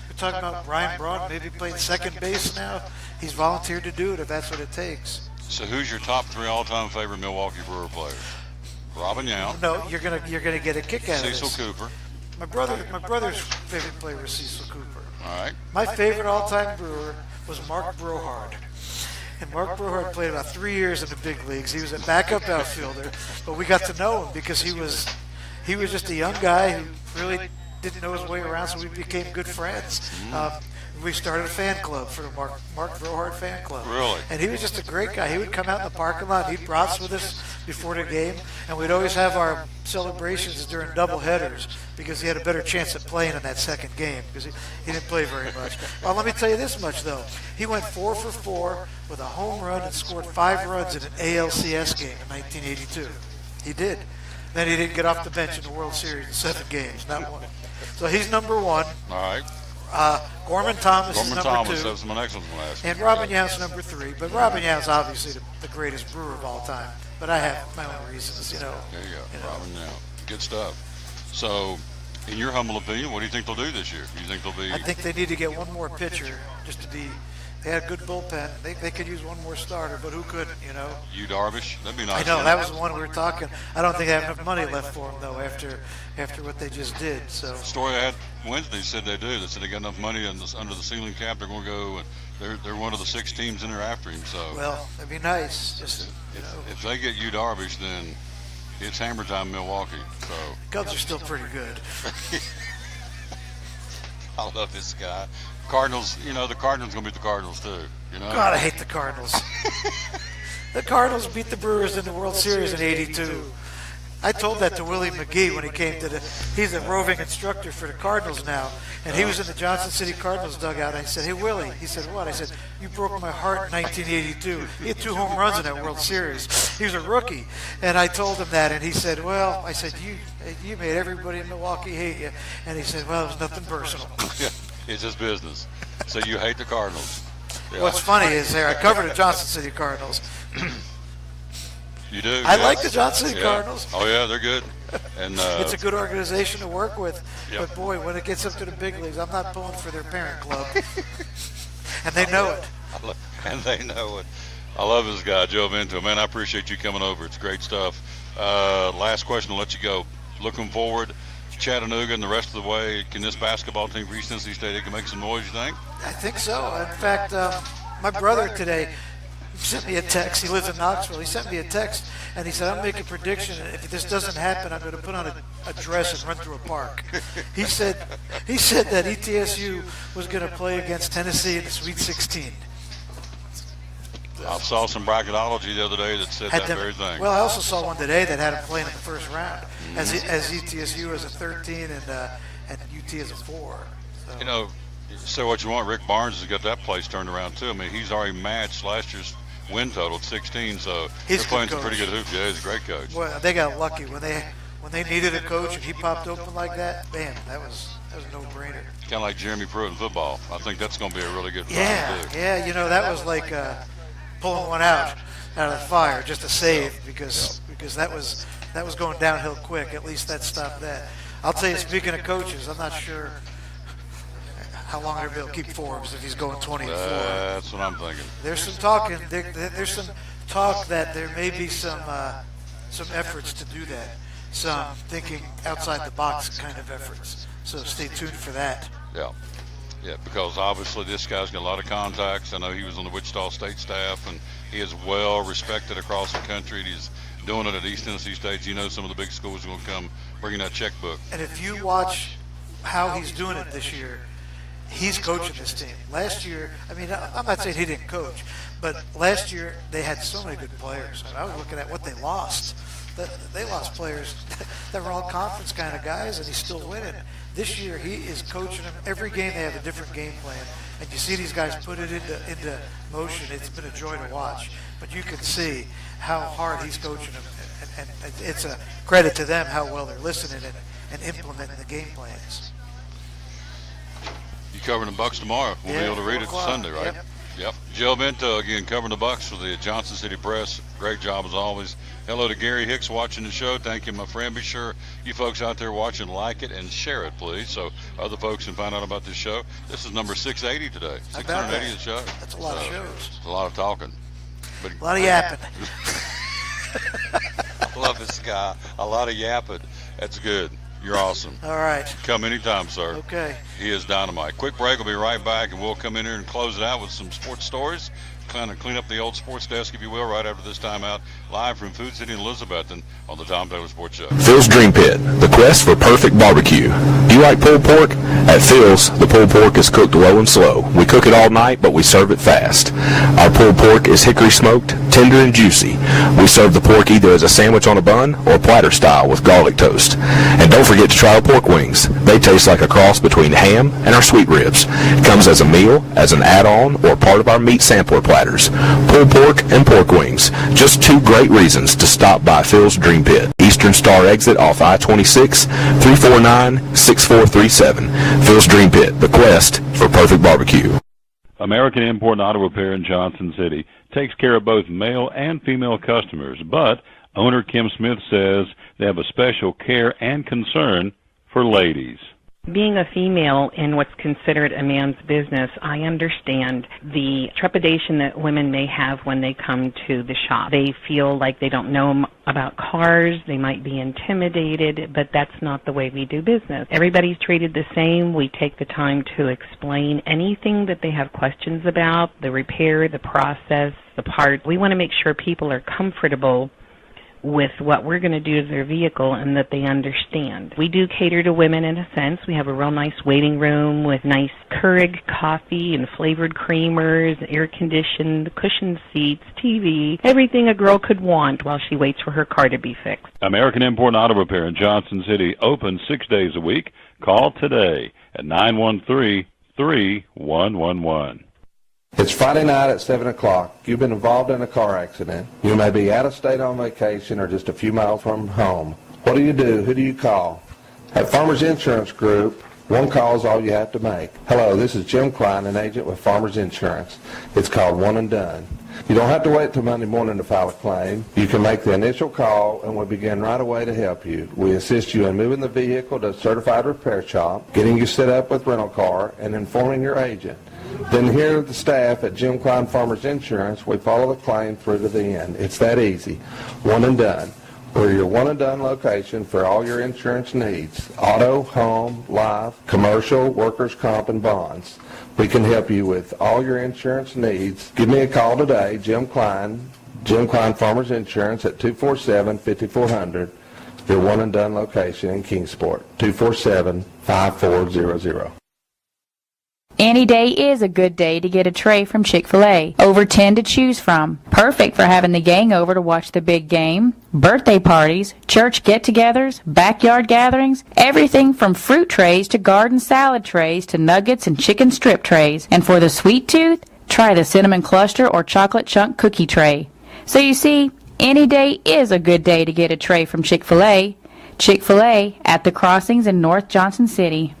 We're talking about Brian Braun maybe playing second base now. He's volunteered to do it if that's what it takes. So who's your top 3 all-time favorite Milwaukee Brewer players? Robin Yount. No, you're gonna get a kick out of this. Cecil Cooper. My brother's favorite player was Cecil Cooper. All right. My favorite all-time Brewer was Mark Brohard. And Mark Brohard played about 3 years in the big leagues. He was a backup outfielder, but we got to know him because he was just a young guy who really didn't know his way around, so we became good friends. We started a fan club for the Mark Brohard fan club. Really? And he was just a great guy. He would come out in the parking lot, he'd brats with us before the game, and we'd always have our celebrations during double headers because he had a better chance at playing in that second game because he didn't play very much. Well, let me tell you this much, though. He went 4 for 4 with a home run and scored 5 runs in an ALCS game in 1982. He did. Then he didn't get off the bench in the World Series in 7 games, not one. So he's number 1. All right. Gorman Thomas is Gorman number Thomas, 2. that was my next one last. And Robin Yount's number 3. But Robin Yount's obviously the greatest brewer of all time. But I have my own reasons, There you go, Robin Yount. Good stuff. So, in your humble opinion, what do you think they'll do this year? Do you think they'll be? I think they need to get one more pitcher just to be. They had a good bullpen. They could use one more starter, but who couldn't, Yu Darvish, that'd be nice. I know, that was the one we were talking. I don't think they have enough money left for him, though, after what they just did. So The story I had Wednesday said they do. They said they got enough money under the ceiling cap. They're going to go, and they're one of the 6 teams in there after him. So well, that'd be nice. Just if they get Yu Darvish, then it's hammer time, in Milwaukee. So Cubs are still pretty good. I love this guy. Cardinals, the Cardinals going to beat the Cardinals too. God, I hate the Cardinals. The Cardinals beat the Brewers in the World Series in '82. I told that to Willie McGee when he came to he's a roving instructor for the Cardinals now, and he was in the Johnson City Cardinals dugout. I said, "Hey, Willie," he said, "What?" I said, "You broke my heart in 1982. He had 2 home runs in that World Series. He was a rookie." And I told him that, and he said, "Well," I said, you made everybody in Milwaukee hate you." And he said, "Well, it was nothing personal." It's just business. So you hate the Cardinals. Yeah. What's funny is I covered the Johnson City Cardinals. You do? I like the Johnson City Yeah. Cardinals. Oh, yeah, they're good. And it's a good organization to work with. Yep. But, boy, when it gets up to the big leagues, I'm not pulling for their parent club. And they know it. And they know it. I love this guy, Joe Vento. Man, I appreciate you coming over. It's great stuff. Last question, I'll let you go. Looking forward, Chattanooga and the rest of the way, can this basketball team for East Tennessee State, they can make some noise, you think? I think so. In fact, my brother today sent me a text. He lives in Knoxville. He sent me a text, and he said, "I'm making a prediction. If this doesn't happen, I'm going to put on a dress and run through a park." He said that ETSU was going to play against Tennessee in the Sweet 16. I saw some bracketology the other day that said that very thing. Well, I also saw one today that had him playing in the first round, as ETSU as a 13 and UT as a 4. So. Say what you want. Rick Barnes has got that place turned around too. I mean, he's already matched last year's win total at 16, so they're playing some pretty good hoops. Yeah, he's a great coach. Well, they got lucky when they needed a coach and he popped open like that. Man, that was a no-brainer. Kind of like Jeremy Pruitt in football. I think that's going to be a really good find too. Yeah, that was like pulling one out of the fire, just a save because that was going downhill quick. At least that stopped that. I'll tell you, speaking of coaches, I'm not sure how long they'll be able to keep Forbes if he's going 20-4. That's what I'm thinking. There's some talking. There's some talk that there may be some efforts to do that. Some thinking outside the box kind of efforts. So stay tuned for that. Yeah, because obviously this guy's got a lot of contacts. I know he was on the Wichita State staff, and he is well respected across the country. And he's doing it at East Tennessee State. Some of the big schools are going to come bringing that checkbook. And if you watch how he's doing it this year, he's coaching this team. Last year, I mean, I'm not saying he didn't coach, but last year they had so many good players. I was looking at what they lost. They lost players that were all conference kind of guys, and he's still winning. This year, he is coaching them. Every game they have a different game plan, and you see these guys put it into motion. It's been a joy to watch. But you can see how hard he's coaching them, and it's a credit to them how well they're listening and implementing the game plans. You covering the Bucks tomorrow. We'll be able to read it Sunday, right? Yep. Joe Vento again covering the Bucks for the Johnson City Press. Great job as always. Hello to Gary Hicks watching the show. Thank you, my friend. Be sure you folks out there watching, like it and share it, please, so other folks can find out about this show. This is number 680 today. 680th show. That's a lot of shows. It's a lot of talking. But a lot of yapping. I love this guy. A lot of yapping. That's good. You're awesome. All right. Come anytime, sir. Okay. He is dynamite. Quick break. We'll be right back, and we'll come in here and close it out with some sports stories. Kind of clean up the old sports desk, if you will, right after this time out. Live from Food City in Elizabethton on the Tom Taylor Sports Show. Phil's Dream Pit, the quest for perfect barbecue. Do you like pulled pork? At Phil's, the pulled pork is cooked low and slow. We cook it all night, but we serve it fast. Our pulled pork is hickory smoked, tender and juicy. We serve the pork either as a sandwich on a bun or platter style with garlic toast. And don't forget to try the pork wings. They taste like a cross between ham and our sweet ribs. It comes as a meal, as an add-on, or part of our meat sampler platters. Pulled pork and pork wings. Just 2 great reasons to stop by Phil's Dream Pit. East Eastern Star exit off I-26, 349-6437. Phil's Dream Pit, the quest for perfect barbecue. American Import and Auto Repair in Johnson City takes care of both male and female customers, but owner Kim Smith says they have a special care and concern for ladies. Being a female in what's considered a man's business, I understand the trepidation that women may have when they come to the shop. They feel like they don't know about cars, they might be intimidated, but that's not the way we do business. Everybody's treated the same. We take the time to explain anything that they have questions about, the repair, the process, the part. We want to make sure people are comfortable with what we're going to do to their vehicle and that they understand. We do cater to women in a sense. We have a real nice waiting room with nice Keurig coffee and flavored creamers, air-conditioned, cushioned seats, TV, everything a girl could want while she waits for her car to be fixed. American Import and Auto Repair in Johnson City, open 6 days a week. Call today at 913-3111. It's Friday night at 7 o'clock. You've been involved in a car accident. You may be out of state on vacation or just a few miles from home. What do? Who do you call? At Farmers Insurance Group, one call is all you have to make. Hello, this is Jim Klein, an agent with Farmers Insurance. It's called One and Done. You don't have to wait till Monday morning to file a claim. You can make the initial call and we'll begin right away to help you. We assist you in moving the vehicle to a certified repair shop, getting you set up with rental car, and informing your agent. Then here at the staff at Jim Klein Farmers Insurance, we follow the claim through to the end. It's that easy. One and Done. We're your one and done location for all your insurance needs. Auto, home, life, commercial, workers' comp, and bonds. We can help you with all your insurance needs. Give me a call today, Jim Klein Farmers Insurance at 247-5400. Your one and done location in Kingsport, 247-5400. Any day is a good day to get a tray from Chick-fil-A. Over 10 to choose from. Perfect for having the gang over to watch the big game, birthday parties, church get-togethers, backyard gatherings, everything from fruit trays to garden salad trays to nuggets and chicken strip trays. And for the sweet tooth, try the cinnamon cluster or chocolate chunk cookie tray. So you see, any day is a good day to get a tray from Chick-fil-A. Chick-fil-A at the Crossings in North Johnson City.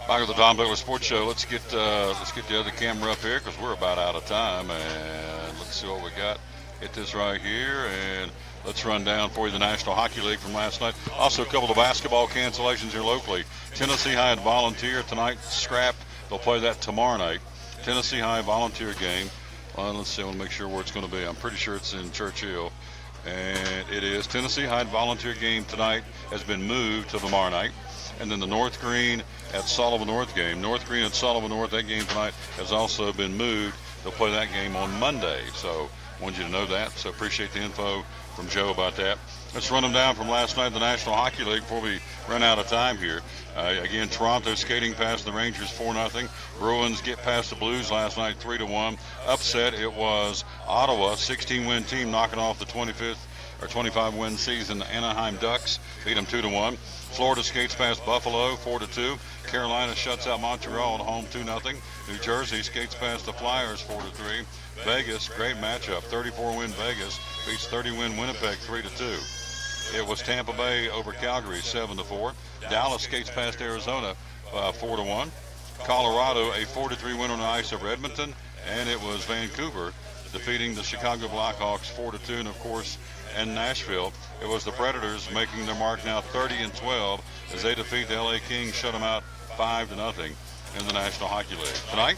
Back at the Don Baylor Sports Show. Let's get the other camera up here because we're about out of time, and let's see what we got. Hit this right here, and let's run down for you the National Hockey League from last night. Also, a couple of basketball cancellations here locally. Tennessee High and Volunteer tonight scrapped. They'll play that tomorrow night. Tennessee High Volunteer game. Let's see. I want to make sure where it's going to be. I'm pretty sure it's in Churchill, and it is. Tennessee High Volunteer game tonight has been moved to tomorrow night. And then the North Green at Sullivan North game. North Green at Sullivan North, that game tonight has also been moved. They'll play that game on Monday. So I wanted you to know that. So appreciate the info from Joe about that. Let's run them down from last night in the National Hockey League before we run out of time here. Again, Toronto skating past the Rangers 4-0. Bruins get past the Blues last night 3-1. Upset, it was Ottawa, 16-win team, knocking off the 25-win season. The Anaheim Ducks beat them 2-1. Florida skates past Buffalo 4-2. Carolina shuts out Montreal at home 2-0. New Jersey skates past the Flyers 4-3. Vegas, great matchup. 34-win Vegas beats 30-win Winnipeg 3-2. It was Tampa Bay over Calgary 7-4. Dallas skates past Arizona 4-1. Colorado a 4-3 win on the ice over Edmonton, and it was Vancouver defeating the Chicago Blackhawks 4-2, and of course, in Nashville, it was the Predators making their mark now 30-12 as they defeat the LA Kings, shut them out 5-0 in the National Hockey League. Tonight,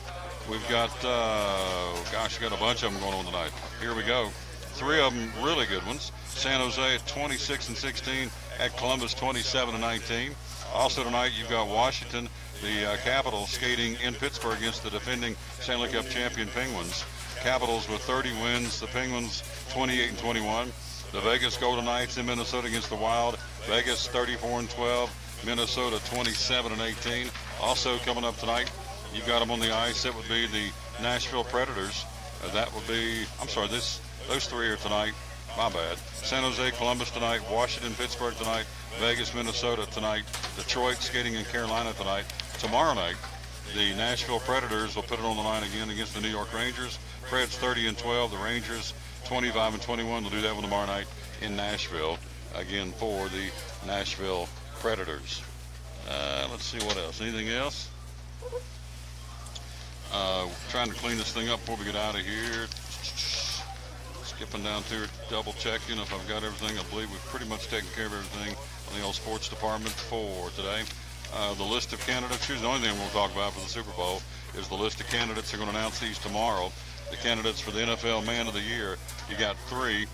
we've got, got a bunch of them going on tonight. Here we go. Three of them really good ones. San Jose at 26-16, at Columbus 27-19. Also tonight you've got Washington, the Capitals, skating in Pittsburgh against the defending Stanley Cup champion Penguins. Capitals with 30 wins, the Penguins 28-21. The Vegas Golden Knights in Minnesota against the Wild. Vegas 34-12, Minnesota 27-18. Also coming up tonight, you've got them on the ice. It would be the Nashville Predators. Those three are tonight. My bad. San Jose, Columbus tonight. Washington, Pittsburgh tonight. Vegas, Minnesota tonight. Detroit skating in Carolina tonight. Tomorrow night, the Nashville Predators will put it on the line again against the New York Rangers. Preds 30-12. The Rangers 25-21. They'll do that one tomorrow night in Nashville. Again for the Nashville Predators. Let's see what else. Anything else? Trying to clean this thing up before we get out of here. Skipping down through, double checking if I've got everything. I believe we've pretty much taken care of everything on the old sports department for today. The list of candidates. Here's the only thing we'll talk about for the Super Bowl is the list of candidates. They're going to announce these tomorrow. The candidates for the NFL Man of the Year. You got three.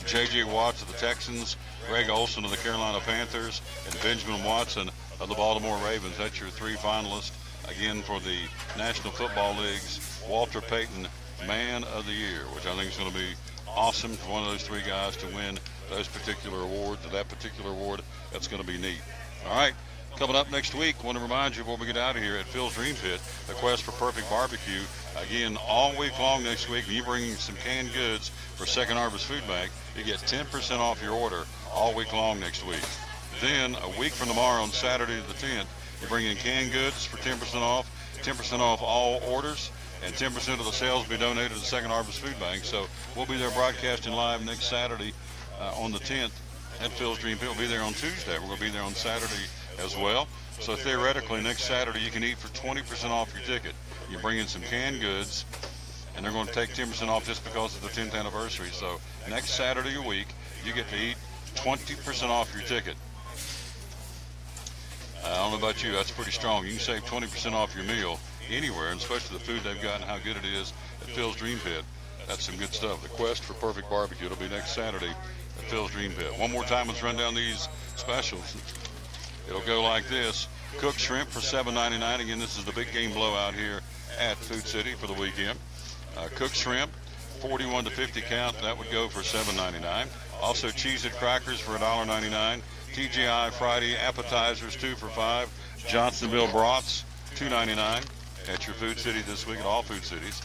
J.J. Watts of the Texans, Greg Olsen of the Carolina Panthers, and Benjamin Watson of the Baltimore Ravens. That's your three finalists. Again, for the National Football League's Walter Payton Man of the Year, which I think is going to be awesome for one of those three guys to win those particular awards. That particular award, that's going to be neat. All right, coming up next week, I want to remind you before we get out of here at Phil's Dream Pit, the quest for perfect barbecue. Again, all week long next week, when you bring in some canned goods for Second Harvest Food Bank, you get 10% off your order all week long next week. Then, a week from tomorrow on Saturday the 10th, you bring in canned goods for 10% off all orders, and 10% of the sales will be donated to the Second Harvest Food Bank. So we'll be there broadcasting live next Saturday on the 10th at Phil's Dream Pit. We'll be there on Tuesday. We're going to be there on Saturday as well. So theoretically, next Saturday you can eat for 20% off your ticket. You bring in some canned goods, and they're going to take 10% off just because of the 10th anniversary. So next Saturday a week, you get to eat 20% off your ticket. I don't know about you, that's pretty strong. You can save 20% off your meal anywhere, and especially the food they've got and how good it is at Phil's Dream Pit. That's some good stuff. The quest for perfect barbecue. It'll be next Saturday at Phil's Dream Pit. One more time, let's run down these specials. It'll go like this. Cooked shrimp for $7.99. Again, this is the big game blowout here at Food City for the weekend. Cooked shrimp, 41 to 50 count. That would go for $7.99. Also, Cheez-It crackers for $1.99. TGI Friday appetizers 2 for $5. Johnsonville brats $2.99 at your Food City this week at all Food Cities.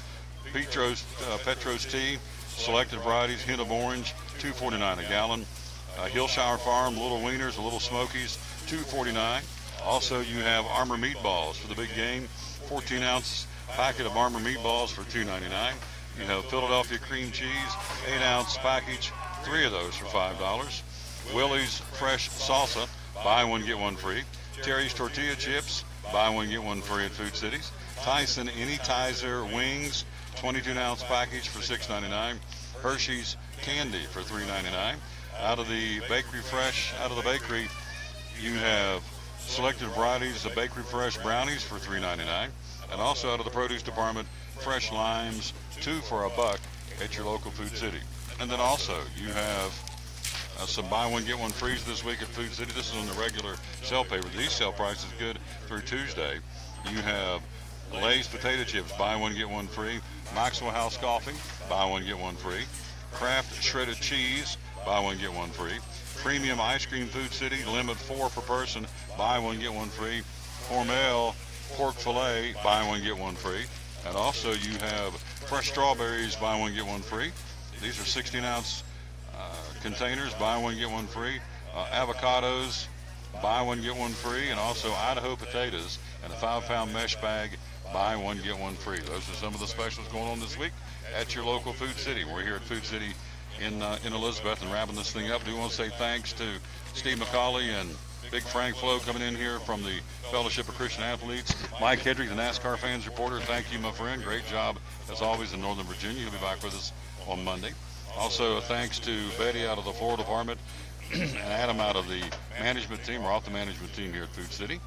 Petros tea, selected varieties, hint of orange, $2.49 a gallon. Hillshire Farm Little Wieners, Little Smokies, $2.49. Also, you have Armour meatballs for the big game, 14-ounce packet of Armour meatballs for $2.99. You have Philadelphia cream cheese, 8-ounce package, 3 of those for $5. Willie's fresh salsa, buy one get one free. Terry's tortilla chips, buy one get one free at Food Cities. Tyson Anytizer wings, 22-ounce package for $6.99. Hershey's candy for $3.99. Out of the bakery, you have selected varieties of Bakery Fresh brownies for $3.99. And also out of the produce department, fresh limes, 2 for $1 at your local Food City. And then also you have some buy one get one frees this week at Food City. This is on the regular sale paper. These sale prices good through Tuesday. You have Lay's potato chips, buy one get one free. Maxwell House coffee, buy one get one free. Kraft shredded cheese, buy one get one free. Premium ice cream Food City, limit 4 per person, buy one get one free. Hormel pork fillet, buy one get one free. And also you have fresh strawberries, buy one get one free. These are 16-ounce containers, buy one get one free. Avocados, buy one get one free. And also Idaho potatoes and a 5-pound mesh bag, buy one get one free. Those are some of the specials going on this week at your local Food City. We're here at Food City in Elizabethton wrapping this thing up. I do want to say thanks to Steve McCauley and Big Frank Flo coming in here from the Fellowship of Christian Athletes. Mike Hedrick, the NASCAR fans reporter, thank you, my friend. Great job, as always, in Northern Virginia. He'll be back with us on Monday. Also, thanks to Betty out of the Florida department and Adam out of the management team. We're off the management team here at Food City.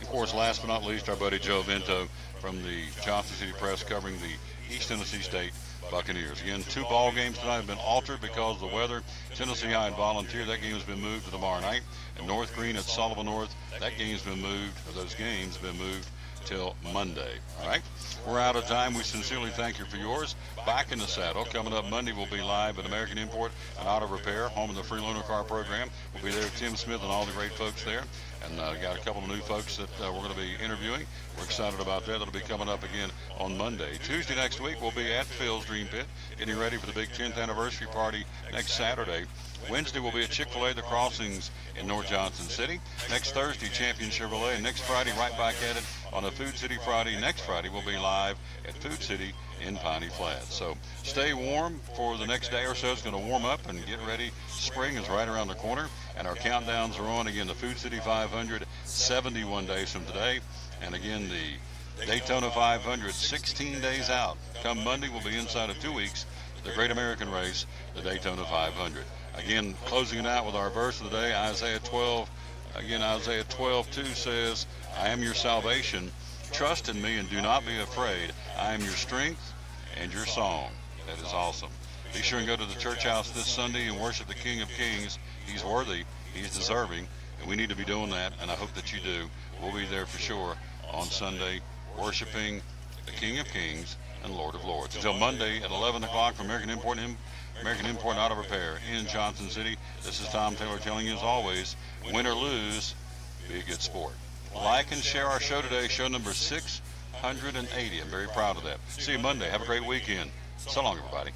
Of course, last but not least, our buddy Joe Vento from the Johnson City Press covering the East Tennessee State Buccaneers. Again, 2 ball games tonight have been altered because of the weather. Tennessee High and Volunteer, that game has been moved to tomorrow night. And North Green at Sullivan North, that game's been moved, or those games have been moved till Monday. All right? We're out of time. We sincerely thank you for yours. Back in the saddle. Coming up Monday, we'll be live at American Import and Auto Repair, home of the free loaner car program. We'll be there with Tim Smith and all the great folks there. And got a couple of new folks that we're going to be interviewing. We're excited about that. That'll be coming up again on Monday. Tuesday next week, we'll be at Phil's Dream Pit, getting ready for the big 10th anniversary party next Saturday. Wednesday, we'll be at Chick-fil-A, The Crossings in North Johnson City. Next Thursday, Champion Chevrolet. And next Friday, right back at it on a Food City Friday. Next Friday, we'll be live at Food City in Piney Flats. So stay warm for the next day or so. It's going to warm up and get ready. Spring is right around the corner. And our countdowns are on. Again, the Food City 500, 71 days from today. And again, the Daytona 500, 16 days out. Come Monday, we'll be inside of 2 weeks. The Great American Race, the Daytona 500. Again, closing it out with our verse of the day, Isaiah 12. Again, Isaiah 12:2 says, I am your salvation. Trust in me and do not be afraid. I am your strength and your song. That is awesome. Be sure and go to the church house this Sunday and worship the King of Kings. He's worthy. He's deserving. And we need to be doing that, and I hope that you do. We'll be there for sure on Sunday, worshiping the King of Kings and Lord of Lords. Until Monday at 11 o'clock from American Import and Auto Repair in Johnson City. This is Tom Taylor telling you, as always, win or lose, be a good sport. Like and share our show today, show number 680. I'm very proud of that. See you Monday. Have a great weekend. So long, everybody.